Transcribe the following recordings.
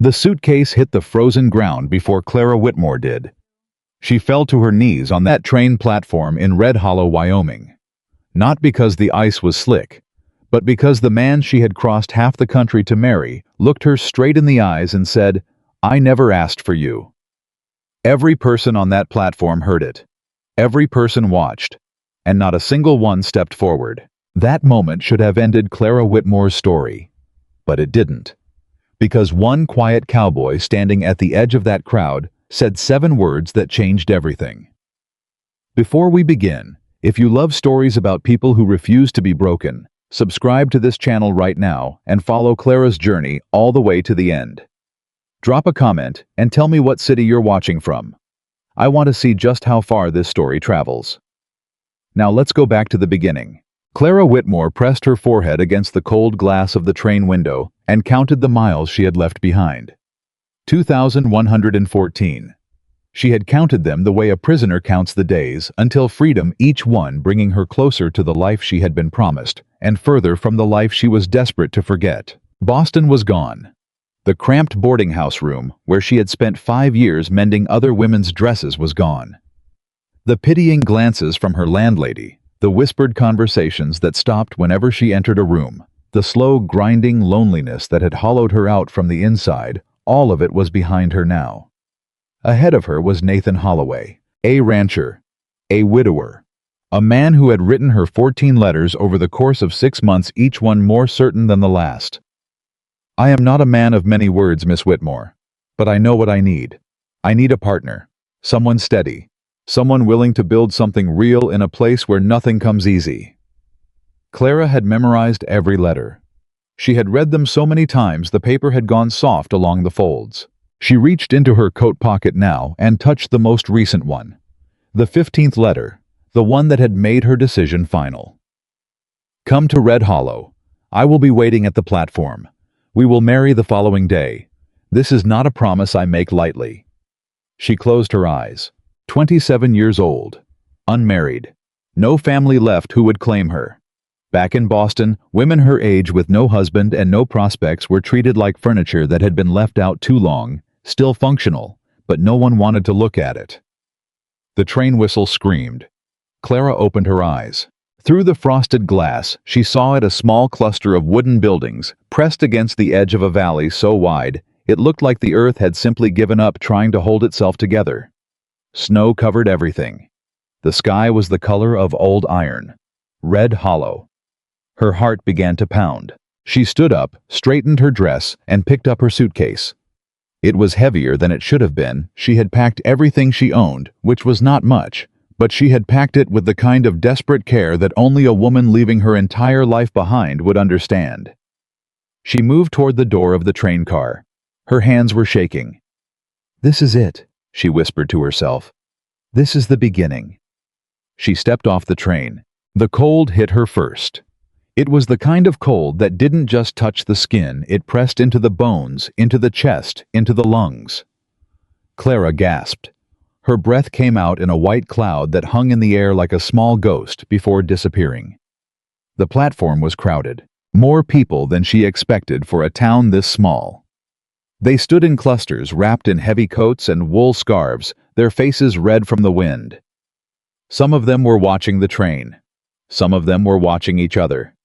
The suitcase hit the frozen ground before Clara Whitmore did. She fell to her knees on that train platform in Red Hollow, Wyoming. Not because the ice was slick, but because the man she had crossed half the country to marry looked her straight in the eyes and said, "I never asked for you." Every person on that platform heard it. Every person watched, and not a single one stepped forward. That moment should have ended Clara Whitmore's story, but it didn't. Because one quiet cowboy standing at the edge of that crowd said 7 words that changed everything. Before we begin, if you love stories about people who refuse to be broken, subscribe to this channel right now and follow Clara's journey all the way to the end. Drop a comment and tell me what city you're watching from. I want to see just how far this story travels. Now let's go back to the beginning. Clara Whitmore pressed her forehead against the cold glass of the train window and counted the miles she had left behind. 2,114. She had counted them the way a prisoner counts the days until freedom, each one bringing her closer to the life she had been promised and further from the life she was desperate to forget. Boston was gone. The cramped boarding house room where she had spent 5 years mending other women's dresses was gone. The pitying glances from her landlady, the whispered conversations that stopped whenever she entered a room, the slow grinding loneliness that had hollowed her out from the inside, all of it was behind her now. Ahead of her was Nathan Holloway, a rancher, a widower, a man who had written her 14 letters over the course of 6 months, each one more certain than the last. "I am not a man of many words, Miss Whitmore, but I know what I need. I need a partner, someone steady, someone willing to build something real in a place where nothing comes easy." Clara had memorized every letter. She had read them so many times the paper had gone soft along the folds. She reached into her coat pocket now and touched the most recent one. The 15th letter, the one that had made her decision final. "Come to Red Hollow. I will be waiting at the platform. We will marry the following day. This is not a promise I make lightly." She closed her eyes. 27 years old, unmarried, no family left who would claim her. Back in Boston, women her age with no husband and no prospects were treated like furniture that had been left out too long, still functional, but no one wanted to look at it. The train whistle screamed. Clara opened her eyes. Through the frosted glass, she saw it a small cluster of wooden buildings, pressed against the edge of a valley so wide, it looked like the earth had simply given up trying to hold itself together. Snow covered everything. The sky was the color of old iron. Red Hollow. Her heart began to pound. She stood up, straightened her dress, and picked up her suitcase. It was heavier than it should have been. She had packed everything she owned, which was not much, but she had packed it with the kind of desperate care that only a woman leaving her entire life behind would understand. She moved toward the door of the train car. Her hands were shaking. "This is it," she whispered to herself. "This is the beginning." She stepped off the train. The cold hit her first. It was the kind of cold that didn't just touch the skin, it pressed into the bones, into the chest, into the lungs. Clara gasped. Her breath came out in a white cloud that hung in the air like a small ghost before disappearing. The platform was crowded. More people than she expected for a town this small. They stood in clusters wrapped in heavy coats and wool scarves, their faces red from the wind. Some of them were watching the train. Some of them were watching each other.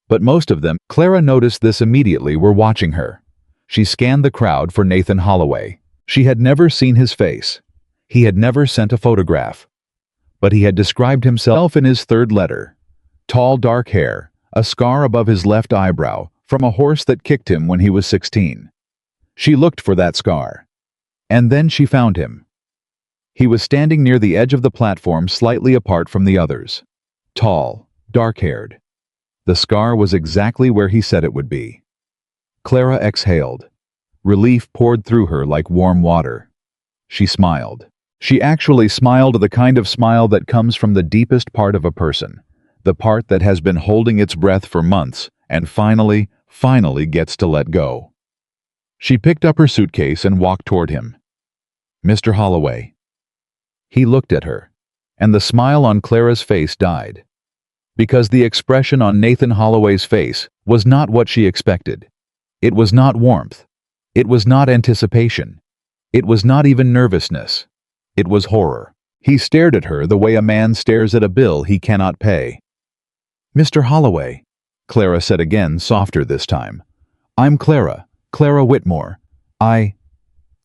But most of them, Clara noticed this immediately, were watching her. She scanned the crowd for Nathan Holloway. She had never seen his face. He had never sent a photograph. But he had described himself in his 3rd letter. Tall dark hair, a scar above his left eyebrow, from a horse that kicked him when he was 16. She looked for that scar. And then she found him. He was standing near the edge of the platform, slightly apart from the others. Tall, dark-haired. The scar was exactly where he said it would be. Clara exhaled. Relief poured through her like warm water. She smiled. She actually smiled, the kind of smile that comes from the deepest part of a person, the part that has been holding its breath for months and finally gets to let go. She picked up her suitcase and walked toward him. "Mr. Holloway." He looked at her, and the smile on Clara's face died. Because the expression on Nathan Holloway's face was not what she expected. It was not warmth. It was not anticipation. It was not even nervousness. It was horror. He stared at her the way a man stares at a bill he cannot pay. "Mr. Holloway," Clara said again, softer this time. "I'm Clara, Clara Whitmore. I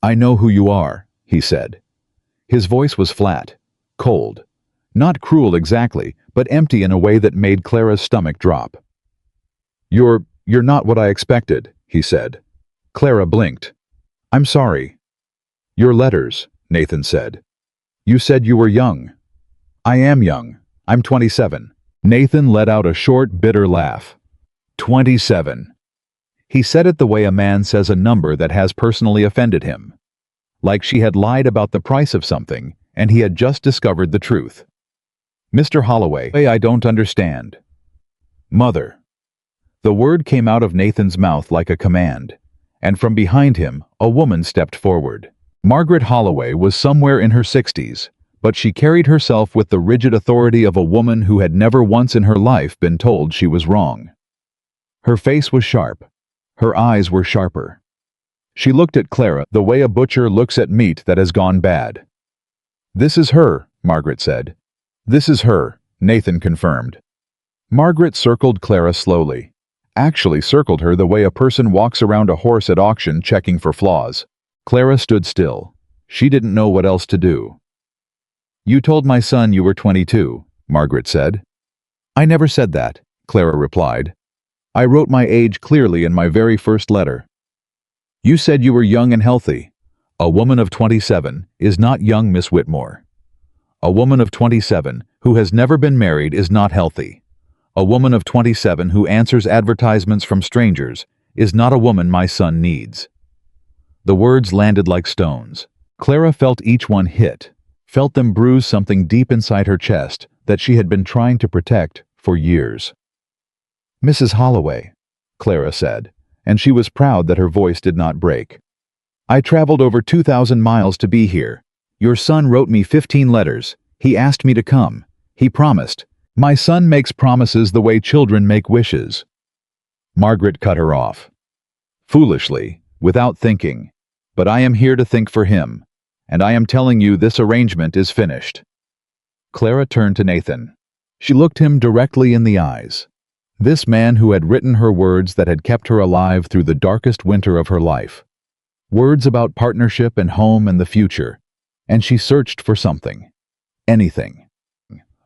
know who you are," he said. His voice was flat, cold. Not cruel exactly, but empty in a way that made Clara's stomach drop. You're not what I expected," he said. Clara blinked. "I'm sorry." "Your letters," Nathan said. "You said you were young." "I am young. I'm 27. Nathan let out a short, bitter laugh. 27. He said it the way a man says a number that has personally offended him. Like she had lied about the price of something, and he had just discovered the truth. "Mr. Holloway, I don't understand." "Mother." The word came out of Nathan's mouth like a command, and from behind him, a woman stepped forward. Margaret Holloway was somewhere in her 60s, but she carried herself with the rigid authority of a woman who had never once in her life been told she was wrong. Her face was sharp. Her eyes were sharper. She looked at Clara the way a butcher looks at meat that has gone bad. "This is her," Margaret said. "This is her," Nathan confirmed. Margaret circled Clara slowly. Actually circled her the way a person walks around a horse at auction checking for flaws. Clara stood still. She didn't know what else to do. "You told my son you were 22, Margaret said. "I never said that," Clara replied. "I wrote my age clearly in my very first letter." "You said you were young and healthy. A woman of 27 is not young, Miss Whitmore. A woman of 27 who has never been married is not healthy. A woman of 27 who answers advertisements from strangers is not a woman my son needs." The words landed like stones. Clara felt each one hit, felt them bruise something deep inside her chest that she had been trying to protect for years. "Mrs. Holloway," Clara said, and she was proud that her voice did not break. "I traveled over 2,000 miles to be here. Your son wrote me 15 letters. He asked me to come. He promised. My son makes promises the way children make wishes." Margaret cut her off. "Foolishly, without thinking. But I am here to think for him, and I am telling you this arrangement is finished." Clara turned to Nathan. She looked him directly in the eyes. This man who had written her words that had kept her alive through the darkest winter of her life. Words about partnership and home and the future. And she searched for something. Anything.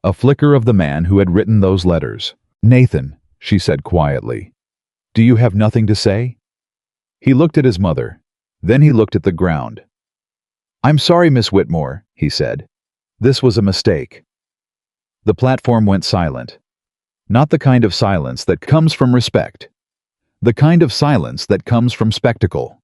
A flicker of the man who had written those letters. "Nathan," she said quietly, "do you have nothing to say?" He looked at his mother. Then he looked at the ground. "I'm sorry, Miss Whitmore," he said. "This was a mistake." The platform went silent. Not the kind of silence that comes from respect. The kind of silence that comes from spectacle.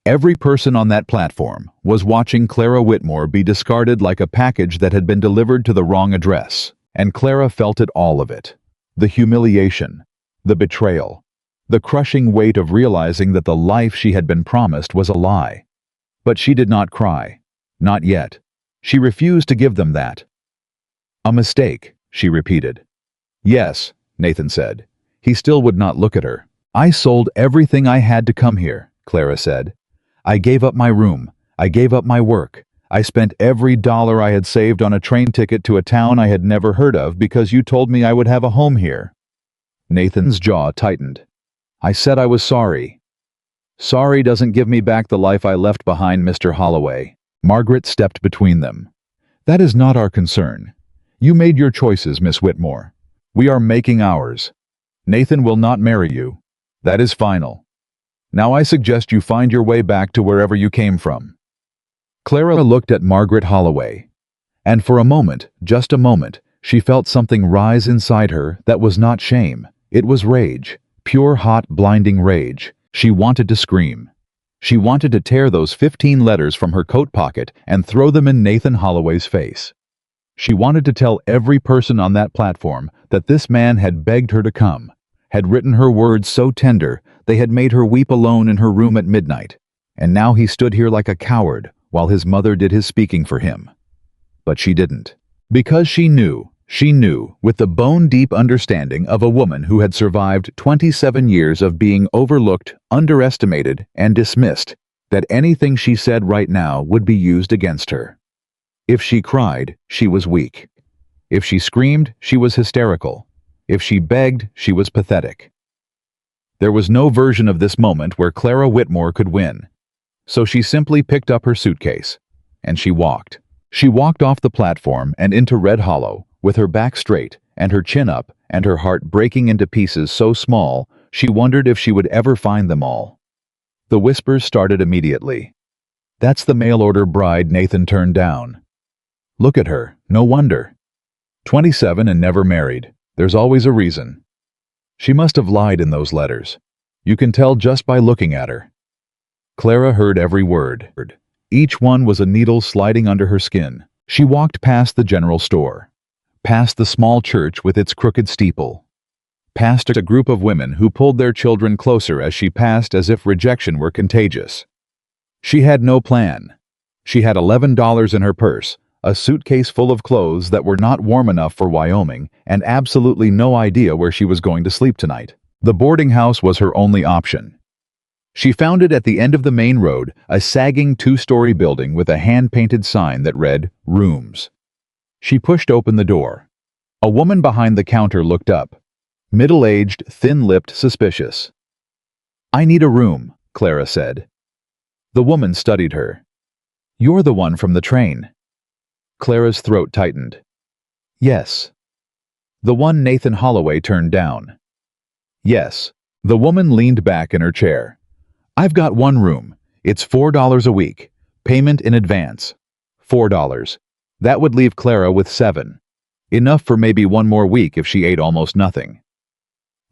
Every person on that platform was watching Clara Whitmore be discarded like a package that had been delivered to the wrong address, and Clara felt it, all of it. The humiliation, the betrayal, the crushing weight of realizing that the life she had been promised was a lie. But she did not cry. Not yet. She refused to give them that. "A mistake," she repeated. "Yes," Nathan said. He still would not look at her. "I sold everything I had to come here," Clara said. "I gave up my room. I gave up my work. I spent every dollar I had saved on a train ticket to a town I had never heard of because you told me I would have a home here." Nathan's jaw tightened. "I said I was sorry." "Sorry doesn't give me back the life I left behind, Mr. Holloway." Margaret stepped between them. "That is not our concern. You made your choices, Miss Whitmore. We are making ours. Nathan will not marry you. That is final. Now I suggest you find your way back to wherever you came from." Clara looked at Margaret Holloway, and for a moment, just a moment, she felt something rise inside her that was not shame. It was rage, pure, hot, blinding rage. She wanted to scream. She wanted to tear those 15 letters from her coat pocket and throw them in Nathan Holloway's face. She wanted to tell every person on that platform that this man had begged her to come, had written her words so tender they had made her weep alone in her room at midnight, and now he stood here like a coward while his mother did his speaking for him. But she didn't. Because she knew, She knew, with the bone-deep understanding of a woman who had survived 27 years of being overlooked, underestimated, and dismissed, that anything she said right now would be used against her. If she cried, she was weak. If she screamed, she was hysterical. If she begged, she was pathetic. There was no version of this moment where Clara Whitmore could win. So she simply picked up her suitcase, and she walked. She walked off the platform and into Red Hollow, with her back straight, and her chin up, and her heart breaking into pieces so small, she wondered if she would ever find them all. The whispers started immediately. "That's the mail-order bride Nathan turned down. Look at her, no wonder. 27 and never married. There's always a reason. She must have lied in those letters. You can tell just by looking at her." Clara heard every word. Each one was a needle sliding under her skin. She walked past the general store, past the small church with its crooked steeple, past a group of women who pulled their children closer as she passed as if rejection were contagious. She had no plan. She had $11 in her purse, a suitcase full of clothes that were not warm enough for Wyoming, and absolutely no idea where she was going to sleep tonight. The boarding house was her only option. She found it at the end of the main road, a sagging two-story building with a hand-painted sign that read, "Rooms." She pushed open the door. A woman behind the counter looked up, middle-aged, thin-lipped, suspicious. "I need a room," Clara said. The woman studied her. "You're the one from the train." Clara's throat tightened. "Yes." "The one Nathan Holloway turned down." "Yes." The woman leaned back in her chair. "I've got one room. It's $4 a week. Payment in advance. $4. That would leave Clara with 7. Enough for maybe one more week if she ate almost nothing."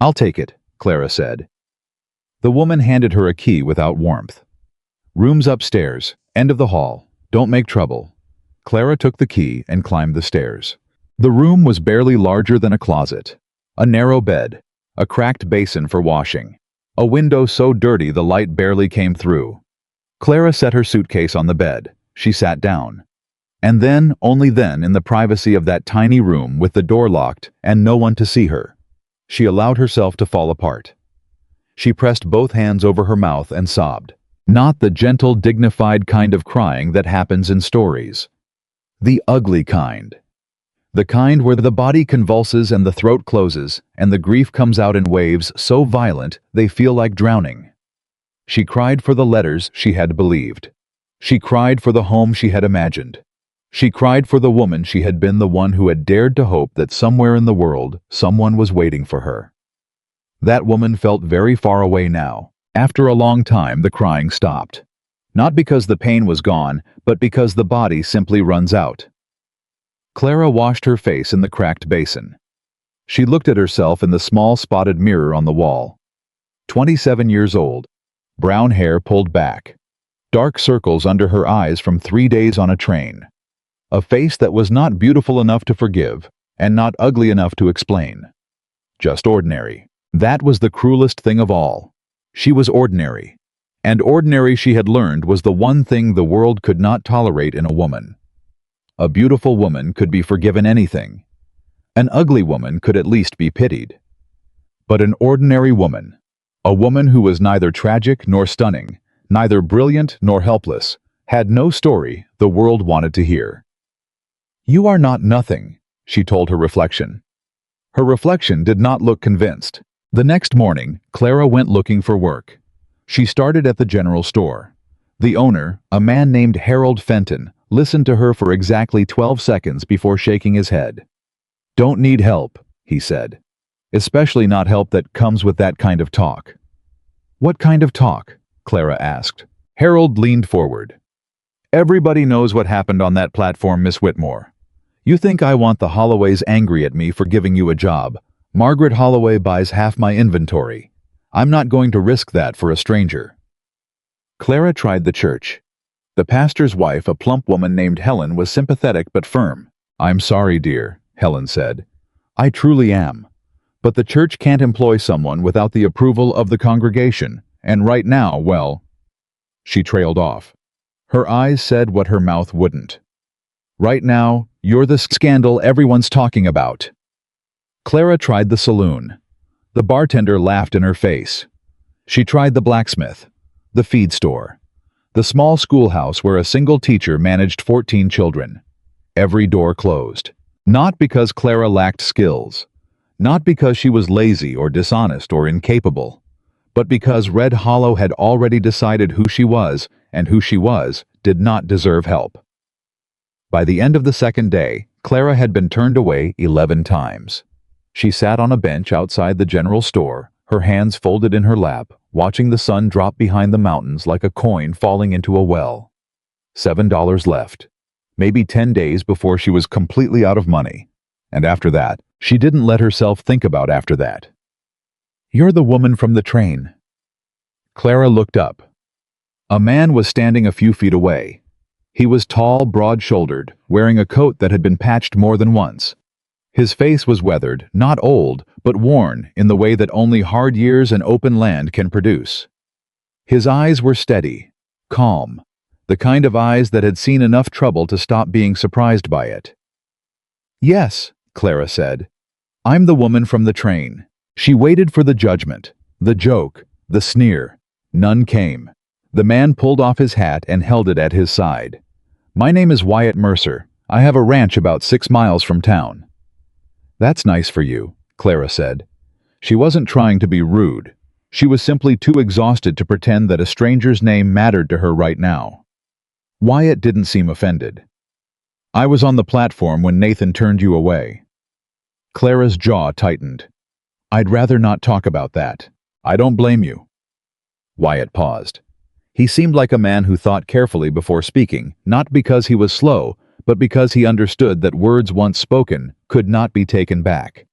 "I'll take it," Clara said. The woman handed her a key without warmth. "Room's upstairs, end of the hall. Don't make trouble." Clara took the key and climbed the stairs. The room was barely larger than a closet. A narrow bed, a cracked basin for washing, a window so dirty the light barely came through. Clara set her suitcase on the bed. She sat down. And then, only then, in the privacy of that tiny room with the door locked and no one to see her, she allowed herself to fall apart. She pressed both hands over her mouth and sobbed. Not the gentle, dignified kind of crying that happens in stories. The ugly kind. The kind where the body convulses and the throat closes, and the grief comes out in waves so violent they feel like drowning. She cried for the letters she had believed. She cried for the home she had imagined. She cried for the woman she had been, the one who had dared to hope that somewhere in the world someone was waiting for her. That woman felt very far away now. After a long time, the crying stopped. Not because the pain was gone, but because the body simply runs out. Clara washed her face in the cracked basin. She looked at herself in the small spotted mirror on the wall. 27 years old, brown hair pulled back, dark circles under her eyes from 3 days on a train. A face that was not beautiful enough to forgive, and not ugly enough to explain. Just ordinary. That was the cruelest thing of all. She was ordinary. And ordinary, she had learned, was the one thing the world could not tolerate in a woman. A beautiful woman could be forgiven anything. An ugly woman could at least be pitied. But an ordinary woman, a woman who was neither tragic nor stunning, neither brilliant nor helpless, had no story the world wanted to hear. "You are not nothing," she told her reflection. Her reflection did not look convinced. The next morning, Clara went looking for work. She started at the general store. The owner, a man named Harold Fenton, listened to her for exactly 12 seconds before shaking his head. "Don't need help," he said. "Especially not help that comes with that kind of talk." "What kind of talk?" Clara asked. Harold leaned forward. "Everybody knows what happened on that platform, Miss Whitmore. You think I want the Holloways angry at me for giving you a job? Margaret Holloway buys half my inventory. I'm not going to risk that for a stranger." Clara tried the church. The pastor's wife, a plump woman named Helen, was sympathetic but firm. "I'm sorry, dear," Helen said. "I truly am. But the church can't employ someone without the approval of the congregation, and right now, well..." She trailed off. Her eyes said what her mouth wouldn't. "Right now, You're the scandal everyone's talking about." Clara tried the saloon. The bartender laughed in her face. She tried the blacksmith, the feed store, the small schoolhouse where a single teacher managed 14 children. Every door closed. Not because Clara lacked skills, not because she was lazy or dishonest or incapable, but because Red Hollow had already decided who she was, and who she was did not deserve help. By the end of the second day, Clara had been turned away 11 times. She sat on a bench outside the general store, her hands folded in her lap, watching the sun drop behind the mountains like a coin falling into a well. $7 left. Maybe 10 days before she was completely out of money. And after that, she didn't let herself think about after that. "You're the woman from the train." Clara looked up. A man was standing a few feet away. He was tall, broad-shouldered, wearing a coat that had been patched more than once. His face was weathered, not old, but worn in the way that only hard years and open land can produce. His eyes were steady, calm, the kind of eyes that had seen enough trouble to stop being surprised by it. "Yes," Clara said. "I'm the woman from the train." She waited for the judgment, the joke, the sneer. None came. The man pulled off his hat and held it at his side. "My name is Wyatt Mercer. I have a ranch about 6 miles from town." "That's nice for you," Clara said. She wasn't trying to be rude. She was simply too exhausted to pretend that a stranger's name mattered to her right now. Wyatt didn't seem offended. "I was on the platform when Nathan turned you away." Clara's jaw tightened. "I'd rather not talk about that. I don't blame you." Wyatt paused. He seemed like a man who thought carefully before speaking, not because he was slow, but because he understood that words once spoken could not be taken back.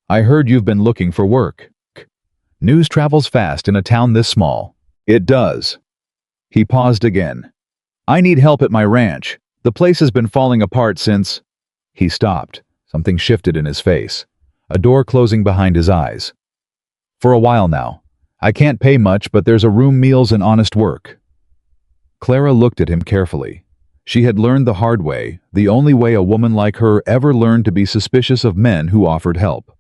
"I heard you've been looking for work." News travels fast in a town this small. "It does." He paused again. "I need help at my ranch. The place has been falling apart since—" He stopped. Something shifted in his face. A door closing behind his eyes. "For a while now. I can't pay much, but there's a room, meals, and honest work." Clara looked at him carefully. She had learned the hard way, the only way a woman like her ever learned to be suspicious of men who offered help.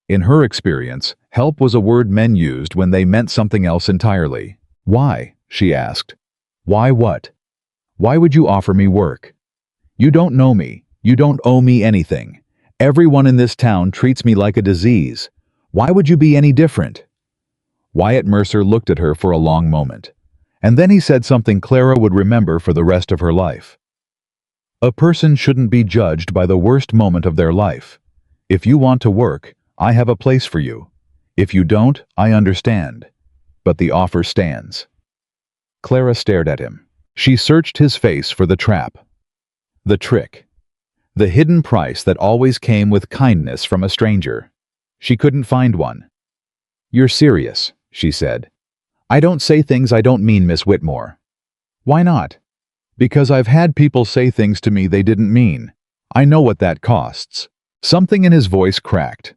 In her experience, help was a word men used when they meant something else entirely. "Why?" she asked. "Why what? Why would you offer me work? You don't know me. You don't owe me anything. Everyone in this town treats me like a disease. Why would you be any different?" Wyatt Mercer looked at her for a long moment, and then he said something Clara would remember for the rest of her life. "A person shouldn't be judged by the worst moment of their life. If you want to work, I have a place for you. If you don't, I understand. But the offer stands." Clara stared at him. She searched his face for the trap. The trick. The hidden price that always came with kindness from a stranger. She couldn't find one. "You're serious," she said. "I don't say things I don't mean, Miss Whitmore." "Why not?" "Because I've had people say things to me they didn't mean. I know what that costs." Something in his voice cracked.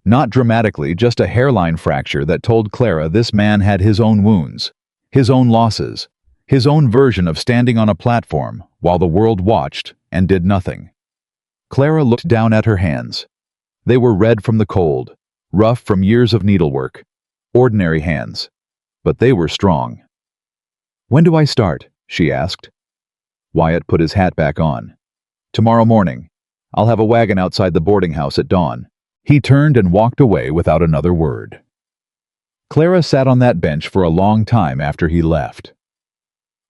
Not dramatically, just a hairline fracture that told Clara this man had his own wounds, his own losses, his own version of standing on a platform while the world watched and did nothing. Clara looked down at her hands. They were red from the cold, rough from years of needlework. Ordinary hands. But they were strong. "When do I start?" she asked. Wyatt put his hat back on. "Tomorrow morning. I'll have a wagon outside the boarding house at dawn." He turned and walked away without another word. Clara sat on that bench for a long time after he left.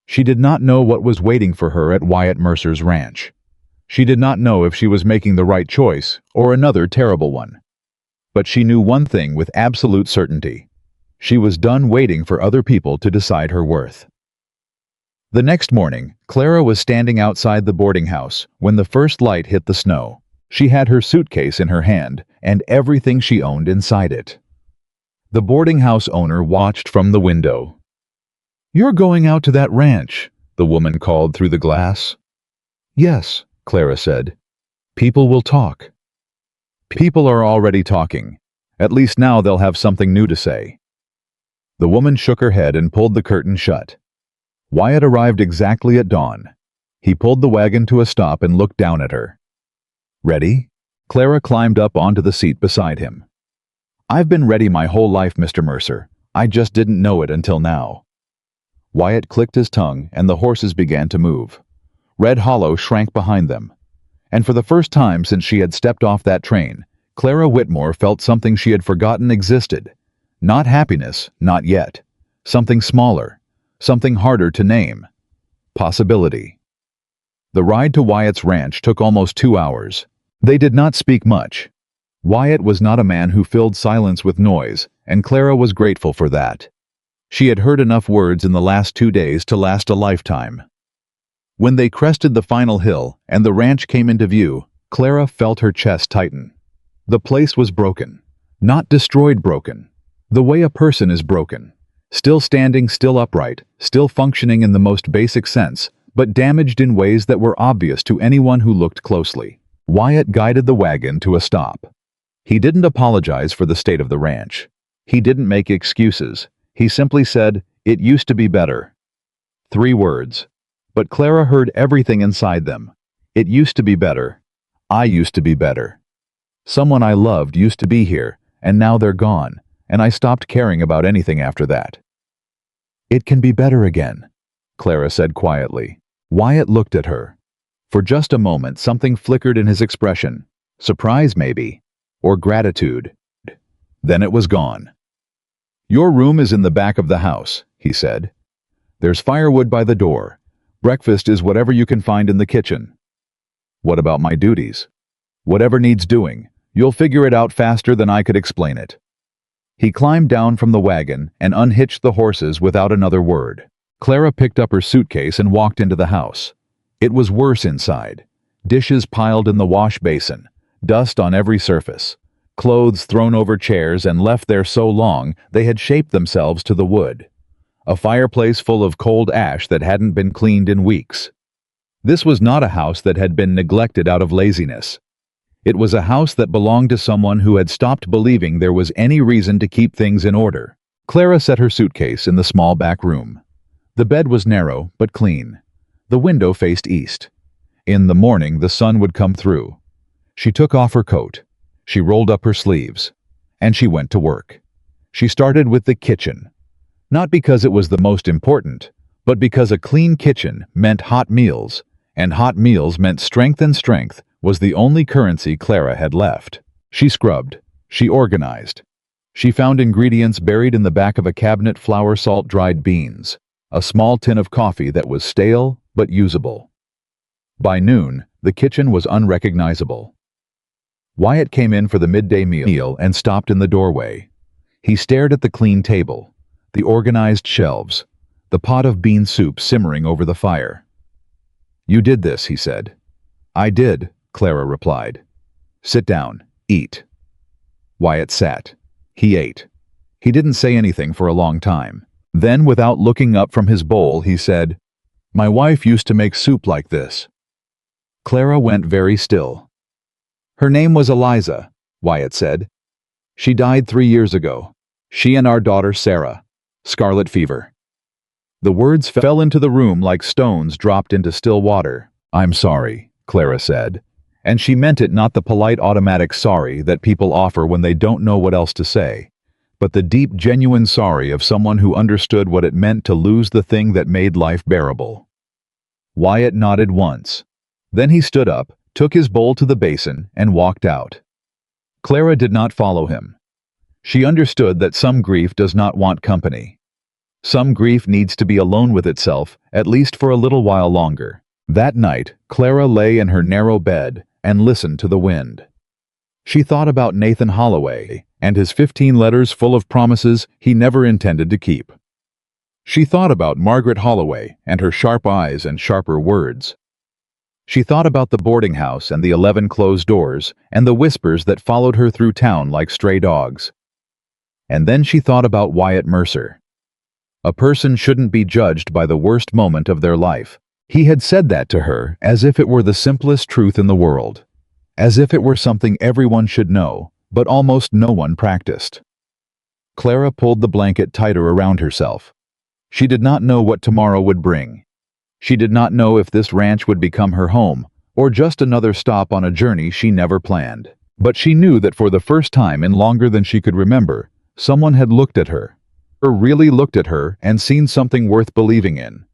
She did not know what was waiting for her at Wyatt Mercer's ranch. She did not know if she was making the right choice or another terrible one. But she knew one thing with absolute certainty. She was done waiting for other people to decide her worth. The next morning, Clara was standing outside the boarding house when the first light hit the snow. She had her suitcase in her hand and everything she owned inside it. The boarding house owner watched from the window. "You're going out to that ranch," the woman called through the glass. "Yes," Clara said. "People will talk." "People are already talking. At least now they'll have something new to say." The woman shook her head and pulled the curtain shut. Wyatt arrived exactly at dawn. He pulled the wagon to a stop and looked down at her. "Ready?" Clara climbed up onto the seat beside him. "I've been ready my whole life, Mr. Mercer. I just didn't know it until now." Wyatt clicked his tongue, and the horses began to move. Red Hollow shrank behind them. And for the first time since she had stepped off that train, Clara Whitmore felt something she had forgotten existed. Not happiness, not yet. Something smaller. Something harder to name. Possibility. The ride to Wyatt's ranch took almost 2 hours. They did not speak much. Wyatt was not a man who filled silence with noise, and Clara was grateful for that. She had heard enough words in the last 2 days to last a lifetime. When they crested the final hill and the ranch came into view, Clara felt her chest tighten. The place was broken. Not destroyed broken. The way a person is broken. Still standing, still upright, still functioning in the most basic sense, but damaged in ways that were obvious to anyone who looked closely. Wyatt guided the wagon to a stop. He didn't apologize for the state of the ranch. He didn't make excuses. He simply said, "It used to be better." 3 words. But Clara heard everything inside them. It used to be better. I used to be better. Someone I loved used to be here, and now they're gone, and I stopped caring about anything after that. "It can be better again," Clara said quietly. Wyatt looked at her. For just a moment something flickered in his expression. Surprise maybe, or gratitude. Then it was gone. "Your room is in the back of the house," he said. "There's firewood by the door. Breakfast is whatever you can find in the kitchen." "What about my duties?" "Whatever needs doing. You'll figure it out faster than I could explain it." He climbed down from the wagon and unhitched the horses without another word. Clara picked up her suitcase and walked into the house. It was worse inside. Dishes piled in the wash basin, dust on every surface, clothes thrown over chairs and left there so long they had shaped themselves to the wood. A fireplace full of cold ash that hadn't been cleaned in weeks. This was not a house that had been neglected out of laziness. It was a house that belonged to someone who had stopped believing there was any reason to keep things in order. Clara set her suitcase in the small back room. The bed was narrow but clean. The window faced east. In the morning the sun would come through. She took off her coat. She rolled up her sleeves. And she went to work. She started with the kitchen. Not because it was the most important, but because a clean kitchen meant hot meals, and hot meals meant strength, and strength was the only currency Clara had left. She scrubbed. She organized. She found ingredients buried in the back of a cabinet: flour, salt, dried beans, a small tin of coffee that was stale but usable. By noon, the kitchen was unrecognizable. Wyatt came in for the midday meal and stopped in the doorway. He stared at the clean table, the organized shelves, the pot of bean soup simmering over the fire. "You did this," he said. "I did," Clara replied. "Sit down. Eat." Wyatt sat. He ate. He didn't say anything for a long time. Then, without looking up from his bowl, he said, "My wife used to make soup like this." Clara went very still. "Her name was Eliza," Wyatt said. "She died 3 years ago. She and our daughter Sarah. Scarlet fever." The words fell into the room like stones dropped into still water. "I'm sorry," Clara said. And she meant it, not the polite automatic sorry that people offer when they don't know what else to say, but the deep, genuine sorry of someone who understood what it meant to lose the thing that made life bearable. Wyatt nodded once. Then he stood up, took his bowl to the basin, and walked out. Clara did not follow him. She understood that some grief does not want company. Some grief needs to be alone with itself, at least for a little while longer. That night, Clara lay in her narrow bed and listened to the wind. She thought about Nathan Holloway and his 15 letters full of promises he never intended to keep. She thought about Margaret Holloway and her sharp eyes and sharper words. She thought about the boarding house and the 11 closed doors and the whispers that followed her through town like stray dogs. And then she thought about Wyatt Mercer. A person shouldn't be judged by the worst moment of their life. He had said that to her as if it were the simplest truth in the world, as if it were something everyone should know, but almost no one practiced. Clara pulled the blanket tighter around herself. She did not know what tomorrow would bring. She did not know if this ranch would become her home, or just another stop on a journey she never planned. But she knew that for the first time in longer than she could remember, someone had looked at her, or really looked at her and seen something worth believing in.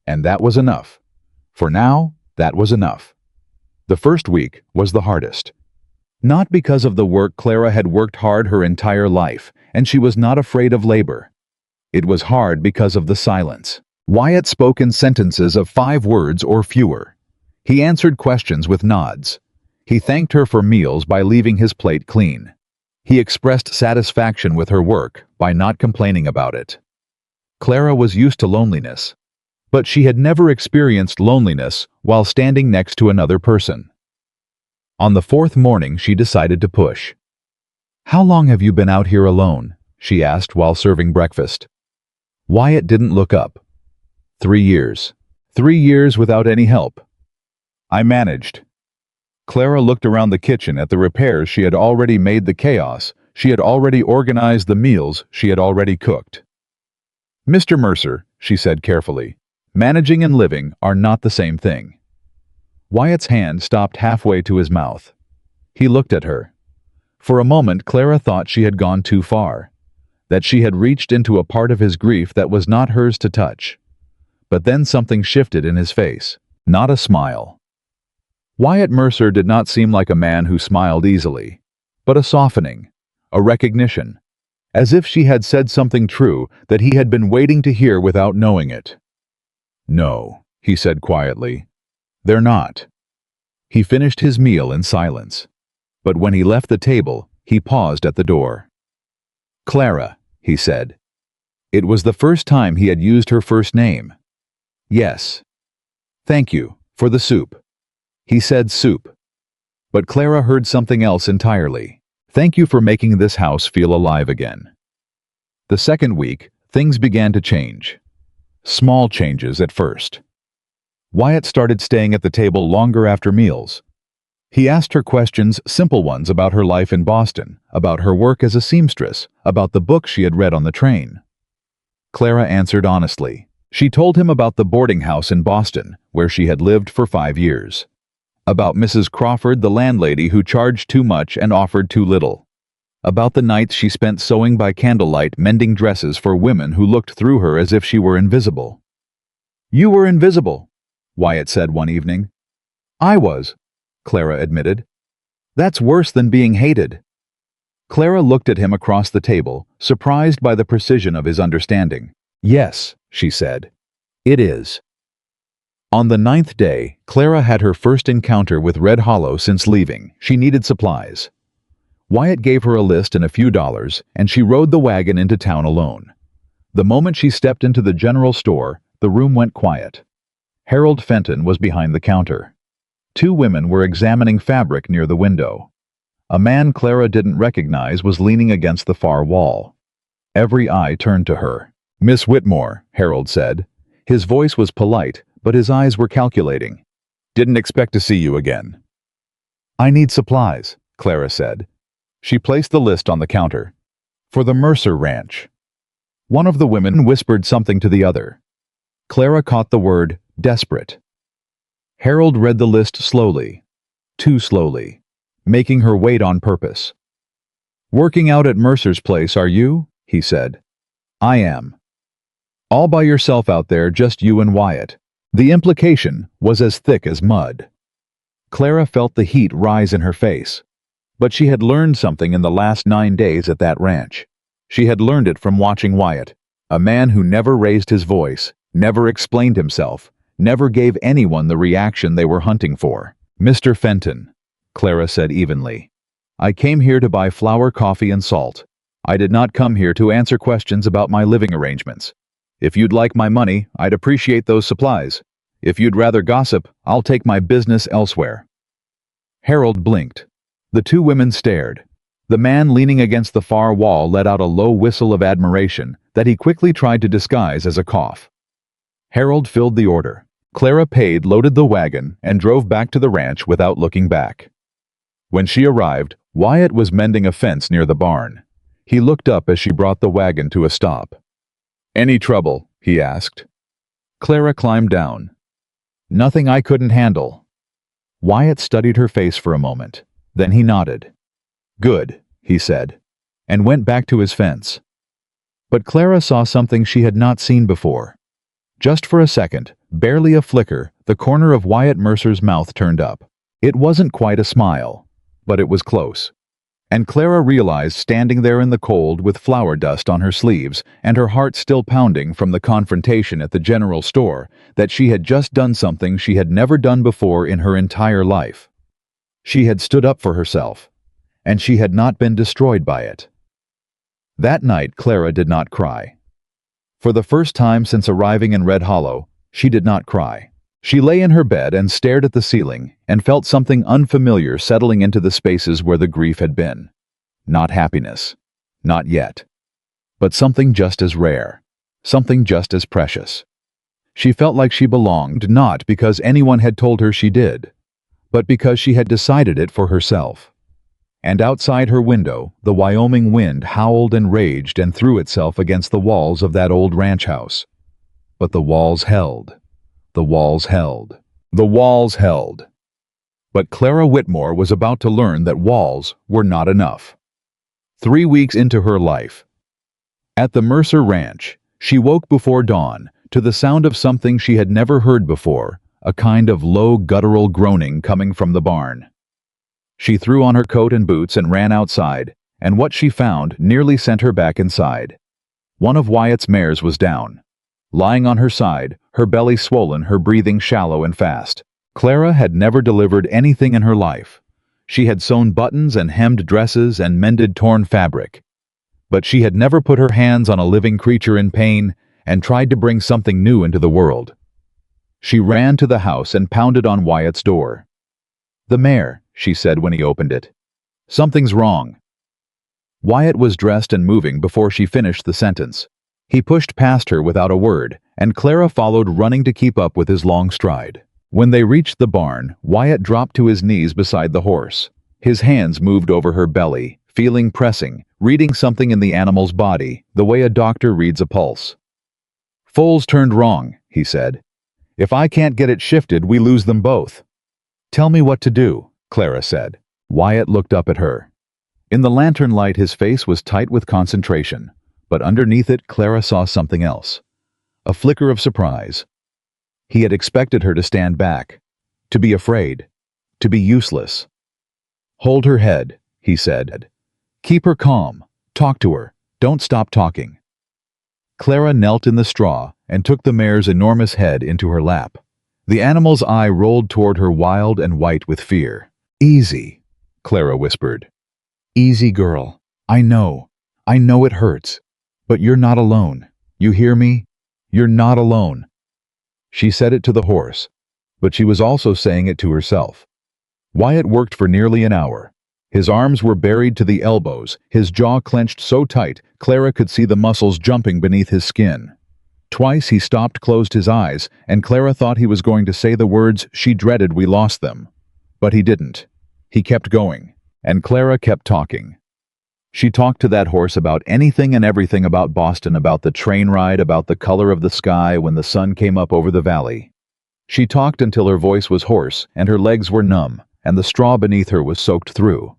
And that was enough. For now, that was enough. The first week was the hardest. Not because of the work. Clara had worked hard her entire life, and she was not afraid of labor. It was hard because of the silence. Wyatt spoke in sentences of 5 words or fewer. He answered questions with nods. He thanked her for meals by leaving his plate clean. He expressed satisfaction with her work by not complaining about it. Clara was used to loneliness, but she had never experienced loneliness while standing next to another person. On the 4th morning, she decided to push. "How long have you been out here alone?" she asked while serving breakfast. Wyatt didn't look up. 3 years. 3 years without any help. "I managed." Clara looked around the kitchen at the repairs she had already made, the chaos she had already organized, the meals she had already cooked. "Mr. Mercer," she said carefully, "managing and living are not the same thing." Wyatt's hand stopped halfway to his mouth. He looked at her. For a moment, Clara thought she had gone too far, that she had reached into a part of his grief that was not hers to touch. But then something shifted in his face, not a smile. Wyatt Mercer did not seem like a man who smiled easily, but a softening, a recognition, as if she had said something true that he had been waiting to hear without knowing it. "No," he said quietly, "they're not." He finished his meal in silence, but when he left the table, he paused at the door. "Clara," he said. It was the first time he had used her first name. "Yes. Thank you for the soup." He said soup. But Clara heard something else entirely. "Thank you for making this house feel alive again." The second week, things began to change. Small changes at first. Wyatt started staying at the table longer after meals. He asked her questions, simple ones about her life in Boston, about her work as a seamstress, about the books she had read on the train. Clara answered honestly. She told him about the boarding house in Boston, where she had lived for 5 years. About Mrs. Crawford, the landlady who charged too much and offered too little. About the nights she spent sewing by candlelight, mending dresses for women who looked through her as if she were invisible. "You were invisible," Wyatt said one evening. "I was," Clara admitted. "That's worse than being hated." Clara looked at him across the table, surprised by the precision of his understanding. "Yes," she said, "it is." On the 9th day, Clara had her first encounter with Red Hollow since leaving. She needed supplies. Wyatt gave her a list and a few dollars, and she rode the wagon into town alone. The moment she stepped into the general store, the room went quiet. Harold Fenton was behind the counter. 2 women were examining fabric near the window. A man Clara didn't recognize was leaning against the far wall. Every eye turned to her. "Miss Whitmore," Harold said. His voice was polite, but his eyes were calculating. "Didn't expect to see you again." "I need supplies," Clara said. She placed the list on the counter. "For the Mercer Ranch." One of the women whispered something to the other. Clara caught the word, desperate. Harold read the list slowly, too slowly, making her wait on purpose. "Working out at Mercer's place, are you?" he said. "I am." "All by yourself out there, just you and Wyatt." The implication was as thick as mud. Clara felt the heat rise in her face. But she had learned something in the last 9 days at that ranch. She had learned it from watching Wyatt, a man who never raised his voice, never explained himself, never gave anyone the reaction they were hunting for. "Mr. Fenton," Clara said evenly, "I came here to buy flour, coffee, and salt. I did not come here to answer questions about my living arrangements. If you'd like my money, I'd appreciate those supplies. If you'd rather gossip, I'll take my business elsewhere." Harold blinked. The 2 women stared. The man leaning against the far wall let out a low whistle of admiration that he quickly tried to disguise as a cough. Harold filled the order. Clara paid, loaded the wagon, and drove back to the ranch without looking back. When she arrived, Wyatt was mending a fence near the barn. He looked up as she brought the wagon to a stop. "Any trouble?" he asked. Clara climbed down. Nothing I couldn't handle. Wyatt studied her face for a moment. Then he nodded. Good, he said, and went back to his fence. But Clara saw something she had not seen before. Just for a second, barely a flicker, the corner of Wyatt Mercer's mouth turned up. It wasn't quite a smile, but it was close. And Clara realized, standing there in the cold with flour dust on her sleeves and her heart still pounding from the confrontation at the general store, that she had just done something she had never done before in her entire life. She had stood up for herself, and she had not been destroyed by it. That night, Clara did not cry. For the first time since arriving in Red Hollow, she did not cry. She lay in her bed and stared at the ceiling and felt something unfamiliar settling into the spaces where the grief had been. Not happiness. Not yet. But something just as rare. Something just as precious. She felt like she belonged, not because anyone had told her she did, but because she had decided it for herself. And outside her window, the Wyoming wind howled and raged and threw itself against the walls of that old ranch house. But the walls held. The walls held. The walls held. But Clara Whitmore was about to learn that walls were not enough. 3 weeks into her life. At the Mercer Ranch, she woke before dawn to the sound of something she had never heard before, a kind of low guttural groaning coming from the barn. She threw on her coat and boots and ran outside, and what she found nearly sent her back inside. One of Wyatt's mares was down. Lying on her side, her belly swollen, her breathing shallow and fast. Clara had never delivered anything in her life. She had sewn buttons and hemmed dresses and mended torn fabric. But she had never put her hands on a living creature in pain and tried to bring something new into the world. She ran to the house and pounded on Wyatt's door. "The mare," she said when he opened it. "Something's wrong." Wyatt was dressed and moving before she finished the sentence. He pushed past her without a word, and Clara followed, running to keep up with his long stride. When they reached the barn, Wyatt dropped to his knees beside the horse. His hands moved over her belly, feeling pressing, reading something in the animal's body, the way a doctor reads a pulse. "Foal's turned wrong," he said. "If I can't get it shifted, we lose them both." "Tell me what to do," Clara said. Wyatt looked up at her. In the lantern light, his face was tight with concentration, but underneath it, Clara saw something else. A flicker of surprise. He had expected her to stand back, to be afraid, to be useless. "Hold her head," he said. "Keep her calm. Talk to her. Don't stop talking." Clara knelt in the straw and took the mare's enormous head into her lap. The animal's eye rolled toward her, wild and white with fear. "Easy," Clara whispered. "Easy, girl. I know it hurts. But you're not alone. You hear me? You're not alone." She said it to the horse, but she was also saying it to herself. Wyatt worked for nearly an hour. His arms were buried to the elbows, his jaw clenched so tight Clara could see the muscles jumping beneath his skin. Twice he stopped, closed his eyes, and Clara thought he was going to say the words she dreaded. "We lost them." But he didn't. He kept going, and Clara kept talking. She talked to that horse about anything and everything, about Boston, about the train ride, about the color of the sky when the sun came up over the valley. She talked until her voice was hoarse and her legs were numb and the straw beneath her was soaked through.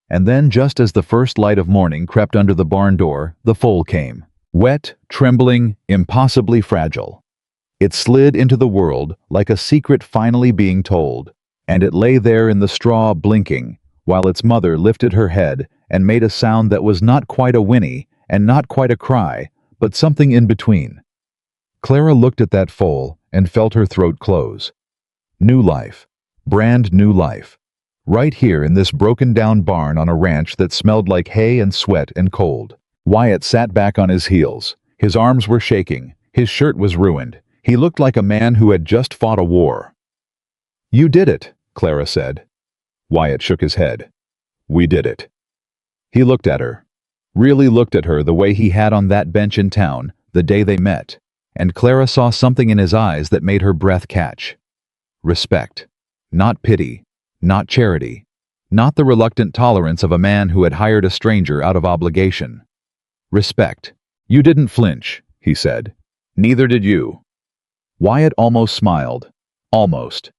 And then, just as the first light of morning crept under the barn door, the foal came. Wet, trembling, impossibly fragile. It slid into the world like a secret finally being told, and it lay there in the straw blinking, while its mother lifted her head and made a sound that was not quite a whinny and not quite a cry, but something in between. Clara looked at that foal and felt her throat close. New life. Brand new life. Right here in this broken-down barn on a ranch that smelled like hay and sweat and cold. Wyatt sat back on his heels. His arms were shaking. His shirt was ruined. He looked like a man who had just fought a war. "You did it," Clara said. Wyatt shook his head. "We did it." He looked at her. Really looked at her the way he had on that bench in town, the day they met, and Clara saw something in his eyes that made her breath catch. Respect. Not pity. Not charity. Not the reluctant tolerance of a man who had hired a stranger out of obligation. Respect. "You didn't flinch," he said. "Neither did you." Wyatt almost smiled. Almost.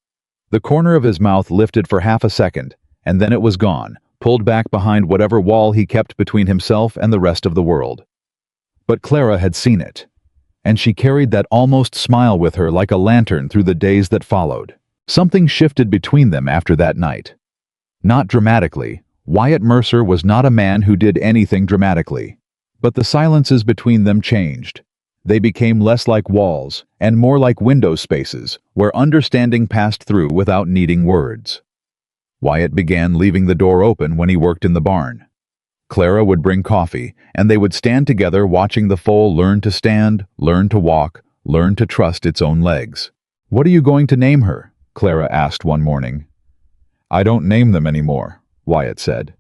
The corner of his mouth lifted for half a second, and then it was gone, pulled back behind whatever wall he kept between himself and the rest of the world. But Clara had seen it, and she carried that almost smile with her like a lantern through the days that followed. Something shifted between them after that night. Not dramatically. Wyatt Mercer was not a man who did anything dramatically. But the silences between them changed. They became less like walls and more like window spaces where understanding passed through without needing words. Wyatt began leaving the door open when he worked in the barn. Clara would bring coffee, and they would stand together watching the foal learn to stand, learn to walk, learn to trust its own legs. "What are you going to name her?" Clara asked one morning. "I don't name them anymore," Wyatt said.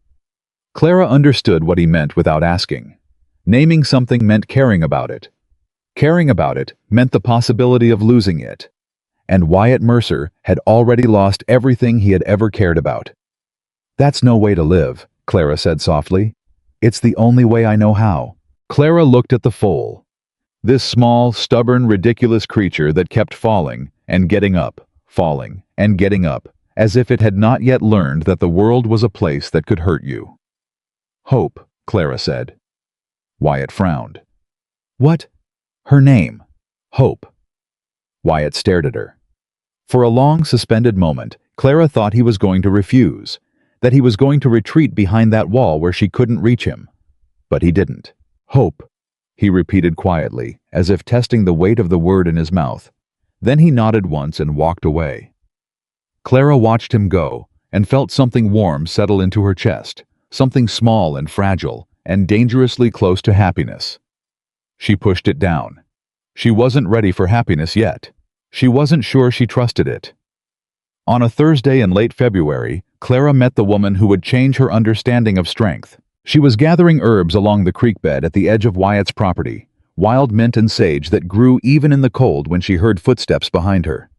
Clara understood what he meant without asking. Naming something meant caring about it. Caring about it meant the possibility of losing it. And Wyatt Mercer had already lost everything he had ever cared about. "That's no way to live," Clara said softly. "It's the only way I know how." Clara looked at the foal. This small, stubborn, ridiculous creature that kept falling and getting up, falling and getting up, as if it had not yet learned that the world was a place that could hurt you. "Hope," Clara said. Wyatt frowned. "What?" "Her name. Hope." Wyatt stared at her. For a long, suspended moment, Clara thought he was going to refuse, that he was going to retreat behind that wall where she couldn't reach him. But he didn't. "Hope," he repeated quietly, as if testing the weight of the word in his mouth. Then he nodded once and walked away. Clara watched him go and felt something warm settle into her chest, something small and fragile and dangerously close to happiness. She pushed it down. She wasn't ready for happiness yet. She wasn't sure she trusted it. On a Thursday in late February, Clara met the woman who would change her understanding of strength. She was gathering herbs along the creek bed at the edge of Wyatt's property, wild mint and sage that grew even in the cold when she heard footsteps behind her.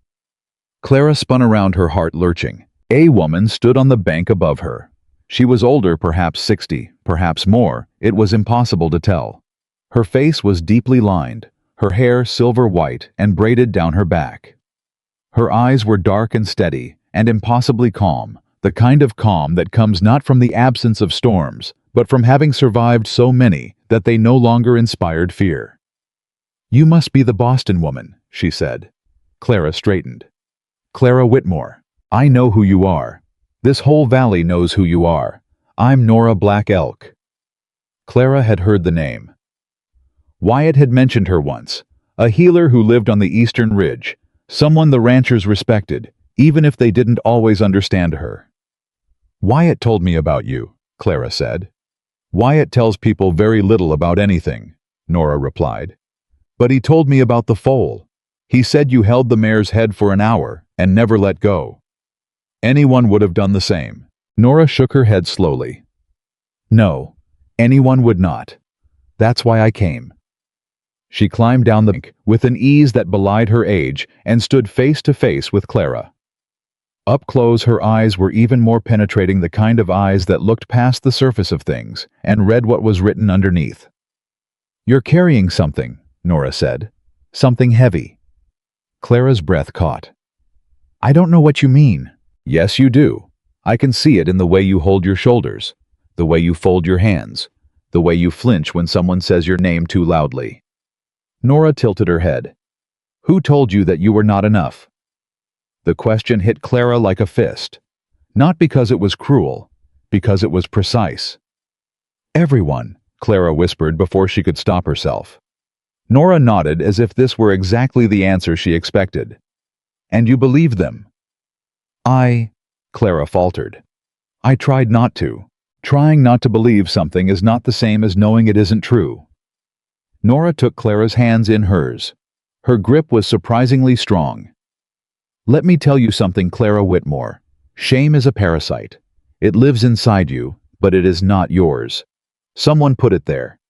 Clara spun around, her heart lurching. A woman stood on the bank above her. She was older, perhaps 60, perhaps more. It was impossible to tell. Her face was deeply lined, her hair silver white and braided down her back. Her eyes were dark and steady and impossibly calm, the kind of calm that comes not from the absence of storms, but from having survived so many that they no longer inspired fear. "You must be the Boston woman," she said. Clara straightened. "Clara Whitmore. I know who you are. This whole valley knows who you are. I'm Nora Black Elk." Clara had heard the name. Wyatt had mentioned her once, a healer who lived on the eastern ridge, someone the ranchers respected, even if they didn't always understand her. "Wyatt told me about you," Clara said. "Wyatt tells people very little about anything," Nora replied. "But he told me about the foal. He said you held the mare's head for an hour and never let go." "Anyone would have done the same." Nora shook her head slowly. "No, anyone would not. That's why I came." She climbed down the bank with an ease that belied her age and stood face to face with Clara. Up close, her eyes were even more penetrating, the kind of eyes that looked past the surface of things and read what was written underneath. "You're carrying something," Nora said. "Something heavy." Clara's breath caught. "I don't know what you mean." "Yes, you do. I can see it in the way you hold your shoulders, the way you fold your hands, the way you flinch when someone says your name too loudly." Nora tilted her head. "Who told you that you were not enough?" The question hit Clara like a fist. Not because it was cruel, because it was precise. "Everyone," Clara whispered before she could stop herself. Nora nodded as if this were exactly the answer she expected. "And you believed them?" Clara faltered. "I tried not to. Trying not to believe something is not the same as knowing it isn't true." Nora took Clara's hands in hers. Her grip was surprisingly strong. "Let me tell you something, Clara Whitmore. Shame is a parasite. It lives inside you, but it is not yours. Someone put it there.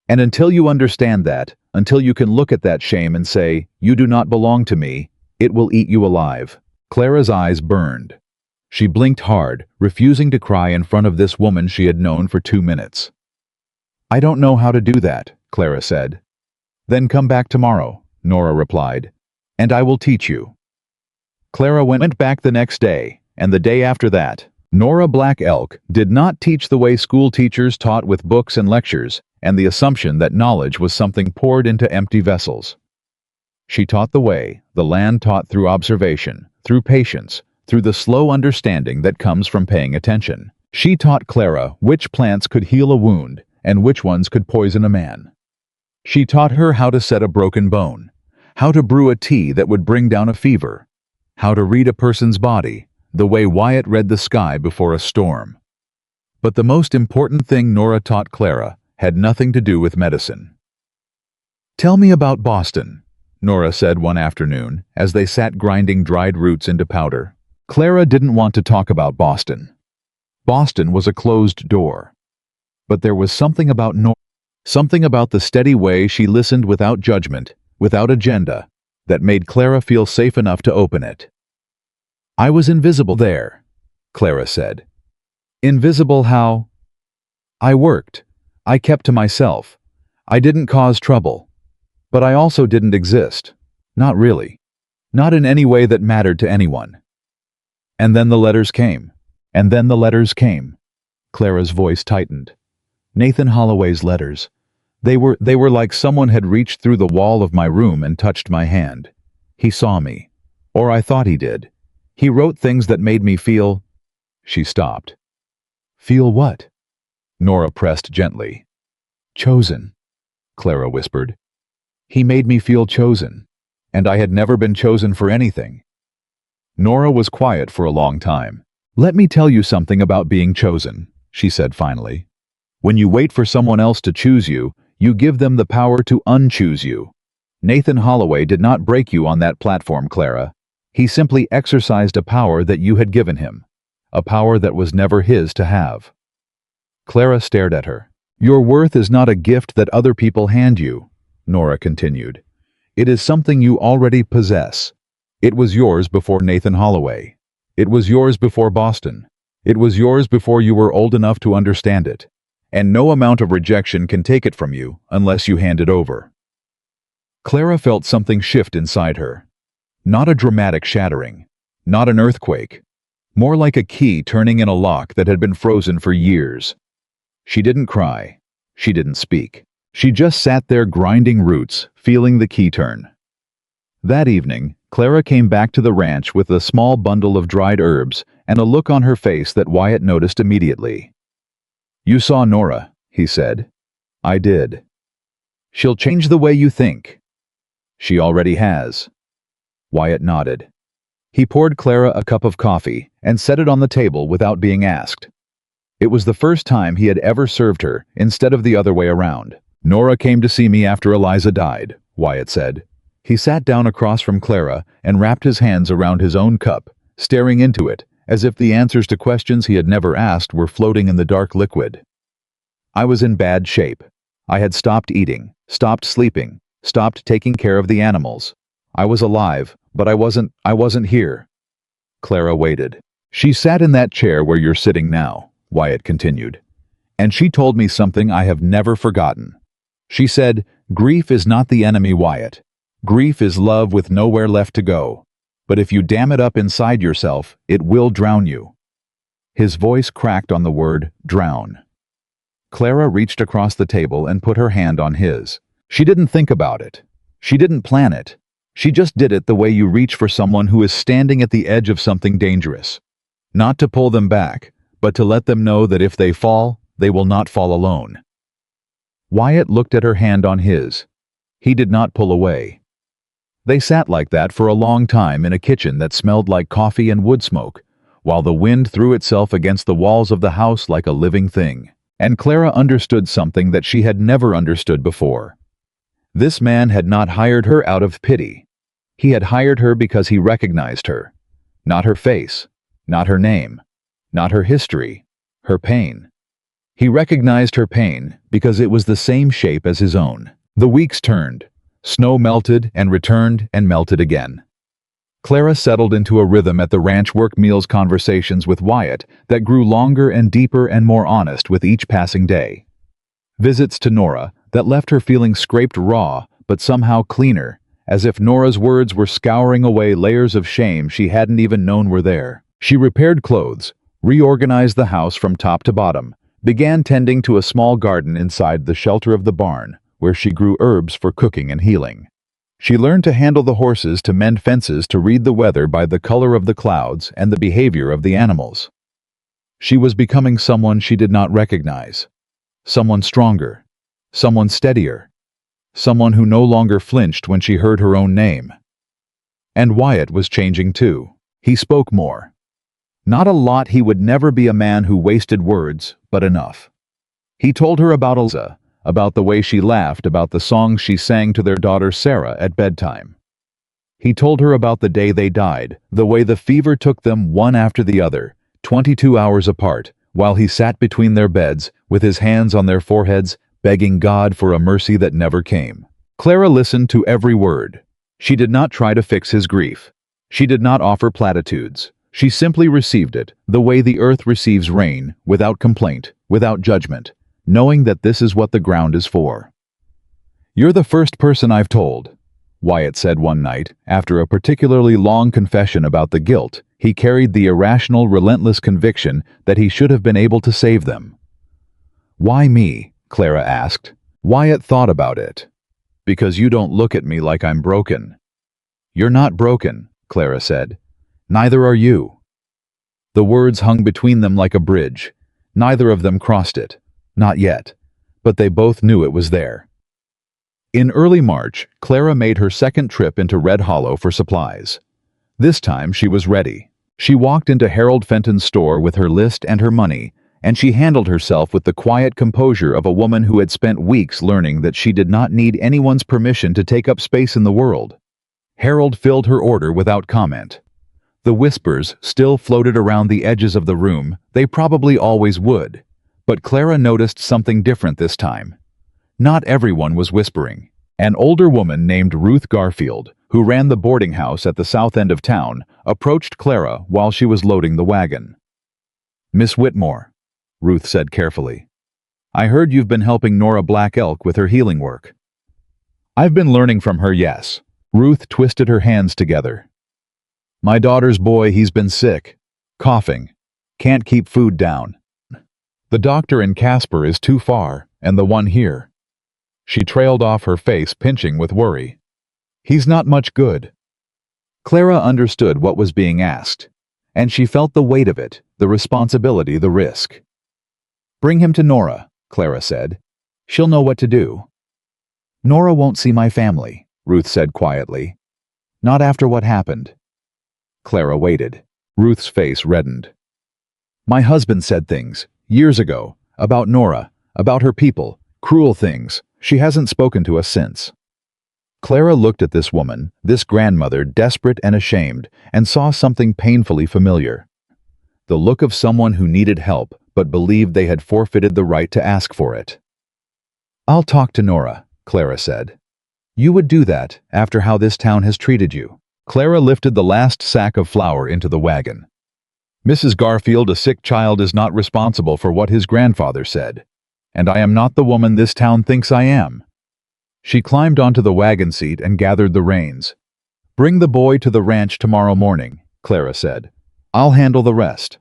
And until you understand that, until you can look at that shame and say, 'You do not belong to me,' it will eat you alive." Clara's eyes burned. She blinked hard, refusing to cry in front of this woman she had known for 2 minutes. "I don't know how to do that," Clara said. "Then come back tomorrow," Nora replied, "and I will teach you." Clara went back the next day, and the day after that. Nora Black Elk did not teach the way school teachers taught with books and lectures, and the assumption that knowledge was something poured into empty vessels. She taught the way the land taught, through observation, through patience, through the slow understanding that comes from paying attention. She taught Clara which plants could heal a wound and which ones could poison a man. She taught her how to set a broken bone, how to brew a tea that would bring down a fever, how to read a person's body, the way Wyatt read the sky before a storm. But the most important thing Nora taught Clara had nothing to do with medicine. "Tell me about Boston," Nora said one afternoon as they sat grinding dried roots into powder. Clara didn't want to talk about Boston. Boston was a closed door. But there was something about Nora, something about the steady way she listened without judgment, without agenda, that made Clara feel safe enough to open it. "I was invisible there," Clara said. "Invisible how?" "I worked. I kept to myself. I didn't cause trouble. But I also didn't exist. Not really. Not in any way that mattered to anyone. And then the letters came. And then the letters came." Clara's voice tightened. "Nathan Holloway's letters. They were like someone had reached through the wall of my room and touched my hand. He saw me. Or I thought he did. He wrote things that made me feel—" She stopped. "Feel what?" Nora pressed gently. "Chosen," Clara whispered. "He made me feel chosen, and I had never been chosen for anything." Nora was quiet for a long time. "Let me tell you something about being chosen," she said finally. "When you wait for someone else to choose you, you give them the power to unchoose you. Nathan Holloway did not break you on that platform, Clara. He simply exercised a power that you had given him, a power that was never his to have." Clara stared at her. "Your worth is not a gift that other people hand you," Nora continued. "It is something you already possess. It was yours before Nathan Holloway. It was yours before Boston. It was yours before you were old enough to understand it. And no amount of rejection can take it from you unless you hand it over." Clara felt something shift inside her. Not a dramatic shattering, not an earthquake, more like a key turning in a lock that had been frozen for years. She didn't cry. She didn't speak. She just sat there grinding roots, feeling the key turn. That evening, Clara came back to the ranch with a small bundle of dried herbs and a look on her face that Wyatt noticed immediately. "You saw Nora," he said. "I did. She'll change the way you think." "She already has." Wyatt nodded. He poured Clara a cup of coffee and set it on the table without being asked. It was the first time he had ever served her instead of the other way around. "Nora came to see me after Eliza died," Wyatt said. He sat down across from Clara and wrapped his hands around his own cup, staring into it as if the answers to questions he had never asked were floating in the dark liquid. "I was in bad shape. I had stopped eating, stopped sleeping, stopped taking care of the animals. I was alive, but I wasn't here." Clara waited. "She sat in that chair where you're sitting now," Wyatt continued. "And she told me something I have never forgotten. She said, 'Grief is not the enemy, Wyatt. Grief is love with nowhere left to go. But if you dam it up inside yourself, it will drown you.'" His voice cracked on the word, drown. Clara reached across the table and put her hand on his. She didn't think about it. She didn't plan it. She just did it the way you reach for someone who is standing at the edge of something dangerous. Not to pull them back, but to let them know that if they fall, they will not fall alone. Wyatt looked at her hand on his. He did not pull away. They sat like that for a long time in a kitchen that smelled like coffee and wood smoke, while the wind threw itself against the walls of the house like a living thing. And Clara understood something that she had never understood before. This man had not hired her out of pity. He had hired her because he recognized her. Not her face, not her name, not her history, her pain. He recognized her pain because it was the same shape as his own. The weeks turned. Snow melted and returned and melted again. Clara settled into a rhythm at the ranch work meals conversations with Wyatt that grew longer and deeper and more honest with each passing day. Visits to Nora that left her feeling scraped raw but somehow cleaner, as if Nora's words were scouring away layers of shame she hadn't even known were there. She repaired clothes, reorganized the house from top to bottom, began tending to a small garden inside the shelter of the barn, where she grew herbs for cooking and healing. She learned to handle the horses, to mend fences, to read the weather by the color of the clouds and the behavior of the animals. She was becoming someone she did not recognize. Someone stronger. Someone steadier. Someone who no longer flinched when she heard her own name. And Wyatt was changing too. He spoke more. Not a lot. He would never be a man who wasted words, but enough. He told her about Elsa, about the way she laughed, about the songs she sang to their daughter Sarah at bedtime. He told her about the day they died, the way the fever took them one after the other, 22 hours apart, while he sat between their beds, with his hands on their foreheads, begging God for a mercy that never came. Clara listened to every word. She did not try to fix his grief. She did not offer platitudes. She simply received it, the way the earth receives rain, without complaint, without judgment, knowing that this is what the ground is for. "You're the first person I've told," Wyatt said one night, after a particularly long confession about the guilt. He carried the irrational, relentless conviction that he should have been able to save them. "Why me?" Clara asked. Wyatt thought about it. "Because you don't look at me like I'm broken." "You're not broken," Clara said. "Neither are you." The words hung between them like a bridge. Neither of them crossed it. Not yet. But they both knew it was there. In early March, Clara made her second trip into Red Hollow for supplies. This time she was ready. She walked into Harold Fenton's store with her list and her money, and she handled herself with the quiet composure of a woman who had spent weeks learning that she did not need anyone's permission to take up space in the world. Harold filled her order without comment. The whispers still floated around the edges of the room. They probably always would. But Clara noticed something different this time. Not everyone was whispering. An older woman named Ruth Garfield, who ran the boarding house at the south end of town, approached Clara while she was loading the wagon. "Miss Whitmore," Ruth said carefully, "I heard you've been helping Nora Black Elk with her healing work." "I've been learning from her, yes." Ruth twisted her hands together. "My daughter's boy, he's been sick. Coughing. Can't keep food down. The doctor in Casper is too far, and the one here." She trailed off, her face pinching with worry. "He's not much good." Clara understood what was being asked, and she felt the weight of it, the responsibility, the risk. "Bring him to Nora," Clara said. "She'll know what to do." "Nora won't see my family," Ruth said quietly. "Not after what happened." Clara waited. Ruth's face reddened. "My husband said things, years ago, about Nora, about her people, cruel things. She hasn't spoken to us since." Clara looked at this woman, this grandmother, desperate and ashamed, and saw something painfully familiar. The look of someone who needed help, but believed they had forfeited the right to ask for it. "I'll talk to Nora," Clara said. "You would do that after how this town has treated you." Clara lifted the last sack of flour into the wagon. "Mrs. Garfield, a sick child is not responsible for what his grandfather said. And I am not the woman this town thinks I am." She climbed onto the wagon seat and gathered the reins. "Bring the boy to the ranch tomorrow morning," Clara said. "I'll handle the rest."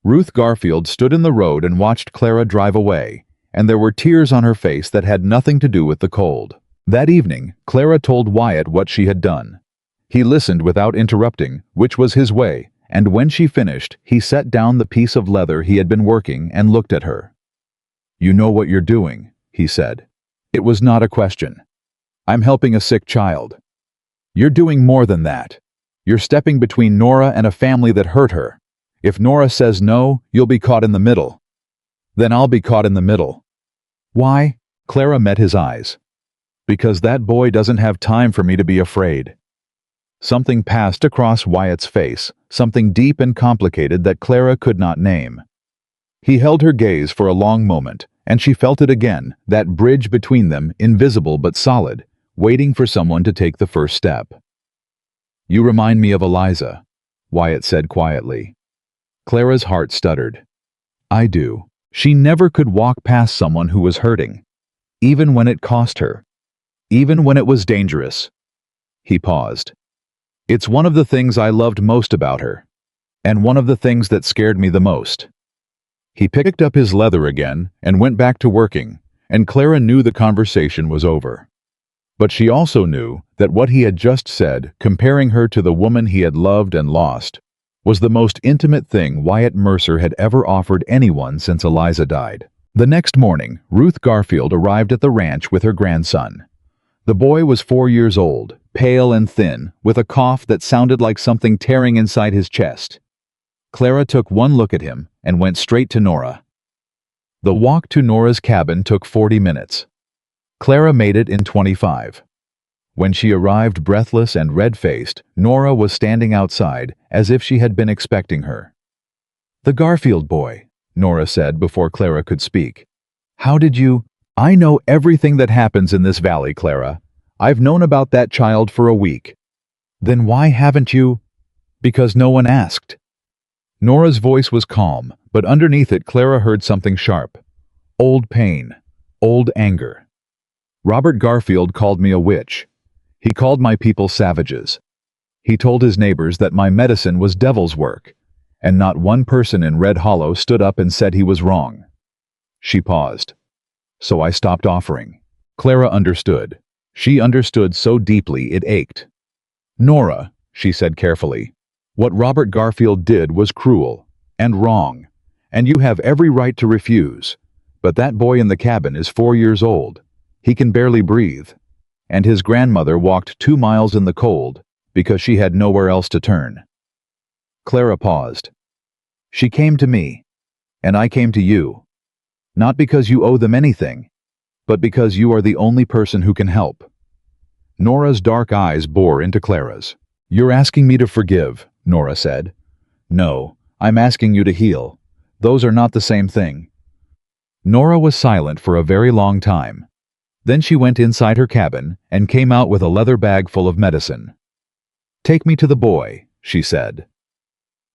Ruth Garfield stood in the road and watched Clara drive away, and there were tears on her face that had nothing to do with the cold. That evening, Clara told Wyatt what she had done. He listened without interrupting, which was his way, and when she finished, he set down the piece of leather he had been working and looked at her. "You know what you're doing," he said. "It was not a question. I'm helping a sick child. You're doing more than that. You're stepping between Nora and a family that hurt her. If Nora says no, you'll be caught in the middle. Then I'll be caught in the middle." "Why?" Clara met his eyes. "Because that boy doesn't have time for me to be afraid." Something passed across Wyatt's face, something deep and complicated that Clara could not name. He held her gaze for a long moment, and she felt it again, that bridge between them, invisible but solid, waiting for someone to take the first step. "You remind me of Eliza," Wyatt said quietly. Clara's heart stuttered. "I do." She never could walk past someone who was hurting, even when it cost her, even when it was dangerous. He paused. It's one of the things I loved most about her, and one of the things that scared me the most. He picked up his leather again and went back to working, and Clara knew the conversation was over. But she also knew that what he had just said, comparing her to the woman he had loved and lost, was the most intimate thing Wyatt Mercer had ever offered anyone since Eliza died. The next morning, Ruth Garfield arrived at the ranch with her grandson. The boy was 4 years old, pale and thin, with a cough that sounded like something tearing inside his chest. Clara took one look at him and went straight to Nora. The walk to Nora's cabin took 40 minutes. Clara made it in 25. When she arrived breathless and red-faced, Nora was standing outside as if she had been expecting her. "The Garfield boy," Nora said before Clara could speak. "How did you—" "I know everything that happens in this valley, Clara. I've known about that child for a week." "Then why haven't you—" "Because no one asked." Nora's voice was calm, but underneath it Clara heard something sharp. Old pain. Old anger. "Robert Garfield called me a witch. He called my people savages. He told his neighbors that my medicine was devil's work, and not one person in Red Hollow stood up and said he was wrong." She paused. "So I stopped offering." Clara understood. She understood so deeply it ached. "Nora," she said carefully, "what Robert Garfield did was cruel and wrong, and you have every right to refuse. But that boy in the cabin is 4 years old. He can barely breathe. And his grandmother walked 2 miles in the cold because she had nowhere else to turn." Clara paused. "She came to me, and I came to you. Not because you owe them anything, but because you are the only person who can help." Nora's dark eyes bore into Clara's. "You're asking me to forgive," Nora said. "No, I'm asking you to heal. Those are not the same thing." Nora was silent for a very long time. Then she went inside her cabin and came out with a leather bag full of medicine. "Take me to the boy," she said.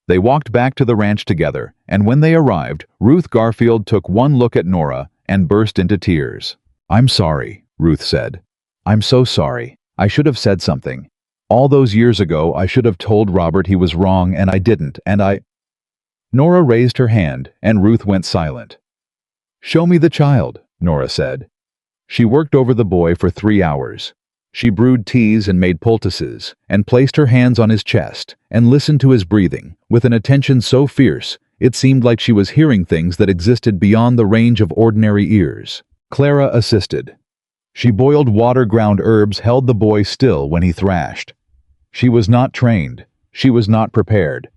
They walked back to the ranch together, and when they arrived, Ruth Garfield took one look at Nora and burst into tears. "I'm sorry," Ruth said. "I'm so sorry. I should have said something. All those years ago I should have told Robert he was wrong, and I didn't, and I—" Nora raised her hand, and Ruth went silent. "Show me the child," Nora said. She worked over the boy for 3 hours. She brewed teas and made poultices, and placed her hands on his chest, and listened to his breathing, with an attention so fierce, it seemed like she was hearing things that existed beyond the range of ordinary ears. Clara assisted. She boiled water-ground herbs, held the boy still when he thrashed. She was not trained, she was not prepared,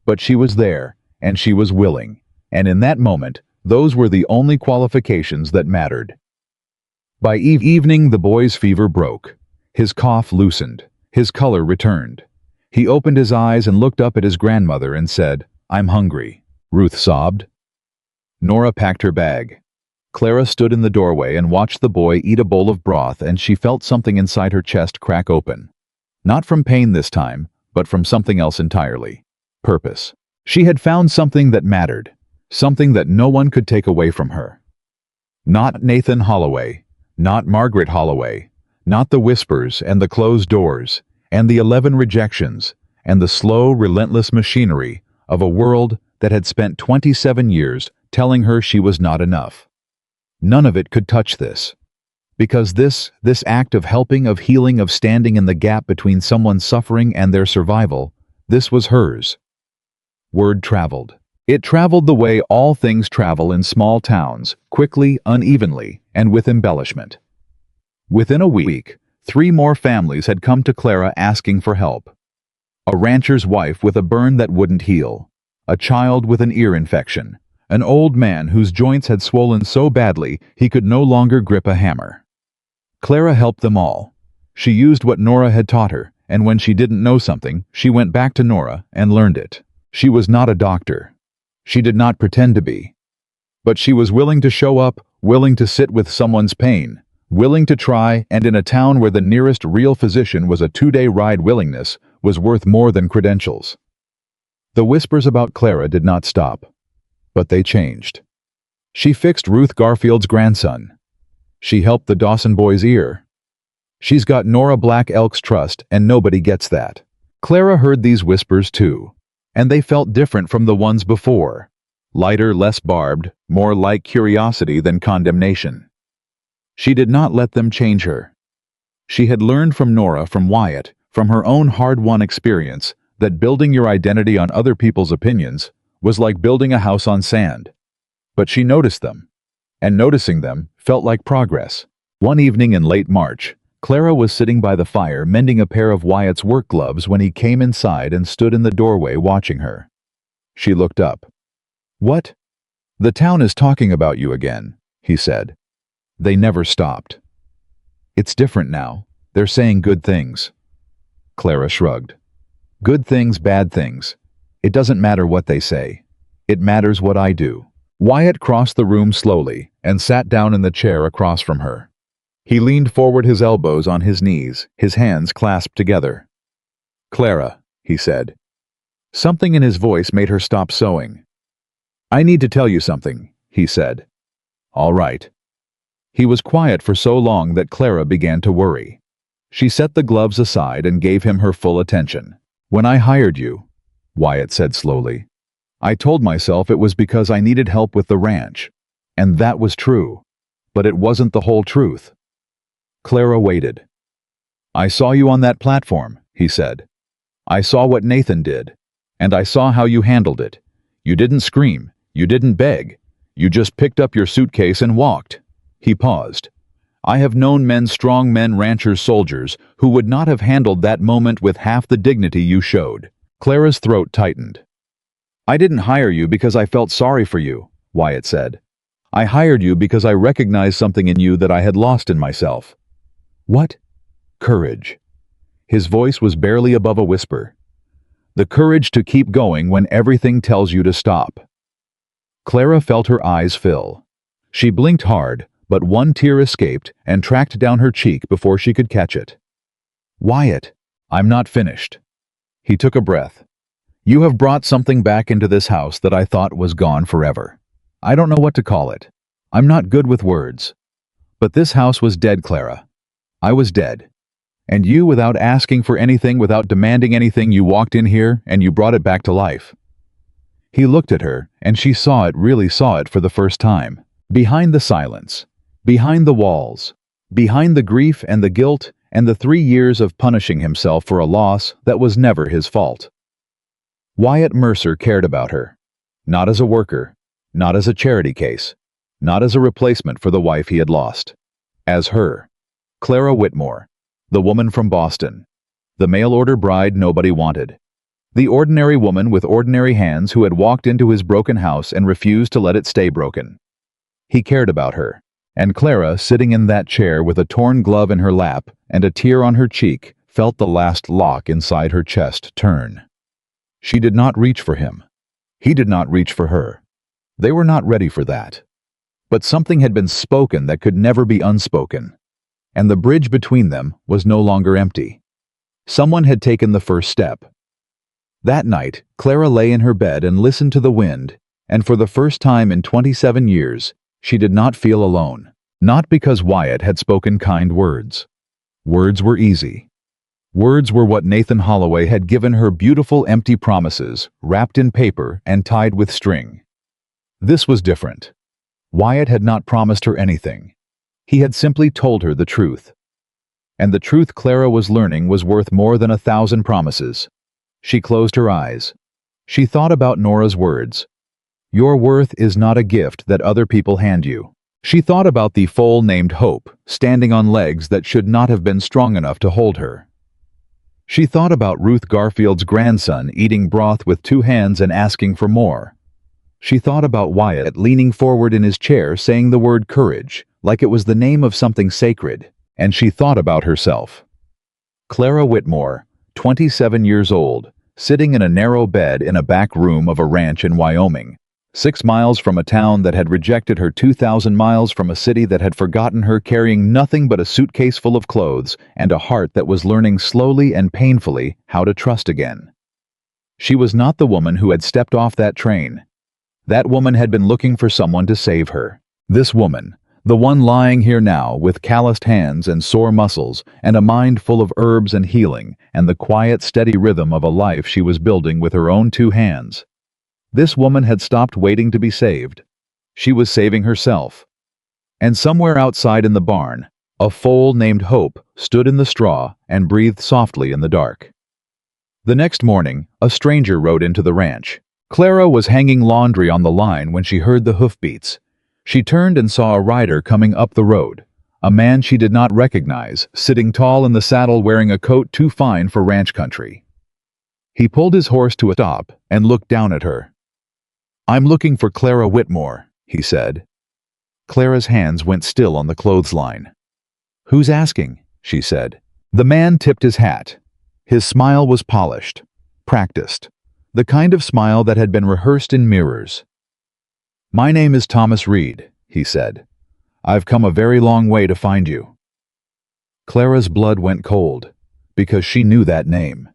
but she was there, and she was willing, and in that moment, those were the only qualifications that mattered. By evening, the boy's fever broke. His cough loosened. His color returned. He opened his eyes and looked up at his grandmother and said, "I'm hungry." Ruth sobbed. Nora packed her bag. Clara stood in the doorway and watched the boy eat a bowl of broth, and she felt something inside her chest crack open. Not from pain this time, but from something else entirely. Purpose. She had found something that mattered. Something that no one could take away from her. Not Nathan Holloway. Not Margaret Holloway, not the whispers and the closed doors, and the 11 rejections, and the slow, relentless machinery of a world that had spent 27 years telling her she was not enough. None of it could touch this. Because this act of helping, of healing, of standing in the gap between someone's suffering and their survival, this was hers. Word traveled. It traveled the way all things travel in small towns, quickly, unevenly, and with embellishment. Within a week, 3 more families had come to Clara asking for help. A rancher's wife with a burn that wouldn't heal, a child with an ear infection, an old man whose joints had swollen so badly he could no longer grip a hammer. Clara helped them all. She used what Nora had taught her, and when she didn't know something, she went back to Nora and learned it. She was not a doctor. She did not pretend to be. But she was willing to show up, willing to sit with someone's pain, willing to try, and in a town where the nearest real physician was a 2-day ride, willingness was worth more than credentials. The whispers about Clara did not stop, but they changed. She fixed Ruth Garfield's grandson. She helped the Dawson boy's ear. She's got Nora Black Elk's trust, and nobody gets that. Clara heard these whispers too, and they felt different from the ones before. Lighter, less barbed, more like curiosity than condemnation. She did not let them change her. She had learned from Nora, from Wyatt, from her own hard-won experience, that building your identity on other people's opinions was like building a house on sand. But she noticed them, and noticing them felt like progress. One evening in late March, Clara was sitting by the fire mending a pair of Wyatt's work gloves when he came inside and stood in the doorway watching her. She looked up. "What?" "The town is talking about you again," he said. They never stopped. "It's different now. They're saying good things." Clara shrugged. "Good things, bad things. It doesn't matter what they say. It matters what I do." Wyatt crossed the room slowly and sat down in the chair across from her. He leaned forward, his elbows on his knees, his hands clasped together. "Clara," he said. Something in his voice made her stop sewing. "I need to tell you something," he said. "All right." He was quiet for so long that Clara began to worry. She set the gloves aside and gave him her full attention. "When I hired you," Wyatt said slowly, "I told myself it was because I needed help with the ranch. And that was true. But it wasn't the whole truth." Clara waited. "I saw you on that platform," he said. "I saw what Nathan did. And I saw how you handled it. You didn't scream. You didn't beg. You just picked up your suitcase and walked." He paused. "I have known men, strong men, ranchers, soldiers, who would not have handled that moment with half the dignity you showed." Clara's throat tightened. "I didn't hire you because I felt sorry for you," Wyatt said. "I hired you because I recognized something in you that I had lost in myself." "What?" "Courage." His voice was barely above a whisper. "The courage to keep going when everything tells you to stop." Clara felt her eyes fill. She blinked hard, but one tear escaped and tracked down her cheek before she could catch it. "Wyatt, I'm not finished." He took a breath. "You have brought something back into this house that I thought was gone forever. I don't know what to call it. I'm not good with words. But this house was dead, Clara. I was dead. And you, without asking for anything, without demanding anything, you walked in here and you brought it back to life." He looked at her, and she saw it, really saw it for the first time. Behind the silence, behind the walls, behind the grief and the guilt and the 3 years of punishing himself for a loss that was never his fault. Wyatt Mercer cared about her. Not as a worker, not as a charity case, not as a replacement for the wife he had lost. As her. Clara Whitmore, the woman from Boston. The mail-order bride nobody wanted. The ordinary woman with ordinary hands who had walked into his broken house and refused to let it stay broken. He cared about her, and Clara, sitting in that chair with a torn glove in her lap and a tear on her cheek, felt the last lock inside her chest turn. She did not reach for him. He did not reach for her. They were not ready for that. But something had been spoken that could never be unspoken, and the bridge between them was no longer empty. Someone had taken the first step. That night, Clara lay in her bed and listened to the wind, and for the first time in 27 years, she did not feel alone. Not because Wyatt had spoken kind words. Words were easy. Words were what Nathan Holloway had given her, beautiful empty promises, wrapped in paper and tied with string. This was different. Wyatt had not promised her anything. He had simply told her the truth. And the truth Clara was learning was worth more than 1,000 promises. She closed her eyes. She thought about Nora's words. "Your worth is not a gift that other people hand you." She thought about the foal named Hope, standing on legs that should not have been strong enough to hold her. She thought about Ruth Garfield's grandson eating broth with 2 hands and asking for more. She thought about Wyatt leaning forward in his chair saying the word courage, like it was the name of something sacred, and she thought about herself. Clara Whitmore, 27 years old, sitting in a narrow bed in a back room of a ranch in Wyoming, 6 miles from a town that had rejected her, 2,000 miles from a city that had forgotten her, carrying nothing but a suitcase full of clothes and a heart that was learning slowly and painfully how to trust again. She was not the woman who had stepped off that train. That woman had been looking for someone to save her. This woman, The one lying here now, with calloused hands and sore muscles, and a mind full of herbs and healing, and the quiet, steady rhythm of a life she was building with her own 2 hands. This woman had stopped waiting to be saved. She was saving herself. And somewhere outside in the barn, a foal named Hope stood in the straw and breathed softly in the dark. The next morning, a stranger rode into the ranch. Clara was hanging laundry on the line when she heard the hoofbeats. She turned and saw a rider coming up the road, a man she did not recognize, sitting tall in the saddle wearing a coat too fine for ranch country. He pulled his horse to a stop and looked down at her. "I'm looking for Clara Whitmore," he said. Clara's hands went still on the clothesline. "Who's asking?" she said. The man tipped his hat. His smile was polished, practiced, the kind of smile that had been rehearsed in mirrors. "My name is Thomas Reed," he said. "I've come a very long way to find you." Clara's blood went cold, because she knew that name.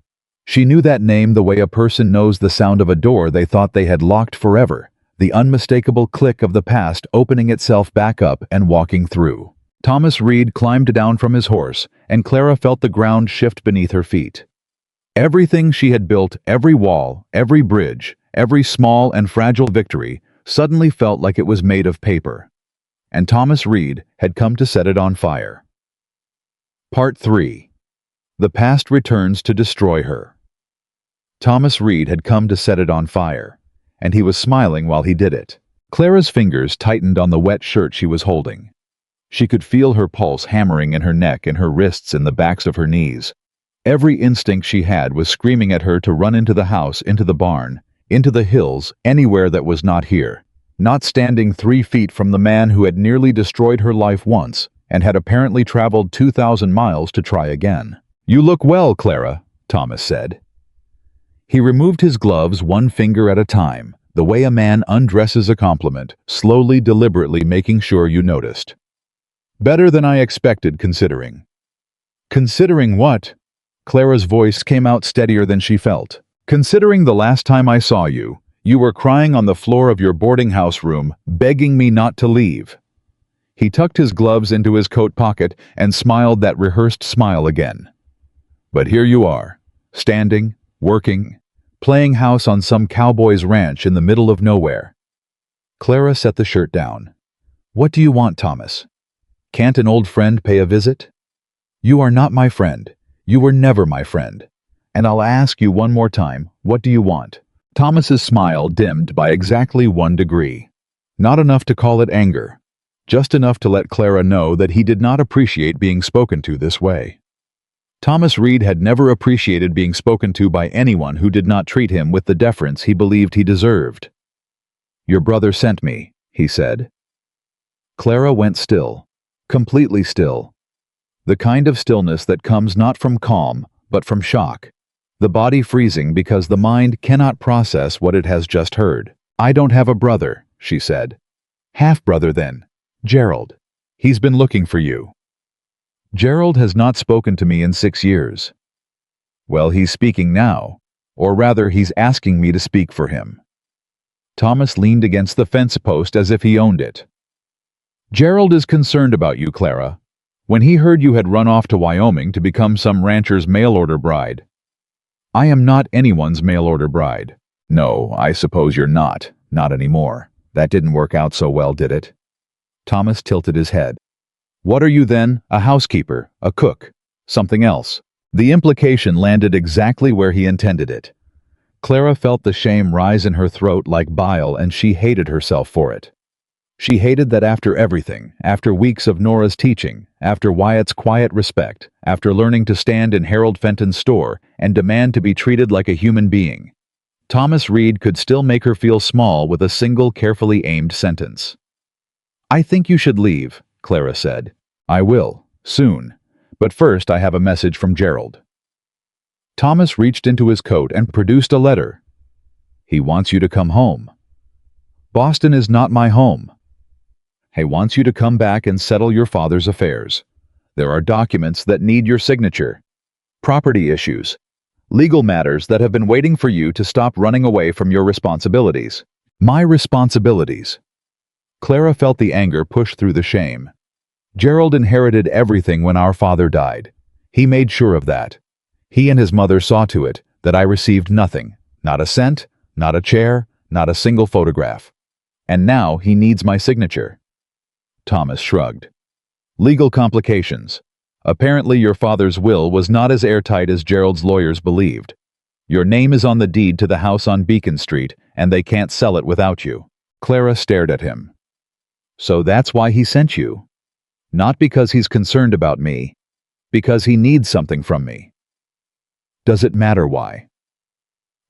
She knew that name the way a person knows the sound of a door they thought they had locked forever, the unmistakable click of the past opening itself back up and walking through. Thomas Reed climbed down from his horse, and Clara felt the ground shift beneath her feet. Everything she had built, every wall, every bridge, every small and fragile victory, suddenly felt like it was made of paper. And Thomas Reed had come to set it on fire. Part 3. The past returns to destroy her. Thomas Reed had come to set it on fire, and he was smiling while he did it. Clara's fingers tightened on the wet shirt she was holding. She could feel her pulse hammering in her neck and her wrists in the backs of her knees. Every instinct she had was screaming at her to run into the house, into the barn, into the hills, anywhere that was not here, not standing 3 feet from the man who had nearly destroyed her life once and had apparently traveled 2,000 miles to try again. "You look well, Clara," Thomas said. He removed his gloves 1 finger at a time, the way a man undresses a compliment, slowly, deliberately making sure you noticed. "Better than I expected, considering." "Considering what?" Clara's voice came out steadier than she felt. "Considering the last time I saw you, you were crying on the floor of your boarding house room, begging me not to leave." He tucked his gloves into his coat pocket and smiled that rehearsed smile again. "But here you are, standing, working, playing house on some cowboy's ranch in the middle of nowhere." Clara set the shirt down. "What do you want, Thomas? Can't an old friend pay a visit?" "You are not my friend. You were never my friend. And I'll ask you one more time, what do you want?" Thomas's smile dimmed by exactly 1 degree. Not enough to call it anger. Just enough to let Clara know that he did not appreciate being spoken to this way. Thomas Reed had never appreciated being spoken to by anyone who did not treat him with the deference he believed he deserved. "Your brother sent me," he said. Clara went still, completely still. The kind of stillness that comes not from calm, but from shock. The body freezing because the mind cannot process what it has just heard. "I don't have a brother," she said. "Half-brother then. Gerald. He's been looking for you." "Gerald has not spoken to me in 6 years." "Well, he's speaking now. Or rather, he's asking me to speak for him." Thomas leaned against the fence post as if he owned it. "Gerald is concerned about you, Clara. When he heard you had run off to Wyoming to become some rancher's mail-order bride." "I am not anyone's mail-order bride." "No, I suppose you're not. Not anymore. That didn't work out so well, did it?" Thomas tilted his head. "What are you then? A housekeeper? A cook? Something else?" The implication landed exactly where he intended it. Clara felt the shame rise in her throat like bile, and she hated herself for it. She hated that after everything, after weeks of Nora's teaching, after Wyatt's quiet respect, after learning to stand in Harold Fenton's store and demand to be treated like a human being, Thomas Reed could still make her feel small with a single carefully aimed sentence. "I think you should leave," Clara said. "I will, soon. But first I have a message from Gerald." Thomas reached into his coat and produced a letter. "He wants you to come home." "Boston is not my home." "He wants you to come back and settle your father's affairs. There are documents that need your signature. Property issues. Legal matters that have been waiting for you to stop running away from your responsibilities." "My responsibilities?" Clara felt the anger push through the shame. Gerald inherited everything when our father died. He made sure of that. He and his mother saw to it that I received nothing, not a cent, not a chair, not a single photograph. And now he needs my signature. Thomas shrugged. Legal complications. Apparently your father's will was not as airtight as Gerald's lawyers believed. Your name is on the deed to the house on Beacon Street, and they can't sell it without you. Clara stared at him. So that's why he sent you? Not because he's concerned about me, because he needs something from me. Does it matter why?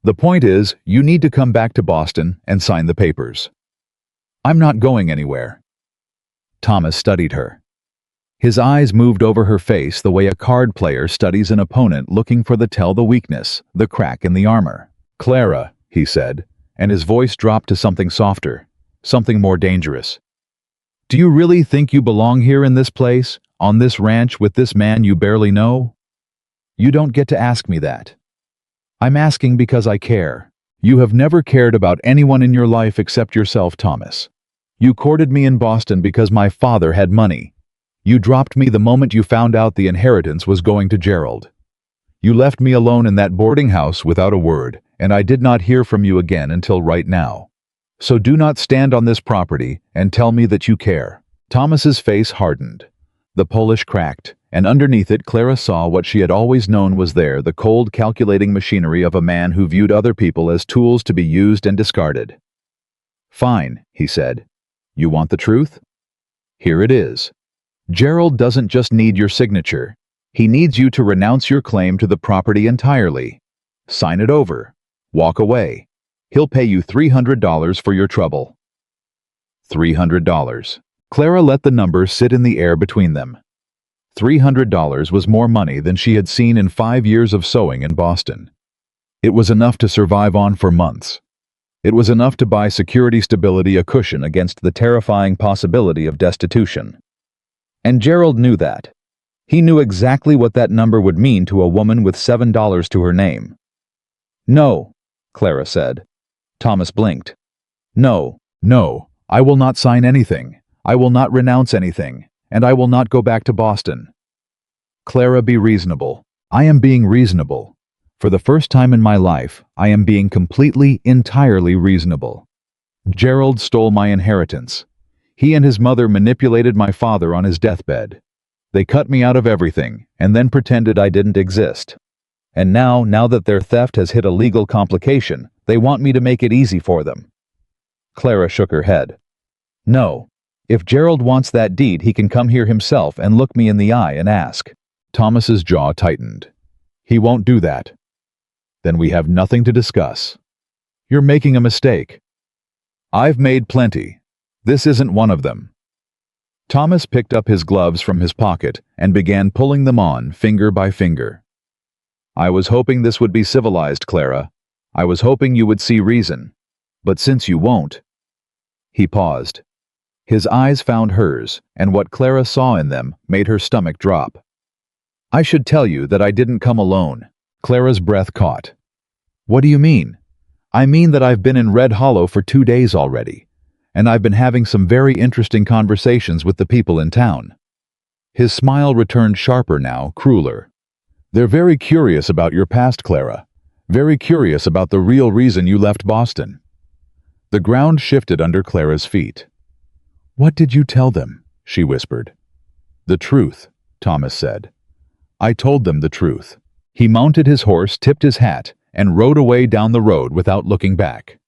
The point is, you need to come back to Boston and sign the papers. I'm not going anywhere. Thomas studied her. His eyes moved over her face the way a card player studies an opponent looking for the weakness, the crack in the armor. Clara, he said, and his voice dropped to something softer, something more dangerous. Do you really think you belong here in this place, on this ranch with this man you barely know? You don't get to ask me that. I'm asking because I care. You have never cared about anyone in your life except yourself, Thomas. You courted me in Boston because my father had money. You dropped me the moment you found out the inheritance was going to Gerald. You left me alone in that boarding house without a word, and I did not hear from you again until right now. So do not stand on this property and tell me that you care. Thomas's face hardened. The Polish cracked, and underneath it Clara saw what she had always known was there, the cold, calculating machinery of a man who viewed other people as tools to be used and discarded. Fine, he said. You want the truth? Here it is. Gerald doesn't just need your signature. He needs you to renounce your claim to the property entirely. Sign it over. Walk away. He'll pay you $300 for your trouble. $300. Clara let the number sit in the air between them. $300 was more money than she had seen in 5 years of sewing in Boston. It was enough to survive on for months. It was enough to buy security stability a cushion against the terrifying possibility of destitution. And Gerald knew that. He knew exactly what that number would mean to a woman with $7 to her name. No, Clara said. Thomas blinked. No, I will not sign anything. I will not renounce anything, and I will not go back to Boston. Clara, be reasonable. I am being reasonable. For the first time in my life, I am being completely, entirely reasonable. Gerald stole my inheritance. He and his mother manipulated my father on his deathbed. They cut me out of everything, and then pretended I didn't exist. And now that their theft has hit a legal complication, they want me to make it easy for them. Clara shook her head. No. If Gerald wants that deed, he can come here himself and look me in the eye and ask. Thomas's jaw tightened. He won't do that. Then we have nothing to discuss. You're making a mistake. I've made plenty. This isn't one of them. Thomas picked up his gloves from his pocket and began pulling them on finger by finger. I was hoping this would be civilized, Clara. I was hoping you would see reason. But since you won't... He paused. His eyes found hers, and what Clara saw in them made her stomach drop. I should tell you that I didn't come alone. Clara's breath caught. What do you mean? I mean that I've been in Red Hollow for 2 days already, and I've been having some very interesting conversations with the people in town. His smile returned sharper now, crueler. They're very curious about your past, Clara. Very curious about the real reason you left Boston. The ground shifted under Clara's feet. What did you tell them? She whispered. The truth, Thomas said. I told them the truth. He mounted his horse, tipped his hat, and rode away down the road without looking back.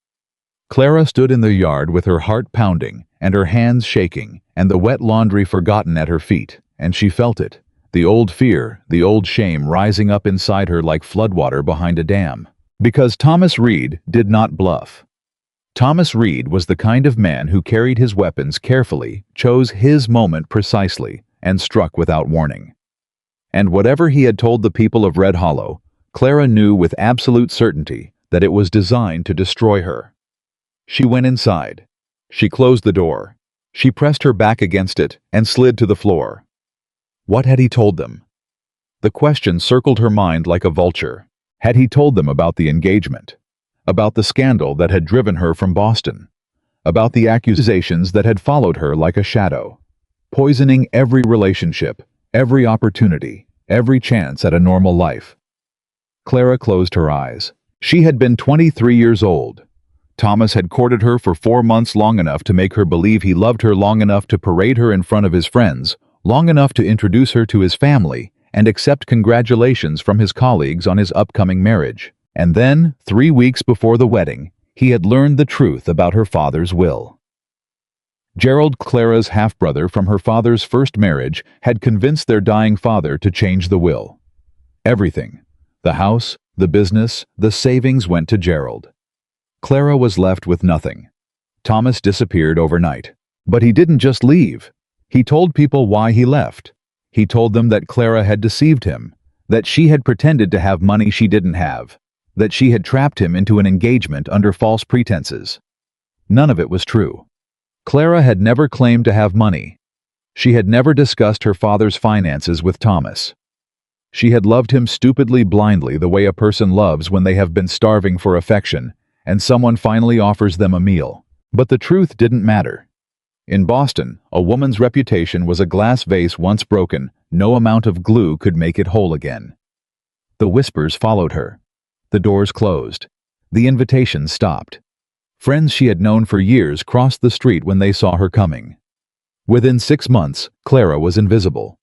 Clara stood in the yard with her heart pounding and her hands shaking and the wet laundry forgotten at her feet, and she felt it, the old fear, the old shame rising up inside her like floodwater behind a dam. Because Thomas Reed did not bluff. Thomas Reed was the kind of man who carried his weapons carefully, chose his moment precisely, and struck without warning. And whatever he had told the people of Red Hollow, Clara knew with absolute certainty that it was designed to destroy her. She went inside. She closed the door. She pressed her back against it and slid to the floor. What had he told them? The question circled her mind like a vulture. Had he told them about the engagement? About the scandal that had driven her from Boston? about the accusations that had followed her like a shadow, poisoning every relationship, every opportunity, every chance at a normal life. Clara closed her eyes. She had been 23 years old. Thomas had courted her for 4 months, long enough to make her believe he loved her, long enough to parade her in front of his friends, long enough to introduce her to his family and accept congratulations from his colleagues on his upcoming marriage. And then, 3 weeks before the wedding, he had learned the truth about her father's will. Gerald, Clara's half-brother from her father's first marriage, had convinced their dying father to change the will. Everything, the house, the business, the savings, went to Gerald. Clara was left with nothing. Thomas disappeared overnight. But he didn't just leave. He told people why he left. He told them that Clara had deceived him, that she had pretended to have money she didn't have, that she had trapped him into an engagement under false pretenses. None of it was true. Clara had never claimed to have money. She had never discussed her father's finances with Thomas. She had loved him stupidly, blindly, the way a person loves when they have been starving for affection and someone finally offers them a meal. But the truth didn't matter. In Boston, a woman's reputation was a glass vase once broken. No amount of glue could make it whole again. The whispers followed her. The doors closed. The invitations stopped. Friends she had known for years crossed the street when they saw her coming. Within 6 months, Clara was invisible.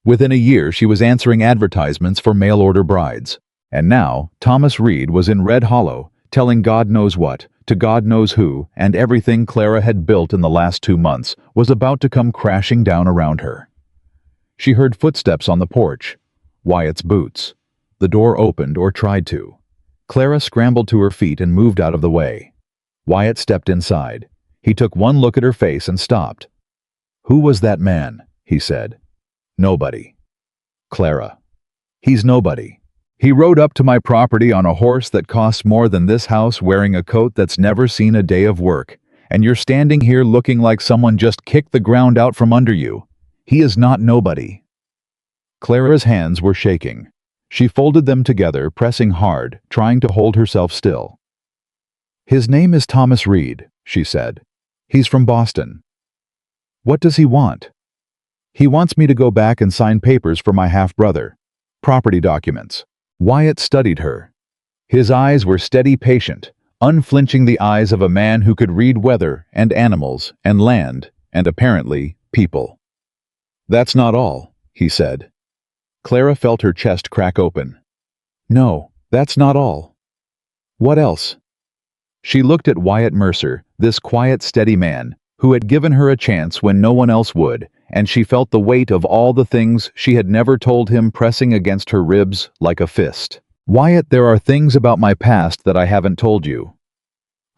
Within a year, she was answering advertisements for mail-order brides. And now, Thomas Reed was in Red Hollow, telling God knows what, to God knows who, and everything Clara had built in the last 2 months was about to come crashing down around her. She heard footsteps on the porch. Wyatt's boots. The door opened, or tried to. Clara scrambled to her feet and moved out of the way. Wyatt stepped inside. He took one look at her face and stopped. "Who was that man?" he said. "Nobody." "Clara." "He's nobody. He rode up to my property on a horse that costs more than this house, wearing a coat that's never seen a day of work, and you're standing here looking like someone just kicked the ground out from under you. He is not nobody." Clara's hands were shaking. She folded them together, pressing hard, trying to hold herself still. "His name is Thomas Reed," she said. "He's from Boston." "What does he want?" "He wants me to go back and sign papers for my half-brother. Property documents." Wyatt studied her. His eyes were steady, patient, unflinching, the eyes of a man who could read weather and animals and land and, apparently, people. "That's not all," he said. Clara felt her chest crack open. "No, that's not all." "What else?" She looked at Wyatt Mercer, this quiet, steady man, who had given her a chance when no one else would, and she felt the weight of all the things she had never told him pressing against her ribs like a fist. "Wyatt, there are things about my past that I haven't told you."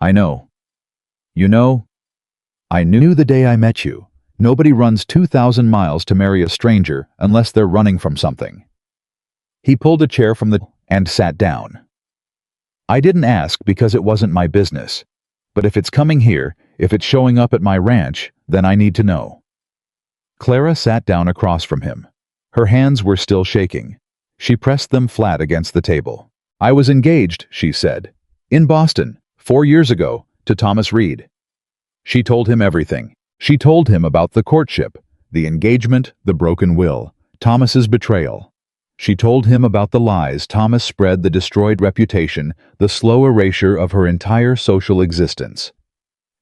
"I know." "You know? I knew the day I met you. Nobody runs 2,000 miles to marry a stranger unless they're running from something." He pulled a chair from the and sat down. "I didn't ask because it wasn't my business. But if it's coming here, if it's showing up at my ranch, then I need to know." Clara sat down across from him. Her hands were still shaking. She pressed them flat against the table. "I was engaged," she said, "in Boston, 4 years ago, to Thomas Reed." She told him everything. She told him about the courtship, the engagement, the broken will, Thomas's betrayal. She told him about the lies Thomas spread, the destroyed reputation, the slow erasure of her entire social existence.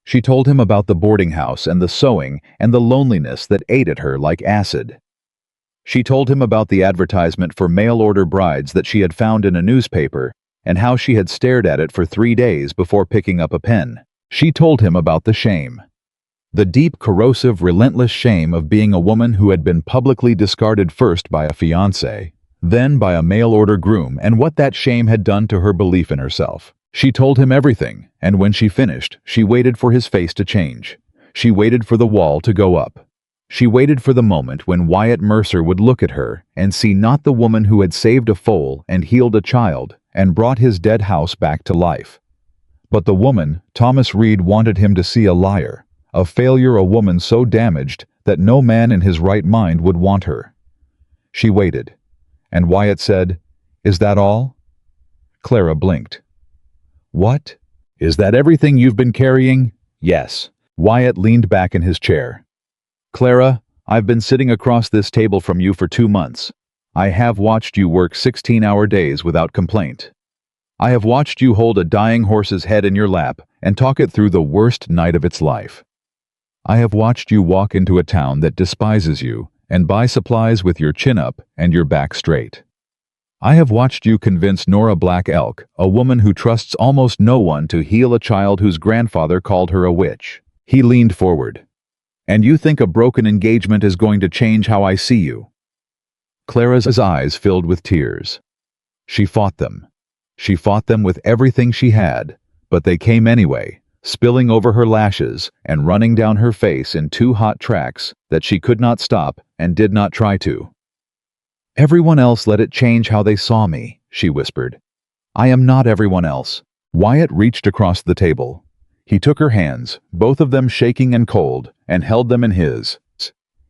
She told him about the boarding house and the sewing and the loneliness that ate at her like acid. She told him about the advertisement for mail-order brides that she had found in a newspaper and how she had stared at it for 3 days before picking up a pen. She told him about the shame. The deep, corrosive, relentless shame of being a woman who had been publicly discarded, first by a fiancé, then by a mail-order groom, and what that shame had done to her belief in herself. She told him everything, and when she finished, she waited for his face to change. She waited for the wall to go up. She waited for the moment when Wyatt Mercer would look at her and see not the woman who had saved a foal and healed a child and brought his dead house back to life, but the woman Thomas Reed wanted him to see, a liar, a failure, a woman so damaged that no man in his right mind would want her. She waited, and Wyatt said, "Is that all?" Clara blinked. "What? Is that everything you've been carrying?" "Yes. Wyatt leaned back in his chair. Clara, I've been sitting across this table from you for 2 months. I have watched you work 16-hour days without complaint. I have watched you hold a dying horse's head in your lap and talk it through the worst night of its life. I have watched you walk into a town that despises you and buy supplies with your chin up and your back straight. I have watched you convince Nora Black Elk, a woman who trusts almost no one, to heal a child whose grandfather called her a witch. He leaned forward. And you think a broken engagement is going to change how I see you? Clara's eyes filled with tears. She fought them. She fought them with everything she had, but they came anyway, spilling over her lashes and running down her face in 2 hot tracks that she could not stop and did not try to. Everyone else let it change how they saw me, she whispered. I am not everyone else. Wyatt reached across the table. He took her hands, both of them shaking and cold, and held them in his.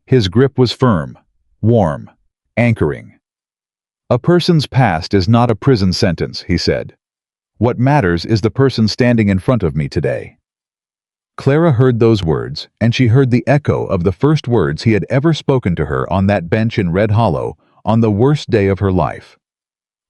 His grip was firm, warm, anchoring. A person's past is not a prison sentence, he said. What matters is the person standing in front of me today. Clara heard those words, and she heard the echo of the first words he had ever spoken to her on that bench in Red Hollow on the worst day of her life.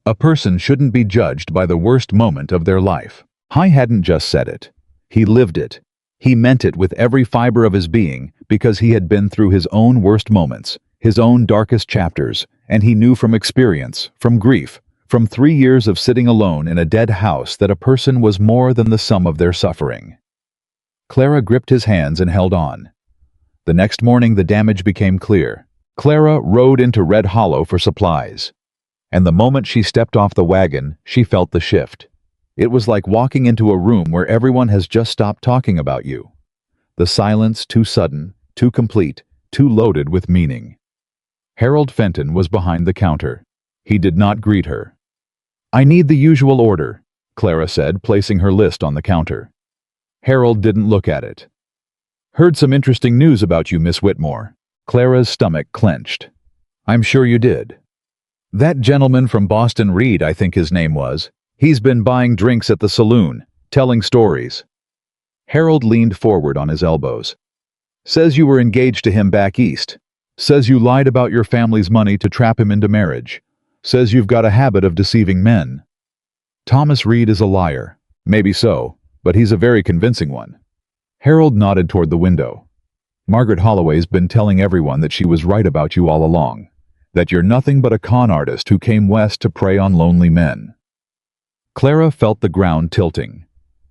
A person shouldn't be judged by the worst moment of their life. He hadn't just said it. He lived it. He meant it with every fiber of his being because he had been through his own worst moments, his own darkest chapters, and he knew from experience, from grief, from 3 years of sitting alone in a dead house that a person was more than the sum of their suffering. Clara gripped his hands and held on. The next morning the damage became clear. Clara rode into Red Hollow for supplies. And the moment she stepped off the wagon, she felt the shift. It was like walking into a room where everyone has just stopped talking about you. The silence too sudden, too complete, too loaded with meaning. Harold Fenton was behind the counter. He did not greet her. I need the usual order, Clara said, placing her list on the counter. Harold didn't look at it. Heard some interesting news about you, Miss Whitmore. Clara's stomach clenched. I'm sure you did. That gentleman from Boston Reed, I think his name was. He's been buying drinks at the saloon, telling stories. Harold leaned forward on his elbows. Says you were engaged to him back east. Says you lied about your family's money to trap him into marriage. Says you've got a habit of deceiving men. Thomas Reed is a liar. Maybe so, but he's a very convincing one. Harold nodded toward the window. Margaret Holloway's been telling everyone that she was right about you all along. That you're nothing but a con artist who came west to prey on lonely men. Clara felt the ground tilting.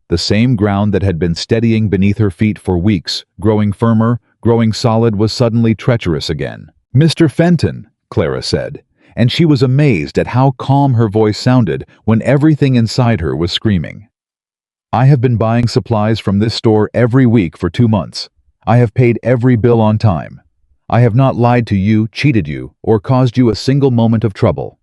The same ground that had been steadying beneath her feet for weeks, growing firmer, growing solid, was suddenly treacherous again. Mr. Fenton, Clara said, and she was amazed at how calm her voice sounded when everything inside her was screaming. I have been buying supplies from this store every week for 2 months. I have paid every bill on time. I have not lied to you, cheated you, or caused you a single moment of trouble.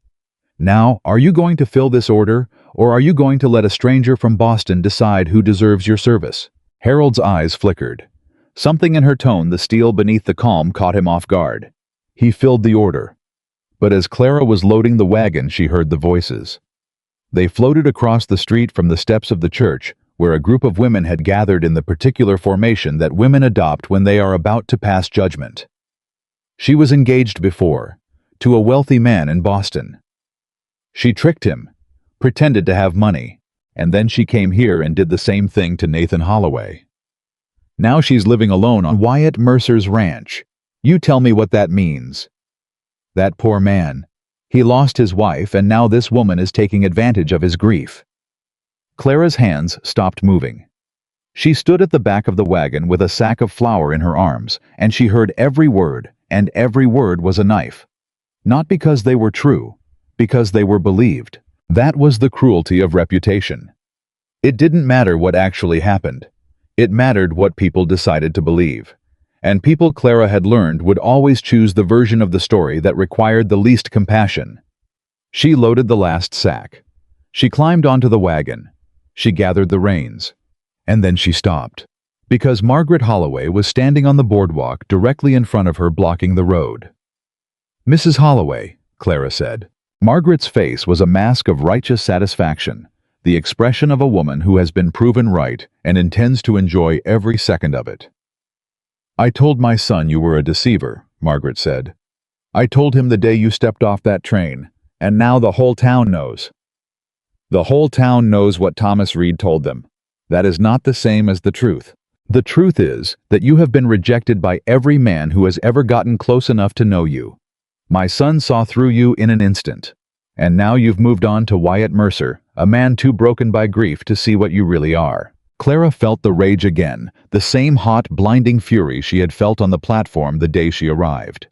Now, are you going to fill this order, or are you going to let a stranger from Boston decide who deserves your service? Harold's eyes flickered. Something in her tone, the steel beneath the calm, caught him off guard. He filled the order. But as Clara was loading the wagon, she heard the voices. They floated across the street from the steps of the church, where a group of women had gathered in the particular formation that women adopt when they are about to pass judgment. She was engaged before, to a wealthy man in Boston. She tricked him, pretended to have money, and then she came here and did the same thing to Nathan Holloway. Now she's living alone on Wyatt Mercer's ranch. You tell me what that means. That poor man. He lost his wife, and now this woman is taking advantage of his grief. Clara's hands stopped moving. She stood at the back of the wagon with a sack of flour in her arms, and she heard every word, and every word was a knife. Not because they were true, because they were believed. That was the cruelty of reputation. It didn't matter what actually happened. It mattered what people decided to believe. And people, Clara had learned, would always choose the version of the story that required the least compassion. She loaded the last sack. She climbed onto the wagon. She gathered the reins. And then she stopped. Because Margaret Holloway was standing on the boardwalk directly in front of her, blocking the road. Mrs. Holloway, Clara said. Margaret's face was a mask of righteous satisfaction. the expression of a woman who has been proven right and intends to enjoy every second of it. "I told my son you were a deceiver," Margaret said. "I told him the day you stepped off that train, and now the whole town knows." "The whole town knows what Thomas Reed told them. That is not the same as the truth. The truth is that you have been rejected by every man who has ever gotten close enough to know you. My son saw through you in an instant. And now you've moved on to Wyatt Mercer, a man too broken by grief to see what you really are." Clara felt the rage again, the same hot, blinding fury she had felt on the platform the day she arrived.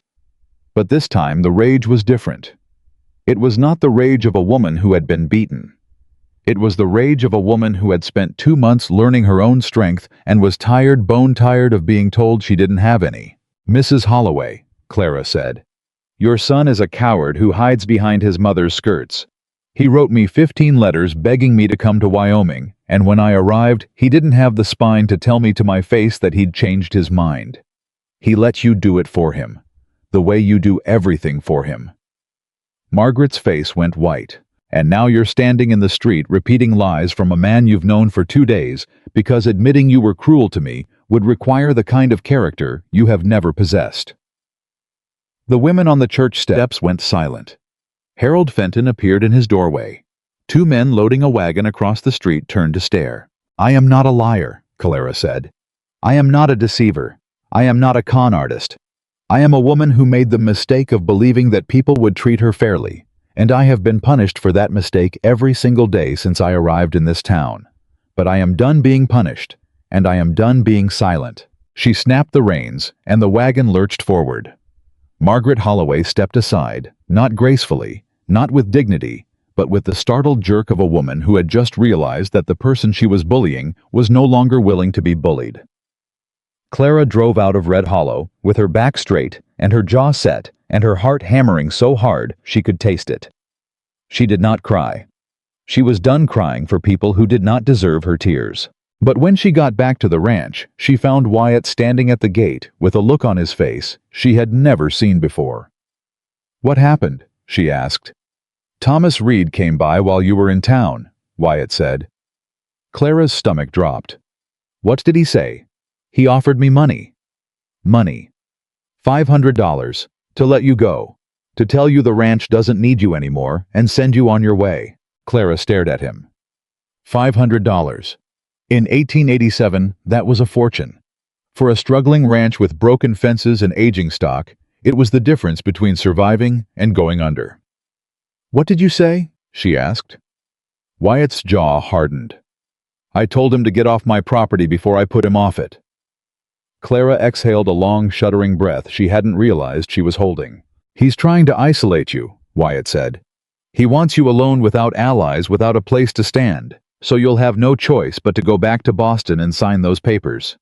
But this time the rage was different. It was not the rage of a woman who had been beaten. It was the rage of a woman who had spent 2 months learning her own strength and was tired, bone-tired of being told she didn't have any. "Mrs. Holloway," Clara said, "your son is a coward who hides behind his mother's skirts. He wrote me 15 letters begging me to come to Wyoming, and when I arrived, he didn't have the spine to tell me to my face that he'd changed his mind. He let you do it for him, the way you do everything for him." Margaret's face went white. "And now you're standing in the street repeating lies from a man you've known for 2 days because admitting you were cruel to me would require the kind of character you have never possessed." The women on the church steps went silent. Harold Fenton appeared in his doorway. 2 men loading a wagon across the street turned to stare. "I am not a liar," Clara said. "I am not a deceiver. I am not a con artist. I am a woman who made the mistake of believing that people would treat her fairly. And I have been punished for that mistake every single day since I arrived in this town. But I am done being punished, and I am done being silent." She snapped the reins, and the wagon lurched forward. Margaret Holloway stepped aside, not gracefully, not with dignity, but with the startled jerk of a woman who had just realized that the person she was bullying was no longer willing to be bullied. Clara drove out of Red Hollow, with her back straight and her jaw set, and her heart hammering so hard she could taste it. She did not cry. She was done crying for people who did not deserve her tears. But when she got back to the ranch, she found Wyatt standing at the gate with a look on his face she had never seen before. "What happened?" she asked. "Thomas Reed came by while you were in town," Wyatt said. Clara's stomach dropped. "What did he say?" "He offered me money." "Money. $500. To let you go. To tell you the ranch doesn't need you anymore and send you on your way." Clara stared at him. $500. In 1887, that was a fortune. For a struggling ranch with broken fences and aging stock, it was the difference between surviving and going under. "What did you say?" she asked. Wyatt's jaw hardened. "I told him to get off my property before I put him off it." Clara exhaled a long, shuddering breath she hadn't realized she was holding. "He's trying to isolate you," Wyatt said. "He wants you alone without allies, without a place to stand, so you'll have no choice but to go back to Boston and sign those papers."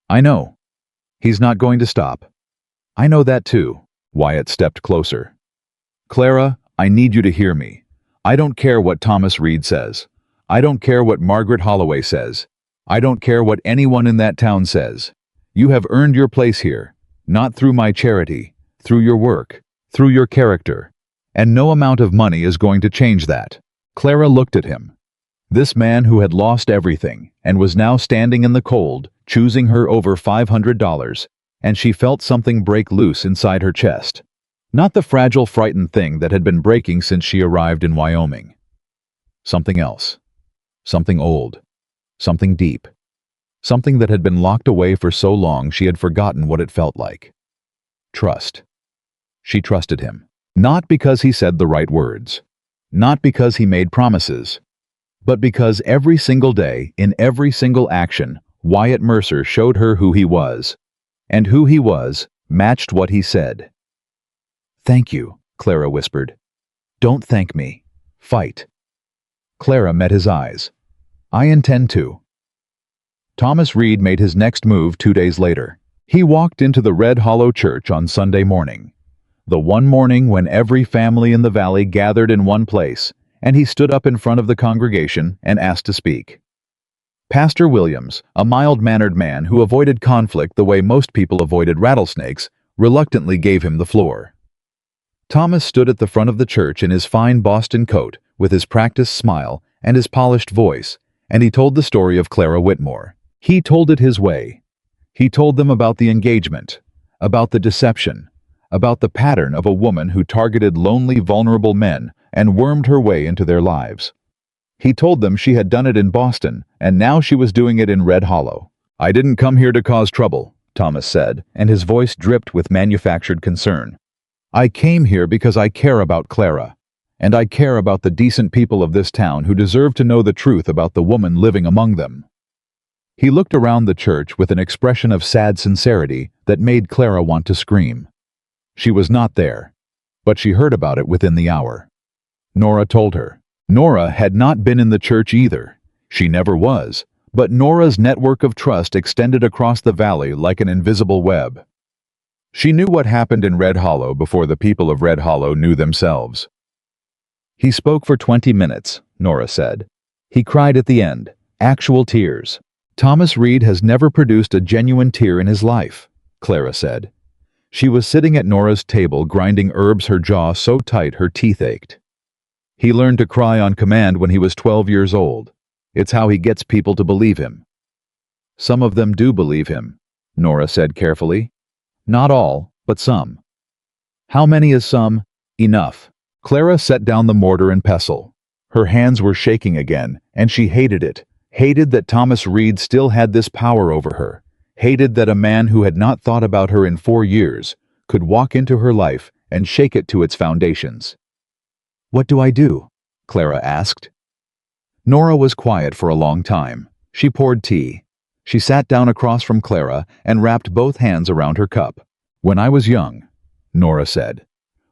"I know. He's not going to stop." "I know that too." Wyatt stepped closer. "Clara, I need you to hear me. I don't care what Thomas Reed says. I don't care what Margaret Holloway says. I don't care what anyone in that town says. You have earned your place here, not through my charity, through your work, through your character. And no amount of money is going to change that." Clara looked at him. This man who had lost everything and was now standing in the cold, choosing her over $500, and she felt something break loose inside her chest. Not the fragile, frightened thing that had been breaking since she arrived in Wyoming. Something else. Something old. Something deep. Something that had been locked away for so long she had forgotten what it felt like. Trust. She trusted him. Not because he said the right words. Not because he made promises. But because every single day, in every single action, Wyatt Mercer showed her who he was. And who he was matched what he said. "Thank you," Clara whispered. "Don't thank me. Fight." Clara met his eyes. "I intend to." Thomas Reed made his next move 2 days later. He walked into the Red Hollow Church on Sunday morning. The one morning when every family in the valley gathered in one place, and he stood up in front of the congregation and asked to speak. Pastor Williams, a mild-mannered man who avoided conflict the way most people avoided rattlesnakes, reluctantly gave him the floor. Thomas stood at the front of the church in his fine Boston coat, with his practiced smile and his polished voice, and he told the story of Clara Whitmore. He told it his way. He told them about the engagement, about the deception, about the pattern of a woman who targeted lonely, vulnerable men and wormed her way into their lives. He told them she had done it in Boston, and now she was doing it in Red Hollow. "I didn't come here to cause trouble," Thomas said, and his voice dripped with manufactured concern. "I came here because I care about Clara, and I care about the decent people of this town who deserve to know the truth about the woman living among them." He looked around the church with an expression of sad sincerity that made Clara want to scream. She was not there, but she heard about it within the hour. Nora told her. Nora had not been in the church either. She never was, but Nora's network of trust extended across the valley like an invisible web. She knew what happened in Red Hollow before the people of Red Hollow knew themselves. "He spoke for 20 minutes, Nora said. "He cried at the end, actual tears. Thomas Reed has never produced a genuine tear in his life," Clara said. She was sitting at Nora's table grinding herbs, her jaw so tight her teeth ached. "He learned to cry on command when he was 12 years old. It's how he gets people to believe him." "Some of them do believe him," Nora said carefully. "Not all, but some." "How many is some?" "Enough." Clara set down the mortar and pestle. Her hands were shaking again, and she hated it. Hated that Thomas Reed still had this power over her. Hated that a man who had not thought about her in 4 years could walk into her life and shake it to its foundations. "What do I do?" Clara asked. Nora was quiet for a long time. She poured tea. She sat down across from Clara and wrapped both hands around her cup. "When I was young," Nora said,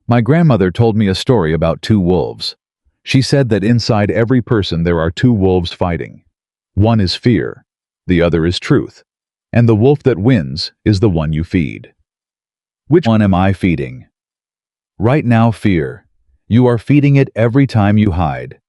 "my grandmother told me a story about 2 wolves. She said that inside every person there are 2 wolves fighting. One is fear, the other is truth, and the wolf that wins is the one you feed." "Which one am I feeding?" "Right now, fear. You are feeding it every time you hide.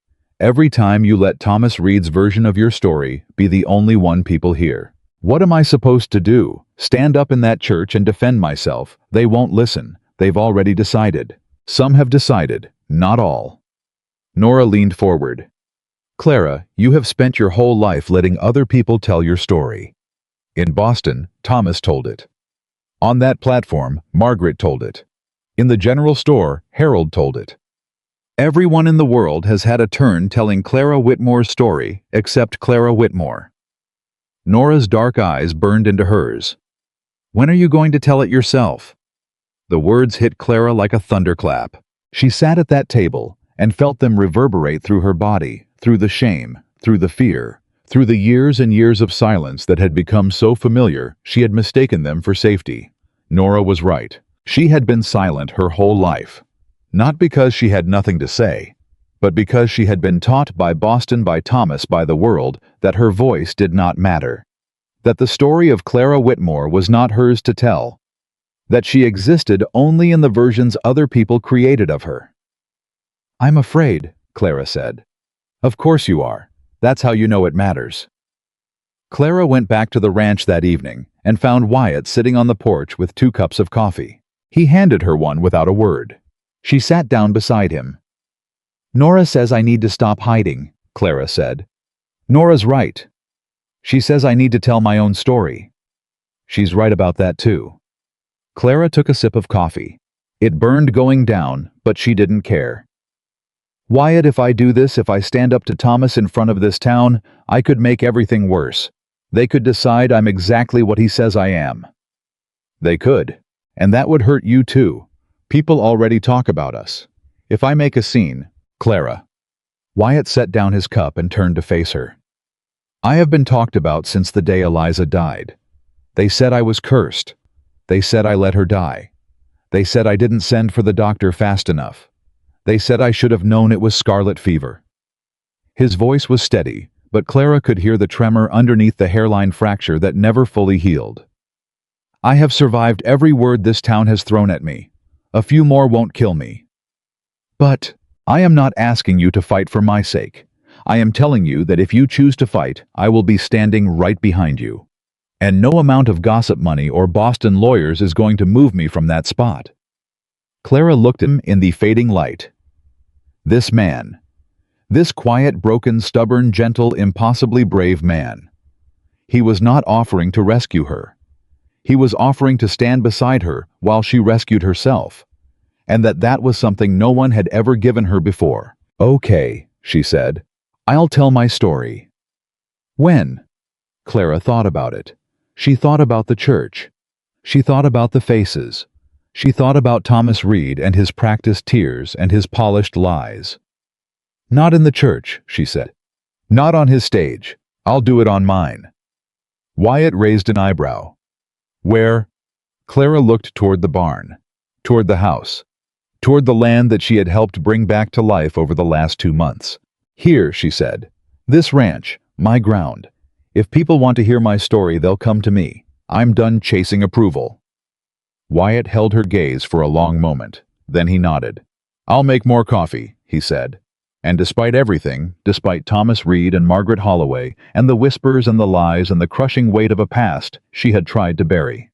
Every time you let Thomas Reed's version of your story be the only one people hear." "What am I supposed to do? Stand up in that church and defend myself?" "They won't listen. They've already decided." "Some have decided, not all." Nora leaned forward. "Clara, you have spent your whole life letting other people tell your story. In Boston, Thomas told it. On that platform, Margaret told it. In the general store, Harold told it. Everyone in the world has had a turn telling Clara Whitmore's story except Clara Whitmore." Nora's dark eyes burned into hers. "When are you going to tell it yourself?" The words hit Clara like a thunderclap. She sat at that table and felt them reverberate through her body, through the shame, through the fear, through the years and years of silence that had become so familiar she had mistaken them for safety. Nora was right. She had been silent her whole life. Not because she had nothing to say, but because she had been taught by Boston, by Thomas, by the world, that her voice did not matter. That the story of Clara Whitmore was not hers to tell. That she existed only in the versions other people created of her. "I'm afraid," Clara said. "Of course you are. That's how you know it matters." Clara went back to the ranch that evening and found Wyatt sitting on the porch with 2 cups of coffee. He handed her one without a word. She sat down beside him. "Nora says I need to stop hiding," Clara said. "Nora's right. She says I need to tell my own story." "She's right about that too." Clara took a sip of coffee. It burned going down, but she didn't care. "Wyatt, if I do this, if I stand up to Thomas in front of this town, I could make everything worse. They could decide I'm exactly what he says I am." "They could. And that would hurt you too. People already talk about us. If I make a scene, Clara." Wyatt set down his cup and turned to face her. "I have been talked about since the day Eliza died. They said I was cursed. They said I let her die. They said I didn't send for the doctor fast enough. They said I should have known it was scarlet fever." His voice was steady, but Clara could hear the tremor underneath the hairline fracture that never fully healed. "I have survived every word this town has thrown at me. A few more won't kill me. But I am not asking you to fight for my sake. I am telling you that if you choose to fight, I will be standing right behind you. And no amount of gossip money or Boston lawyers is going to move me from that spot." Clara looked at him in the fading light. This man. This quiet, broken, stubborn, gentle, impossibly brave man. He was not offering to rescue her. He was offering to stand beside her while she rescued herself. And that was something no one had ever given her before. "Okay," she said. "I'll tell my story." When? Clara thought about it. She thought about the church. She thought about the faces. She thought about Thomas Reed and his practiced tears and his polished lies. "Not in the church," she said. "Not on his stage. I'll do it on mine." Wyatt raised an eyebrow. "Where?" Clara looked toward the barn, toward the house, toward the land that she had helped bring back to life over the last 2 months. "Here," she said. "This ranch, my ground. If people want to hear my story, they'll come to me. I'm done chasing approval." Wyatt held her gaze for a long moment. Then he nodded. "I'll make more coffee," he said. And despite everything, despite Thomas Reed and Margaret Holloway, and the whispers and the lies and the crushing weight of a past she had tried to bury,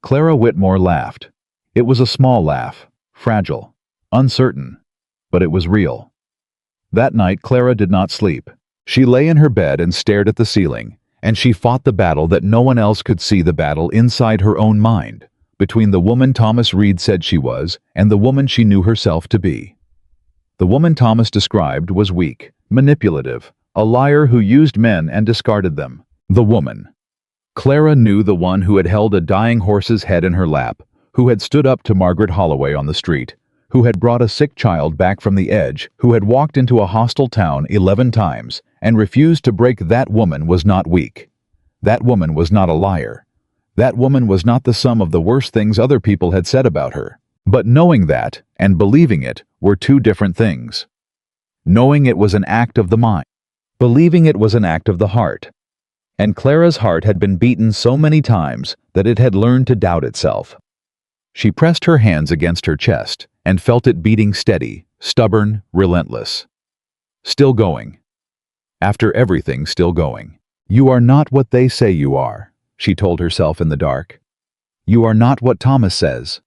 Clara Whitmore laughed. It was a small laugh, fragile, uncertain, but it was real. That night Clara did not sleep. She lay in her bed and stared at the ceiling, and she fought the battle that no one else could see, the battle inside her own mind, between the woman Thomas Reed said she was and the woman she knew herself to be. The woman Thomas described was weak, manipulative, a liar who used men and discarded them. The woman. Clara knew the one who had held a dying horse's head in her lap, who had stood up to Margaret Holloway on the street, who had brought a sick child back from the edge, who had walked into a hostile town 11 times and refused to break. That woman was not weak. That woman was not a liar. That woman was not the sum of the worst things other people had said about her. But knowing that and believing it were two different things. Knowing it was an act of the mind. Believing it was an act of the heart. And Clara's heart had been beaten so many times that it had learned to doubt itself. She pressed her hands against her chest and felt it beating steady, stubborn, relentless. Still going. After everything, still going. "You are not what they say you are," she told herself in the dark. "You are not what Thomas says.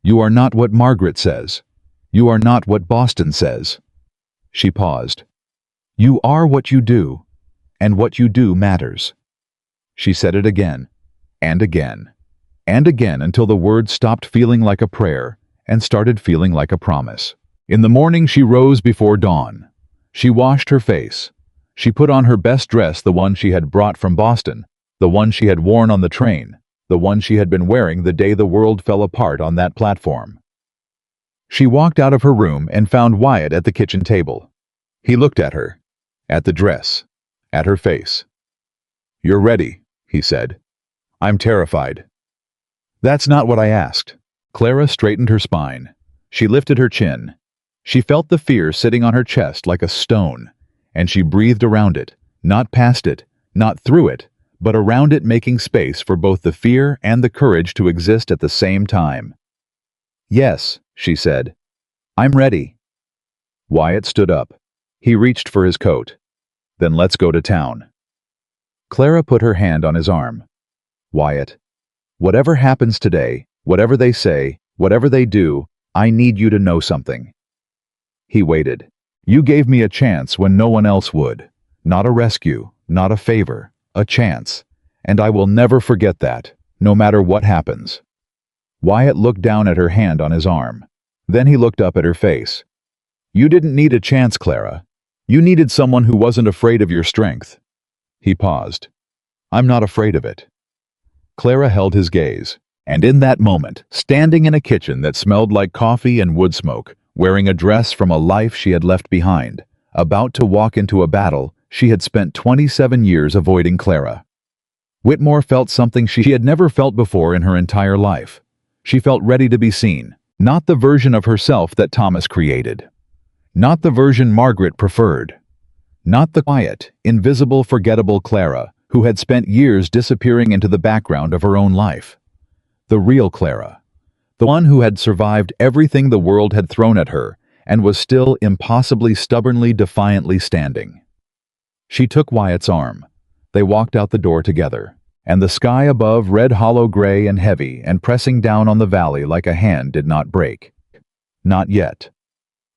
You are not what Margaret says. You are not what Boston says." She paused. "You are what you do, and what you do matters." She said it again, and again, and again until the words stopped feeling like a prayer and started feeling like a promise. In the morning she rose before dawn. She washed her face. She put on her best dress, the one she had brought from Boston, the one she had worn on the train, the one she had been wearing the day the world fell apart on that platform. She walked out of her room and found Wyatt at the kitchen table. He looked at her, at the dress, at her face. "You're ready," he said. "I'm terrified." "That's not what I asked." Clara straightened her spine. She lifted her chin. She felt the fear sitting on her chest like a stone, and she breathed around it, not past it, not through it, but around it, making space for both the fear and the courage to exist at the same time. "Yes," she said. "I'm ready." Wyatt stood up. He reached for his coat. "Then let's go to town." Clara put her hand on his arm. "Wyatt, whatever happens today, whatever they say, whatever they do, I need you to know something." He waited. "You gave me a chance when no one else would. Not a rescue, not a favor, a chance. And I will never forget that, no matter what happens." Wyatt looked down at her hand on his arm. Then he looked up at her face. "You didn't need a chance, Clara. You needed someone who wasn't afraid of your strength." He paused. "I'm not afraid of it." Clara held his gaze. And in that moment, standing in a kitchen that smelled like coffee and wood smoke, wearing a dress from a life she had left behind, about to walk into a battle she had spent 27 years avoiding, Clara Whitmore felt something she had never felt before in her entire life. She felt ready to be seen, not the version of herself that Thomas created. Not the version Margaret preferred. Not the quiet, invisible, forgettable Clara who had spent years disappearing into the background of her own life. The real Clara. The one who had survived everything the world had thrown at her and was still impossibly, stubbornly, defiantly standing. She took Wyatt's arm. They walked out the door together, and the sky above, red, hollow, gray, and heavy, and pressing down on the valley like a hand, did not break. Not yet.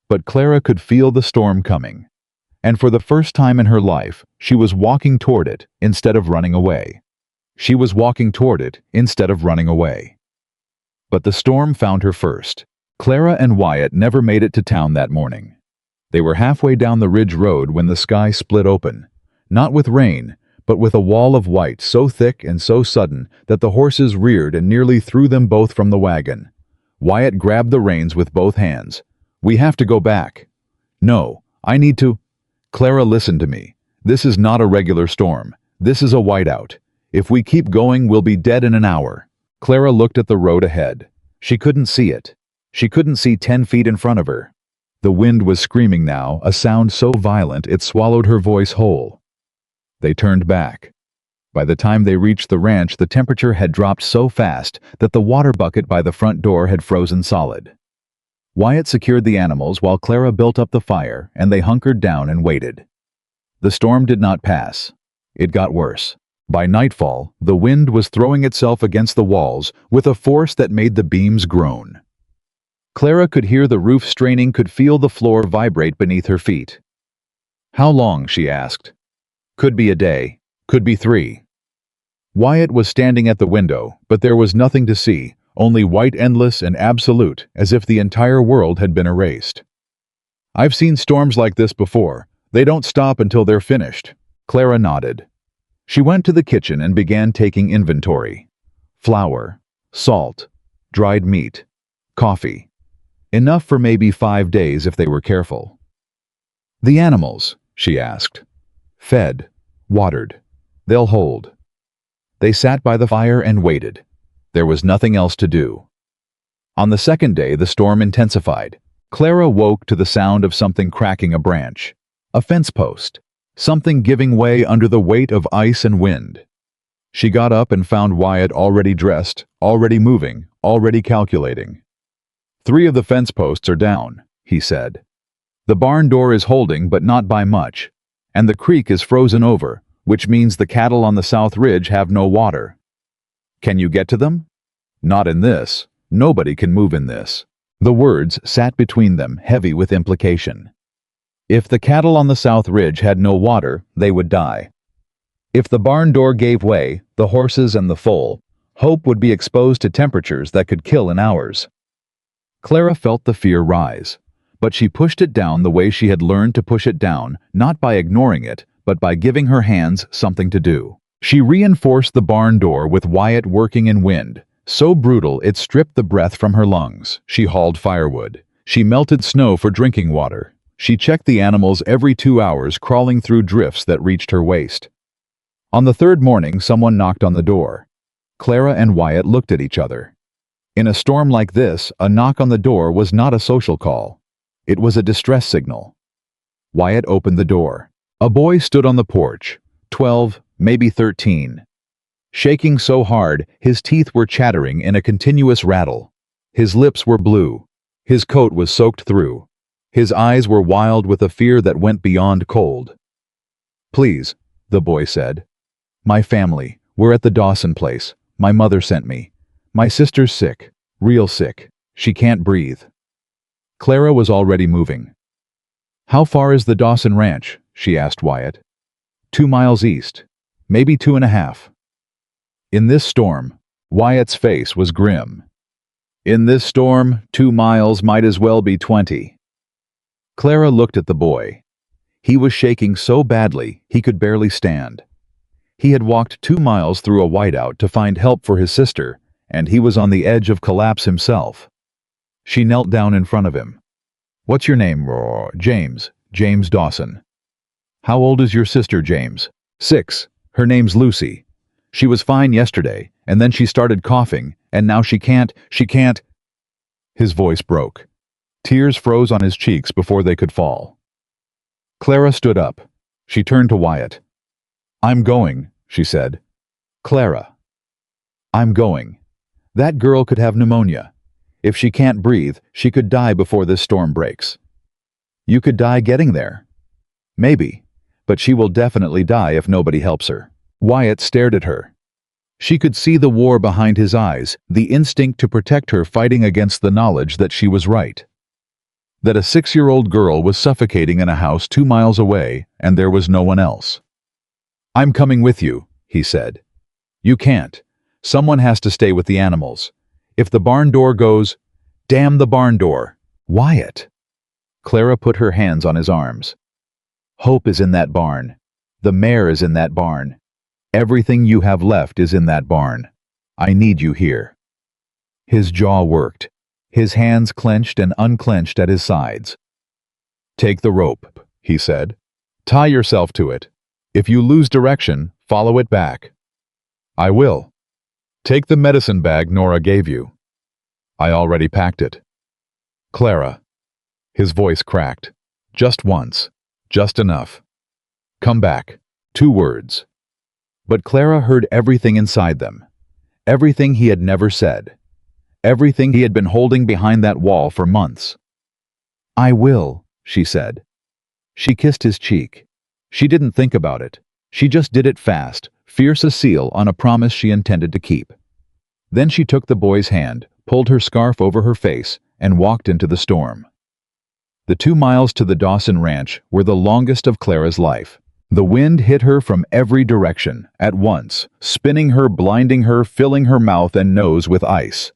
But Clara could feel the storm coming. And for the first time in her life, she was walking toward it instead of running away. She was walking toward it instead of running away. But the storm found her first. Clara and Wyatt never made it to town that morning. They were halfway down the ridge road when the sky split open, not with rain, but with a wall of white so thick and so sudden that the horses reared and nearly threw them both from the wagon. Wyatt grabbed the reins with both hands. "We have to go back." "No, I need to." "Clara, listen to me. This is not a regular storm. This is a whiteout. If we keep going, we'll be dead in an hour." Clara looked at the road ahead. She couldn't see it. She couldn't see 10 feet in front of her. The wind was screaming now, a sound so violent it swallowed her voice whole. They turned back. By the time they reached the ranch, the temperature had dropped so fast that the water bucket by the front door had frozen solid. Wyatt secured the animals while Clara built up the fire, and they hunkered down and waited. The storm did not pass. It got worse. By nightfall, the wind was throwing itself against the walls with a force that made the beams groan. Clara could hear the roof straining, could feel the floor vibrate beneath her feet. "How long?" she asked. "Could be a day. Could be 3. Wyatt was standing at the window, but there was nothing to see, only white, endless and absolute, as if the entire world had been erased. "I've seen storms like this before. They don't stop until they're finished." Clara nodded. She went to the kitchen and began taking inventory. Flour, salt, dried meat, coffee. Enough for maybe 5 days if they were careful. "The animals?" she asked. "Fed, watered. They'll hold." They sat by the fire and waited. There was nothing else to do. On the second day, the storm intensified. Clara woke to the sound of something cracking a branch. A fence post. Something giving way under the weight of ice and wind. She got up and found Wyatt already dressed, already moving, already calculating. "3 of the fence posts are down," he said. "The barn door is holding, but not by much. And the creek is frozen over, which means the cattle on the south ridge have no water." "Can you get to them?" "Not in this. Nobody can move in this." The words sat between them, heavy with implication. If the cattle on the south ridge had no water, they would die. If the barn door gave way, the horses and the foal, Hope would be exposed to temperatures that could kill in hours. Clara felt the fear rise, but she pushed it down the way she had learned to push it down, not by ignoring it, but by giving her hands something to do. She reinforced the barn door with Wyatt working in wind, so brutal it stripped the breath from her lungs. She hauled firewood. She melted snow for drinking water. She checked the animals every 2 hours, crawling through drifts that reached her waist. On the 3rd morning, someone knocked on the door. Clara and Wyatt looked at each other. In a storm like this, a knock on the door was not a social call. It was a distress signal. Wyatt opened the door. A boy stood on the porch, 12, maybe 13. Shaking so hard, his teeth were chattering in a continuous rattle. His lips were blue. His coat was soaked through. His eyes were wild with a fear that went beyond cold. "Please," the boy said. "My family. We're at the Dawson place. My mother sent me. My sister's sick. Real sick. She can't breathe." Clara was already moving. "How far is the Dawson Ranch?" she asked Wyatt. 2 miles east. Maybe 2.5. In this storm, Wyatt's face was grim. "In this storm, 2 miles might as well be 20. Clara looked at the boy. He was shaking so badly he could barely stand. He had walked 2 miles through a whiteout to find help for his sister, and he was on the edge of collapse himself. She knelt down in front of him. "What's your name?" "James. James Dawson." "How old is your sister, James?" 6. Her name's Lucy. She was fine yesterday, and then she started coughing, and now she can't. His voice broke. Tears froze on his cheeks before they could fall. Clara stood up. She turned to Wyatt. "I'm going," she said. "Clara." "I'm going. That girl could have pneumonia. If she can't breathe, she could die before this storm breaks. You could die getting there. Maybe, but she will definitely die if nobody helps her." Wyatt stared at her. She could see the war behind his eyes, the instinct to protect her fighting against the knowledge that she was right. That a 6-year-old girl was suffocating in a house 2 miles away and there was no one else. "I'm coming with you," he said. "You can't. Someone has to stay with the animals. If the barn door goes, damn the barn door." "Wyatt." Clara put her hands on his arms. "Hope is in that barn. The mare is in that barn. Everything you have left is in that barn. I need you here." His jaw worked. His hands clenched and unclenched at his sides. "Take the rope," he said. "Tie yourself to it. If you lose direction, follow it back." "I will." "Take the medicine bag Nora gave you." "I already packed it." "Clara." His voice cracked. "Just once. Just enough. Come back." 2 words. But Clara heard everything inside them. Everything he had never said. Everything he had been holding behind that wall for months. "I will," she said. She kissed his cheek. She didn't think about it. She just did it fast, fierce as a seal on a promise she intended to keep. Then she took the boy's hand, pulled her scarf over her face, and walked into the storm. The 2 miles to the Dawson Ranch were the longest of Clara's life. The wind hit her from every direction, at once, spinning her, blinding her, filling her mouth and nose with ice.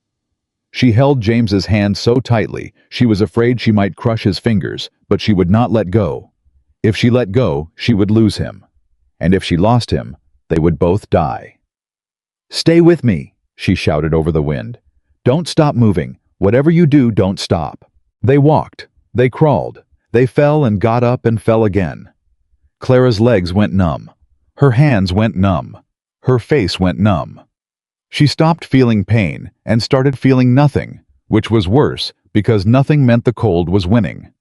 She held James's hand so tightly, she was afraid she might crush his fingers, but she would not let go. If she let go, she would lose him. And if she lost him, they would both die. "Stay with me," she shouted over the wind. "Don't stop moving. Whatever you do, don't stop." They walked. They crawled. They fell and got up and fell again. Clara's legs went numb. Her hands went numb. Her face went numb. She stopped feeling pain and started feeling nothing, which was worse because nothing meant the cold was winning.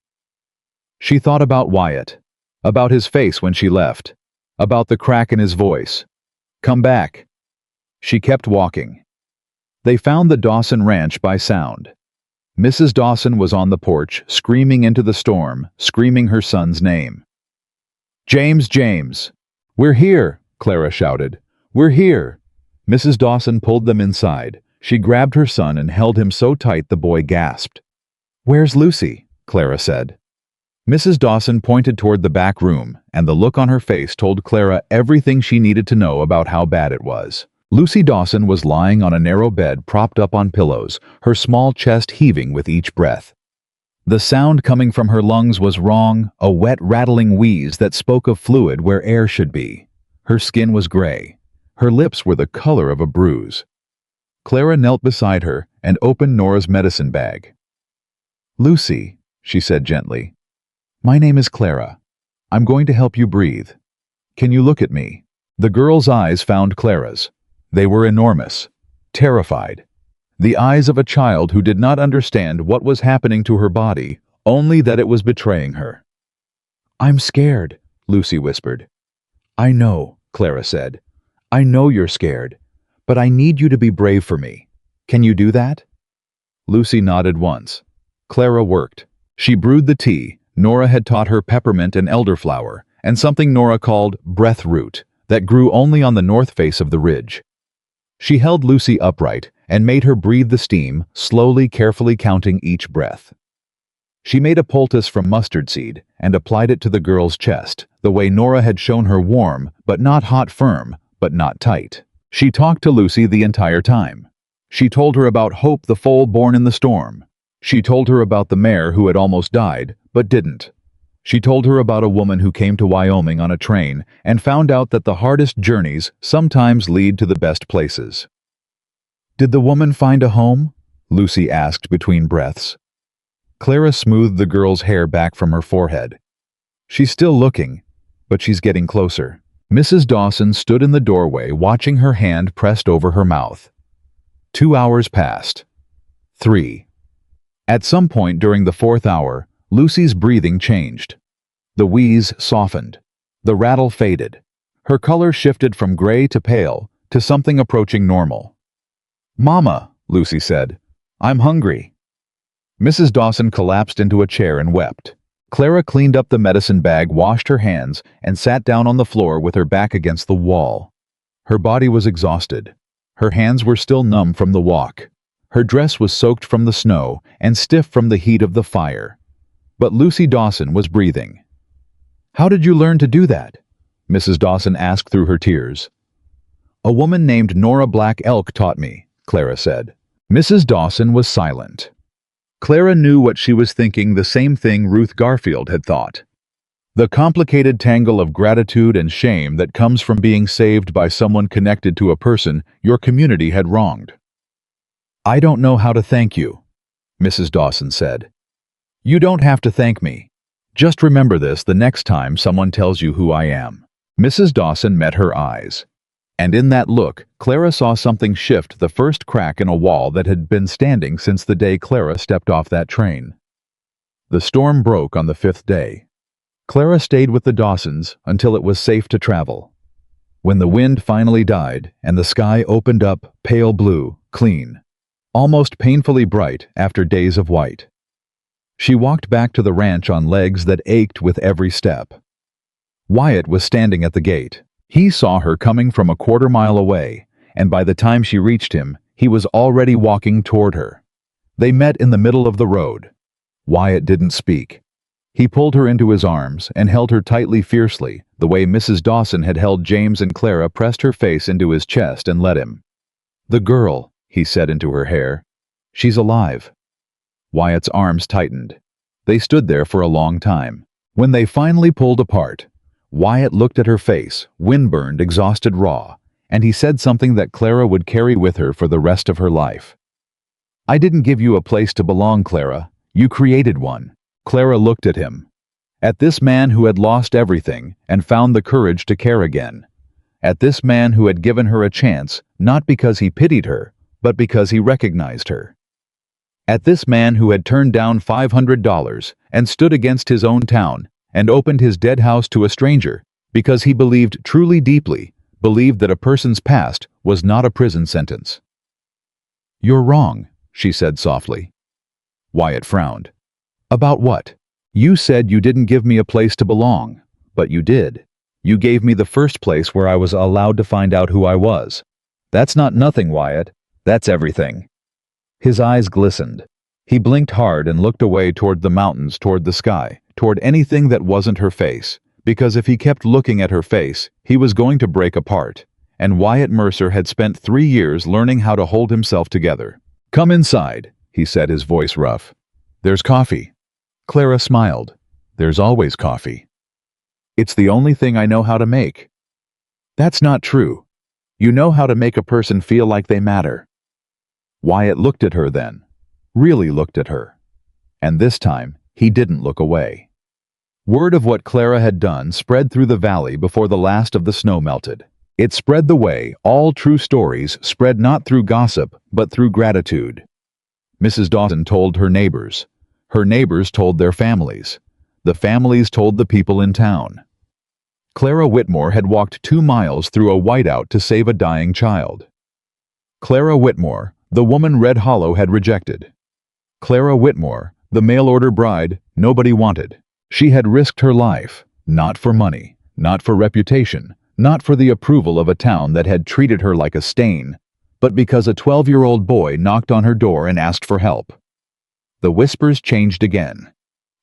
She thought about Wyatt, about his face when she left, about the crack in his voice. "Come back." She kept walking. They found the Dawson Ranch by sound. Mrs. Dawson was on the porch, screaming into the storm, screaming her son's name. "James, James!" "We're here!" Clara shouted. "We're here!" Mrs. Dawson pulled them inside. She grabbed her son and held him so tight the boy gasped. "Where's Lucy?" Clara said. Mrs. Dawson pointed toward the back room, and the look on her face told Clara everything she needed to know about how bad it was. Lucy Dawson was lying on a narrow bed propped up on pillows, her small chest heaving with each breath. The sound coming from her lungs was wrong, a wet, rattling wheeze that spoke of fluid where air should be. Her skin was gray. Her lips were the color of a bruise. Clara knelt beside her and opened Nora's medicine bag. "Lucy," she said gently, "my name is Clara. I'm going to help you breathe. Can you look at me?" The girl's eyes found Clara's. They were enormous, terrified. The eyes of a child who did not understand what was happening to her body, only that it was betraying her. "I'm scared," Lucy whispered. "I know," Clara said. "I know you're scared, but I need you to be brave for me. Can you do that?" Lucy nodded once. Clara worked. She brewed the tea. Nora had taught her peppermint and elderflower, and something Nora called breath root, that grew only on the north face of the ridge. She held Lucy upright and made her breathe the steam, slowly, carefully counting each breath. She made a poultice from mustard seed and applied it to the girl's chest, the way Nora had shown her, warm, but not hot, firm, but not tight. She talked to Lucy the entire time. She told her about Hope, the foal born in the storm. She told her about the mare who had almost died, but didn't. She told her about a woman who came to Wyoming on a train and found out that the hardest journeys sometimes lead to the best places. "Did the woman find a home?" Lucy asked between breaths. Clara smoothed the girl's hair back from her forehead. "She's still looking, but she's getting closer." Mrs. Dawson stood in the doorway watching her hand pressed over her mouth. 2 hours passed. 3. At some point during the 4th hour, Lucy's breathing changed. The wheeze softened. The rattle faded. Her color shifted from gray to pale to something approaching normal. "Mama," Lucy said, "I'm hungry." Mrs. Dawson collapsed into a chair and wept. Clara cleaned up the medicine bag, washed her hands, and sat down on the floor with her back against the wall. Her body was exhausted. Her hands were still numb from the walk. Her dress was soaked from the snow and stiff from the heat of the fire. But Lucy Dawson was breathing. "How did you learn to do that?" Mrs. Dawson asked through her tears. "A woman named Nora Black Elk taught me," Clara said. Mrs. Dawson was silent. Clara knew what she was thinking, the same thing Ruth Garfield had thought. The complicated tangle of gratitude and shame that comes from being saved by someone connected to a person your community had wronged. "I don't know how to thank you," Mrs. Dawson said. "You don't have to thank me. Just remember this the next time someone tells you who I am." Mrs. Dawson met her eyes. And in that look, Clara saw something shift, the first crack in a wall that had been standing since the day Clara stepped off that train. The storm broke on the 5th day. Clara stayed with the Dawsons until it was safe to travel. When the wind finally died and the sky opened up, pale blue, clean, almost painfully bright after days of white, she walked back to the ranch on legs that ached with every step. Wyatt was standing at the gate. He saw her coming from a quarter-mile away, and by the time she reached him, he was already walking toward her. They met in the middle of the road. Wyatt didn't speak. He pulled her into his arms and held her tightly, fiercely, the way Mrs. Dawson had held James, and Clara pressed her face into his chest and let him. "The girl," he said into her hair. "She's alive." Wyatt's arms tightened. They stood there for a long time. When they finally pulled apart, Wyatt looked at her face, wind-burned, exhausted, raw, and he said something that Clara would carry with her for the rest of her life. "I didn't give you a place to belong, Clara. You created one." Clara looked at him. At this man who had lost everything and found the courage to care again. At this man who had given her a chance, not because he pitied her, but because he recognized her. At this man who had turned down $500 and stood against his own town and opened his dead house to a stranger because he believed truly deeply, believed that a person's past was not a prison sentence. "You're wrong," she said softly. Wyatt frowned. "About what?" "You said you didn't give me a place to belong, but you did. You gave me the first place where I was allowed to find out who I was. That's not nothing, Wyatt. That's everything." His eyes glistened. He blinked hard and looked away toward the mountains, toward the sky, toward anything that wasn't her face, because if he kept looking at her face, he was going to break apart, and Wyatt Mercer had spent 3 years learning how to hold himself together. "Come inside," he said, his voice rough. "There's coffee." Clara smiled. "There's always coffee." "It's the only thing I know how to make." "That's not true. You know how to make a person feel like they matter." Wyatt looked at her then, really looked at her. And this time, he didn't look away. Word of what Clara had done spread through the valley before the last of the snow melted. It spread the way all true stories spread, not through gossip, but through gratitude. Mrs. Dawson told her neighbors. Her neighbors told their families. The families told the people in town. Clara Whitmore had walked 2 miles through a whiteout to save a dying child. Clara Whitmore, the woman Red Hollow had rejected. Clara Whitmore, the mail-order bride nobody wanted. She had risked her life, not for money, not for reputation, not for the approval of a town that had treated her like a stain, but because a 12-year-old boy knocked on her door and asked for help. The whispers changed again.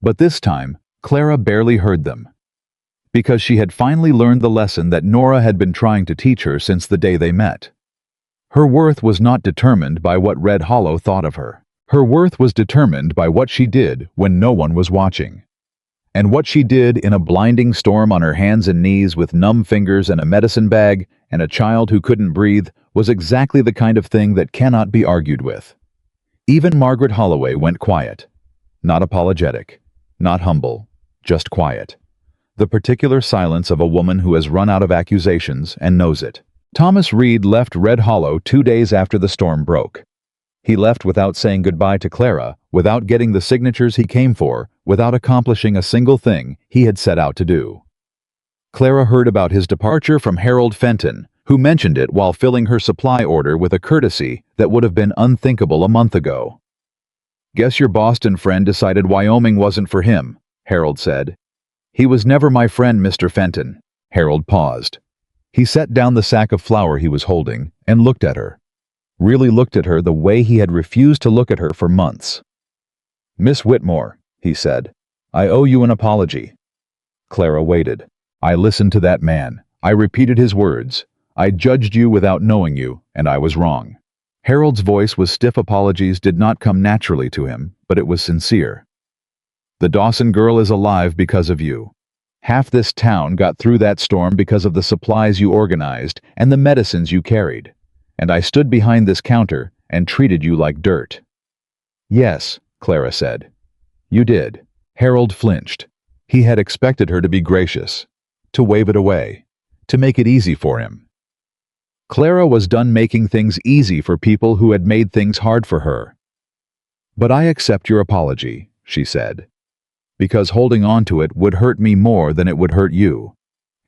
But this time, Clara barely heard them. Because she had finally learned the lesson that Nora had been trying to teach her since the day they met. Her worth was not determined by what Red Hollow thought of her. Her worth was determined by what she did when no one was watching. And what she did in a blinding storm on her hands and knees with numb fingers and a medicine bag and a child who couldn't breathe was exactly the kind of thing that cannot be argued with. Even Margaret Holloway went quiet. Not apologetic, not humble, just quiet. The particular silence of a woman who has run out of accusations and knows it. Thomas Reed left Red Hollow 2 days after the storm broke. He left without saying goodbye to Clara, without getting the signatures he came for, without accomplishing a single thing he had set out to do. Clara heard about his departure from Harold Fenton, who mentioned it while filling her supply order with a courtesy that would have been unthinkable a month ago. "Guess your Boston friend decided Wyoming wasn't for him," Harold said. "He was never my friend, Mr. Fenton." Harold paused. He set down the sack of flour he was holding and looked at her. Really looked at her the way he had refused to look at her for months. "Miss Whitmore," he said, I owe you an apology. Clara waited. I listened to that man. I repeated his words. I judged you without knowing you, and I was wrong. Harold's voice was stiff. Apologies did not come naturally to him, but it was sincere. The Dawson girl is alive because of you. Half this town got through that storm because of the supplies you organized and the medicines you carried. And I stood behind this counter and treated you like dirt. Yes, Clara said. You did. Harold flinched. He had expected her to be gracious, to wave it away, to make it easy for him. Clara was done making things easy for people who had made things hard for her. But I accept your apology, she said, because holding on to it would hurt me more than it would hurt you,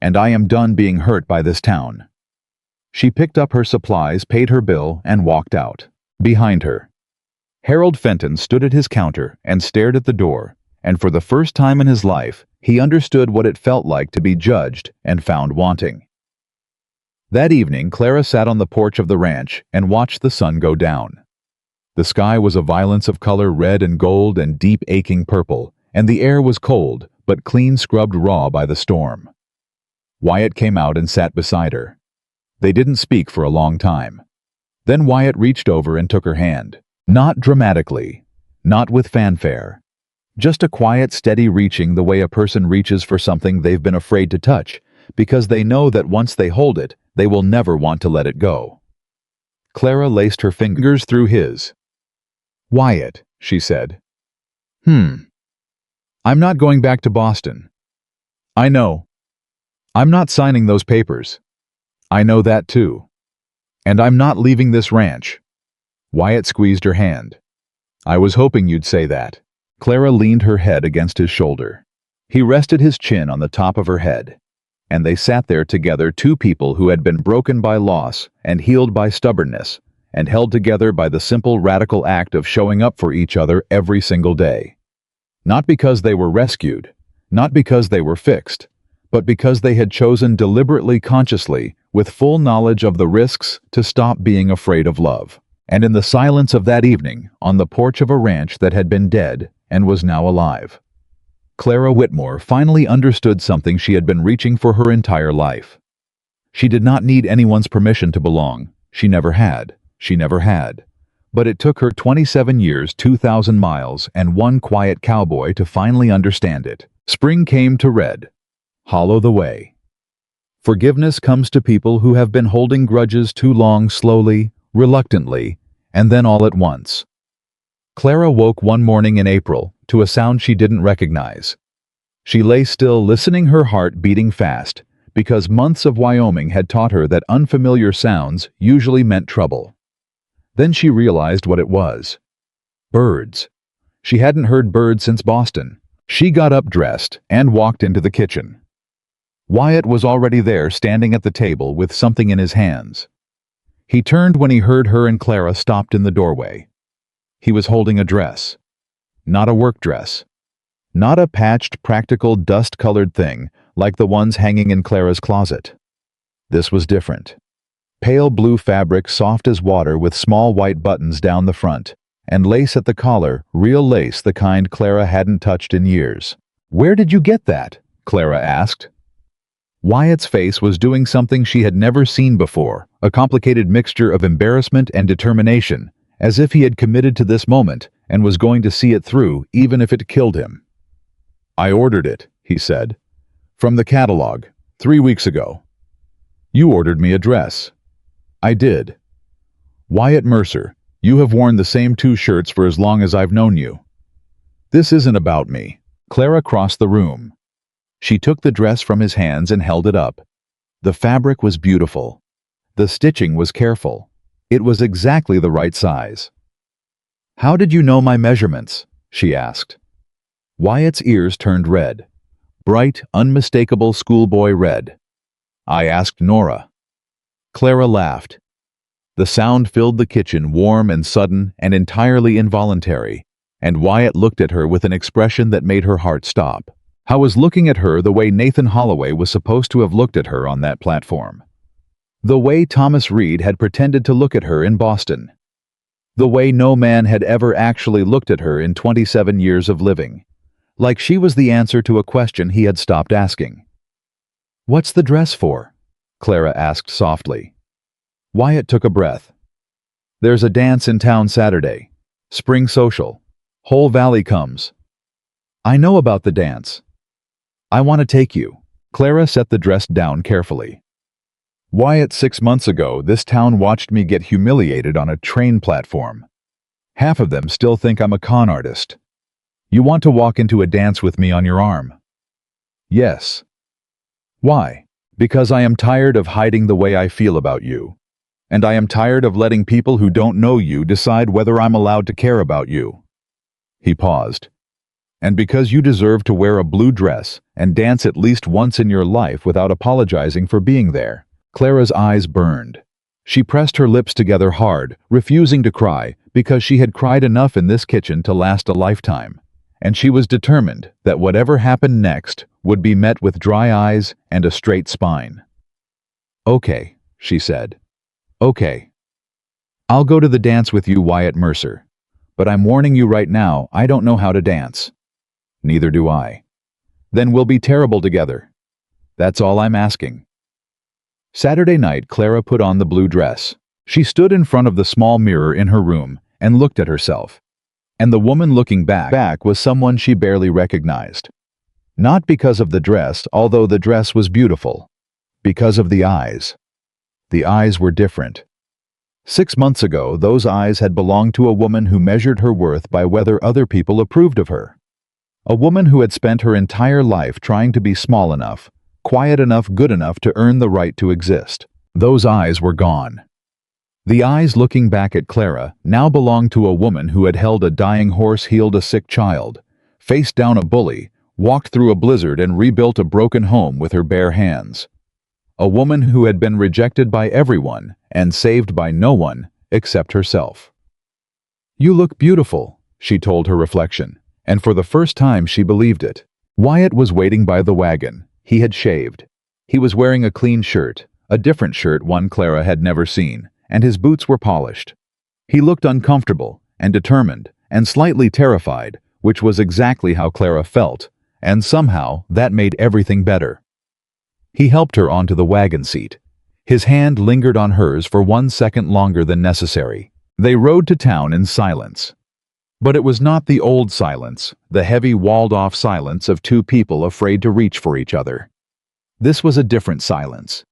and I am done being hurt by this town. She picked up her supplies, paid her bill, and walked out. Behind her, Harold Fenton stood at his counter and stared at the door, and for the first time in his life, he understood what it felt like to be judged and found wanting. That evening, Clara sat on the porch of the ranch and watched the sun go down. The sky was a violence of color, red and gold and deep aching purple, and the air was cold, but clean scrubbed raw by the storm. Wyatt came out and sat beside her. They didn't speak for a long time. Then Wyatt reached over and took her hand. Not dramatically, not with fanfare. Just a quiet, steady reaching, the way a person reaches for something they've been afraid to touch, because they know that once they hold it, they will never want to let it go. Clara laced her fingers through his. Wyatt, she said. I'm not going back to Boston. I know. I'm not signing those papers. I know that too. And I'm not leaving this ranch. Wyatt squeezed her hand. I was hoping you'd say that. Clara leaned her head against his shoulder. He rested his chin on the top of her head. And they sat there together, two people who had been broken by loss and healed by stubbornness, and held together by the simple, radical act of showing up for each other every single day. Not because they were rescued, not because they were fixed, but because they had chosen deliberately, consciously, with full knowledge of the risks, to stop being afraid of love. And in the silence of that evening, on the porch of a ranch that had been dead and was now alive, Clara Whitmore finally understood something she had been reaching for her entire life. She did not need anyone's permission to belong. She never had. She never had. But it took her 27 years, 2,000 miles, and one quiet cowboy to finally understand it. Spring came to Red. Hollow the way. Forgiveness comes to people who have been holding grudges too long, slowly, reluctantly, and then all at once. Clara woke one morning in April to a sound she didn't recognize. She lay still, listening, her heart beating fast, because months of Wyoming had taught her that unfamiliar sounds usually meant trouble. Then she realized what it was. Birds. She hadn't heard birds since Boston. She got up, dressed, and walked into the kitchen. Wyatt was already there, standing at the table with something in his hands. He turned when he heard her, and Clara stopped in the doorway. He was holding a dress. Not a work dress. Not a patched, practical, dust-colored thing like the ones hanging in Clara's closet. This was different. Pale blue fabric, soft as water, with small white buttons down the front, and lace at the collar, real lace, the kind Clara hadn't touched in years. "Where did you get that?" Clara asked. Wyatt's face was doing something she had never seen before, a complicated mixture of embarrassment and determination, as if he had committed to this moment and was going to see it through, even if it killed him. "I ordered it," he said. "From the catalog, 3 weeks ago." "You ordered me a dress." "I did." "Wyatt Mercer, you have worn the same 2 shirts for as long as I've known you." "This isn't about me." Clara crossed the room. She took the dress from his hands and held it up. The fabric was beautiful. The stitching was careful. It was exactly the right size. "How did you know my measurements?" she asked. Wyatt's ears turned red. Bright, unmistakable schoolboy red. "I asked Nora." Clara laughed. The sound filled the kitchen, warm and sudden and entirely involuntary, and Wyatt looked at her with an expression that made her heart stop. How was looking at her the way Nathan Holloway was supposed to have looked at her on that platform? The way Thomas Reed had pretended to look at her in Boston. The way no man had ever actually looked at her in 27 years of living. like she was the answer to a question he had stopped asking. "What's the dress for?" Clara asked softly. Wyatt took a breath. "There's a dance in town Saturday. Spring social. Whole valley comes." "I know about the dance. I want to take you." Clara set the dress down carefully. "Wyatt, 6 months ago, this town watched me get humiliated on a train platform. Half of them still think I'm a con artist. You want to walk into a dance with me on your arm?" "Yes." "Why?" "Because I am tired of hiding the way I feel about you. And I am tired of letting people who don't know you decide whether I'm allowed to care about you." He paused. "And because you deserve to wear a blue dress and dance at least once in your life without apologizing for being there." Clara's eyes burned. She pressed her lips together hard, refusing to cry, because she had cried enough in this kitchen to last a lifetime. And she was determined that whatever happened next would be met with dry eyes and a straight spine. "Okay," she said. "Okay. I'll go to the dance with you, Wyatt Mercer. But I'm warning you right now, I don't know how to dance." "Neither do I." "Then we'll be terrible together. That's all I'm asking." Saturday night, Clara put on the blue dress. She stood in front of the small mirror in her room and looked at herself. And the woman looking back was someone she barely recognized. Not because of the dress, although the dress was beautiful. Because of the eyes. The eyes were different. 6 months ago, those eyes had belonged to a woman who measured her worth by whether other people approved of her. A woman who had spent her entire life trying to be small enough, quiet enough, good enough to earn the right to exist. Those eyes were gone. The eyes looking back at Clara now belonged to a woman who had held a dying horse, healed a sick child, faced down a bully, walked through a blizzard and rebuilt a broken home with her bare hands. A woman who had been rejected by everyone and saved by no one except herself. "You look beautiful," she told her reflection, and for the first time she believed it. Wyatt was waiting by the wagon. He had shaved. He was wearing a clean shirt, a different shirt, one Clara had never seen, and his boots were polished. He looked uncomfortable and determined and slightly terrified, which was exactly how Clara felt, and somehow that made everything better. He helped her onto the wagon seat. His hand lingered on hers for 1 second longer than necessary. They rode to town in silence. But it was not the old silence, the heavy, walled-off silence of two people afraid to reach for each other. This was a different silence.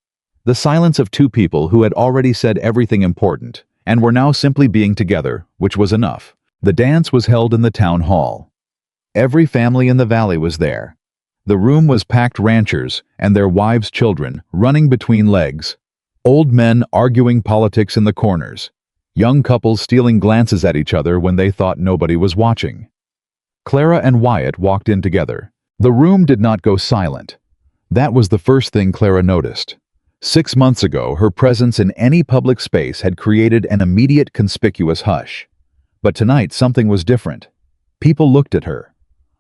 The silence of two people who had already said everything important and were now simply being together, which was enough. The dance was held in the town hall. Every family in the valley was there. The room was packed, ranchers and their wives' children running between legs, old men arguing politics in the corners, young couples stealing glances at each other when they thought nobody was watching. Clara and Wyatt walked in together. The room did not go silent. That was the first thing Clara noticed. 6 months ago, her presence in any public space had created an immediate, conspicuous hush. But tonight something was different. People looked at her.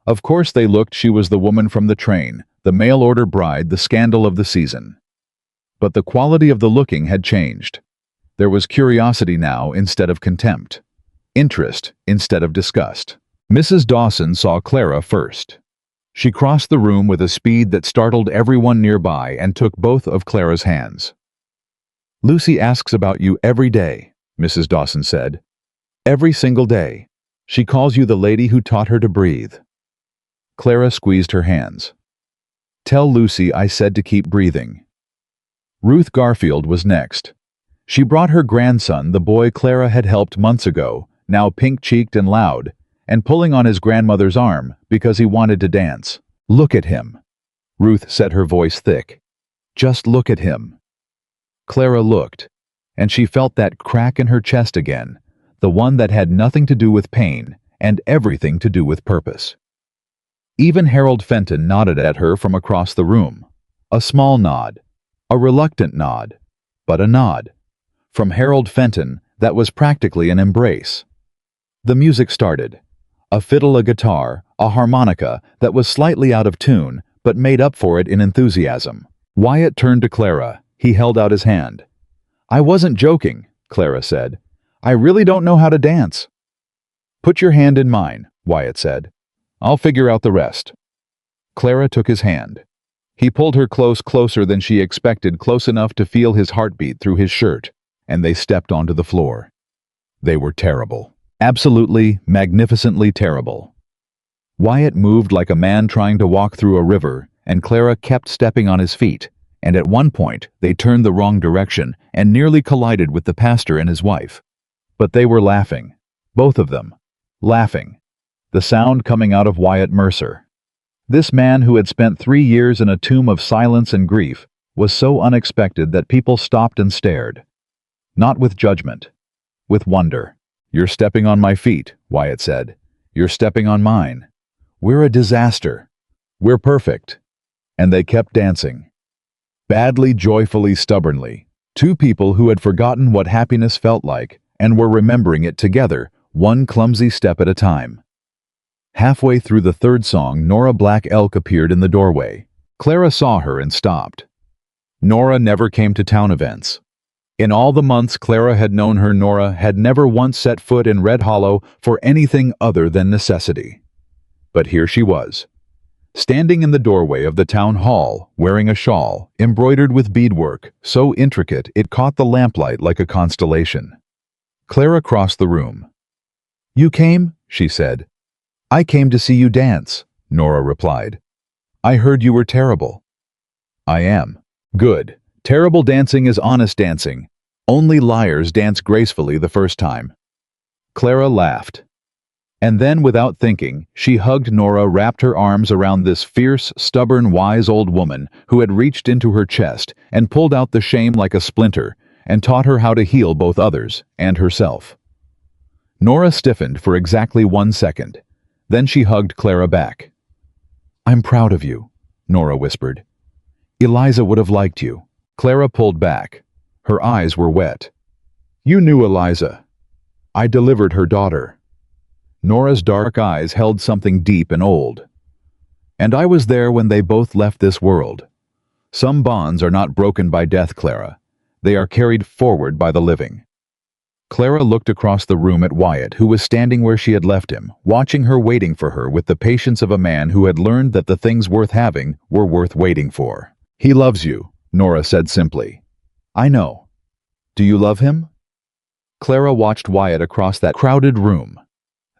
Of course they looked. She was the woman from the train, the mail-order bride, the scandal of the season. But the quality of the looking had changed. There was curiosity now instead of contempt. Interest instead of disgust. Mrs. Dawson saw Clara first. She crossed the room with a speed that startled everyone nearby and took both of Clara's hands. "Lucy asks about you every day," Mrs. Dawson said. "Every single day. She calls you the lady who taught her to breathe." Clara squeezed her hands. "Tell Lucy I said to keep breathing." Ruth Garfield was next. She brought her grandson, the boy Clara had helped months ago, now pink-cheeked and loud, and pulling on his grandmother's arm because he wanted to dance. "Look at him," Ruth said, her voice thick. "Just look at him." Clara looked, and she felt that crack in her chest again, the one that had nothing to do with pain and everything to do with purpose. Even Harold Fenton nodded at her from across the room. A small nod, a reluctant nod, but a nod. From Harold Fenton, that was practically an embrace. The music started. A fiddle, a guitar, a harmonica that was slightly out of tune, but made up for it in enthusiasm. Wyatt turned to Clara. He held out his hand. "I wasn't joking," Clara said. "I really don't know how to dance." "Put your hand in mine," Wyatt said. I'll figure out the rest." Clara took his hand. He pulled her closer than she expected, close enough to feel his heartbeat through his shirt, and they stepped onto the floor. They were terrible. Absolutely, magnificently terrible. Wyatt moved like a man trying to walk through a river, and Clara kept stepping on his feet, and at one point they turned the wrong direction and nearly collided with the pastor and his wife. But they were laughing. Both of them. Laughing. The sound coming out of Wyatt Mercer. This man who had spent 3 years in a tomb of silence and grief was so unexpected that people stopped and stared. Not with judgment. With wonder. "You're stepping on my feet," Wyatt said. "You're stepping on mine. We're a disaster. We're perfect." And they kept dancing. Badly, joyfully, stubbornly. Two people who had forgotten what happiness felt like and were remembering it together, one clumsy step at a time. Halfway through the third song, Nora Black Elk appeared in the doorway. Clara saw her and stopped. Nora never came to town events. In all the months Clara had known her, Nora had never once set foot in Red Hollow for anything other than necessity. But here she was, standing in the doorway of the town hall, wearing a shawl, embroidered with beadwork, so intricate it caught the lamplight like a constellation. Clara crossed the room. "You came?" she said. "I came to see you dance," Nora replied. "I heard you were terrible." "I am." "Good. Terrible dancing is honest dancing. Only liars dance gracefully the first time." Clara laughed. And then, without thinking, she hugged Nora, wrapped her arms around this fierce, stubborn, wise old woman who had reached into her chest and pulled out the shame like a splinter and taught her how to heal both others and herself. Nora stiffened for exactly 1 second. Then she hugged Clara back. "I'm proud of you," Nora whispered. "Eliza would have liked you." Clara pulled back. Her eyes were wet. "You knew Eliza. I delivered her daughter." Nora's dark eyes held something deep and old. "And I was there when they both left this world. Some bonds are not broken by death, Clara. They are carried forward by the living." Clara looked across the room at Wyatt, who was standing where she had left him, watching her, waiting for her with the patience of a man who had learned that the things worth having were worth waiting for. "He loves you," Nora said simply. "I know. Do you love him?" Clara watched Wyatt across that crowded room.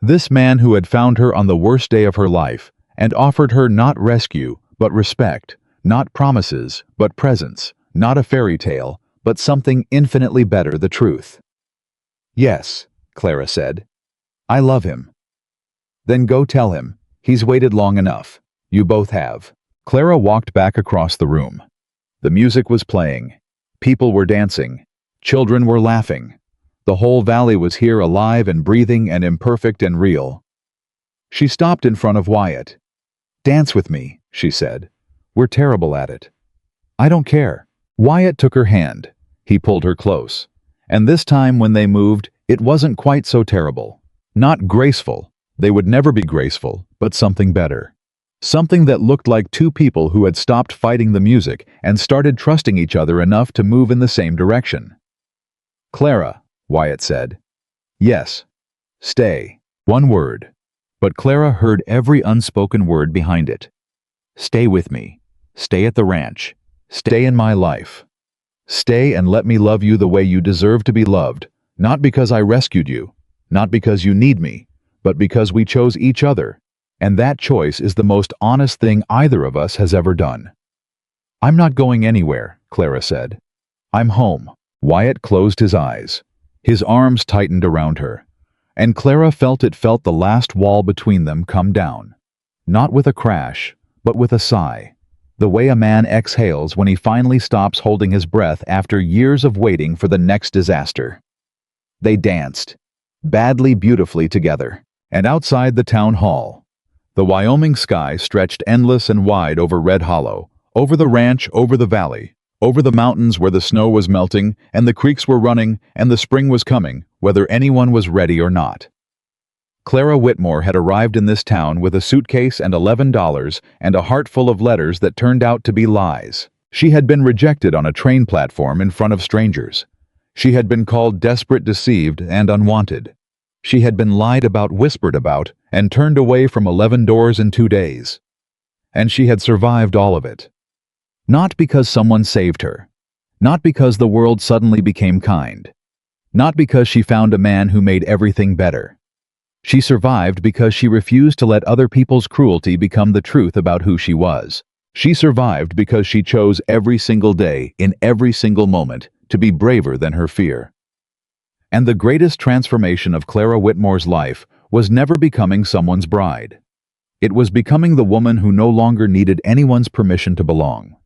This man who had found her on the worst day of her life and offered her not rescue, but respect, not promises, but presence, not a fairy tale, but something infinitely better, the truth. "Yes," Clara said. "I love him." "Then go tell him. He's waited long enough. You both have." Clara walked back across the room. The music was playing. People were dancing. Children were laughing. The whole valley was here, alive and breathing and imperfect and real. She stopped in front of Wyatt. "Dance with me," she said. "We're terrible at it." "I don't care." Wyatt took her hand. He pulled her close. And this time when they moved, it wasn't quite so terrible. Not graceful. They would never be graceful, but something better. Something that looked like two people who had stopped fighting the music and started trusting each other enough to move in the same direction. "Clara," Wyatt said. "Yes. Stay." One word. But Clara heard every unspoken word behind it. "Stay with me. Stay at the ranch. Stay in my life. Stay and let me love you the way you deserve to be loved, not because I rescued you, not because you need me, but because we chose each other, and that choice is the most honest thing either of us has ever done." "I'm not going anywhere," Clara said. "I'm home." Wyatt closed his eyes. His arms tightened around her, and Clara felt the last wall between them come down. Not with a crash, but with a sigh. The way a man exhales when he finally stops holding his breath after years of waiting for the next disaster. They danced, badly, beautifully together, and outside the town hall. The Wyoming sky stretched endless and wide over Red Hollow, over the ranch, over the valley, over the mountains where the snow was melting and the creeks were running and the spring was coming, whether anyone was ready or not. Clara Whitmore had arrived in this town with a suitcase and $11 and a heart full of letters that turned out to be lies. She had been rejected on a train platform in front of strangers. She had been called desperate, deceived, and unwanted. She had been lied about, whispered about, and turned away from 11 doors in 2 days. And she had survived all of it. Not because someone saved her. Not because the world suddenly became kind. Not because she found a man who made everything better. She survived because she refused to let other people's cruelty become the truth about who she was. She survived because she chose every single day, in every single moment, to be braver than her fear. And the greatest transformation of Clara Whitmore's life was never becoming someone's bride. It was becoming the woman who no longer needed anyone's permission to belong.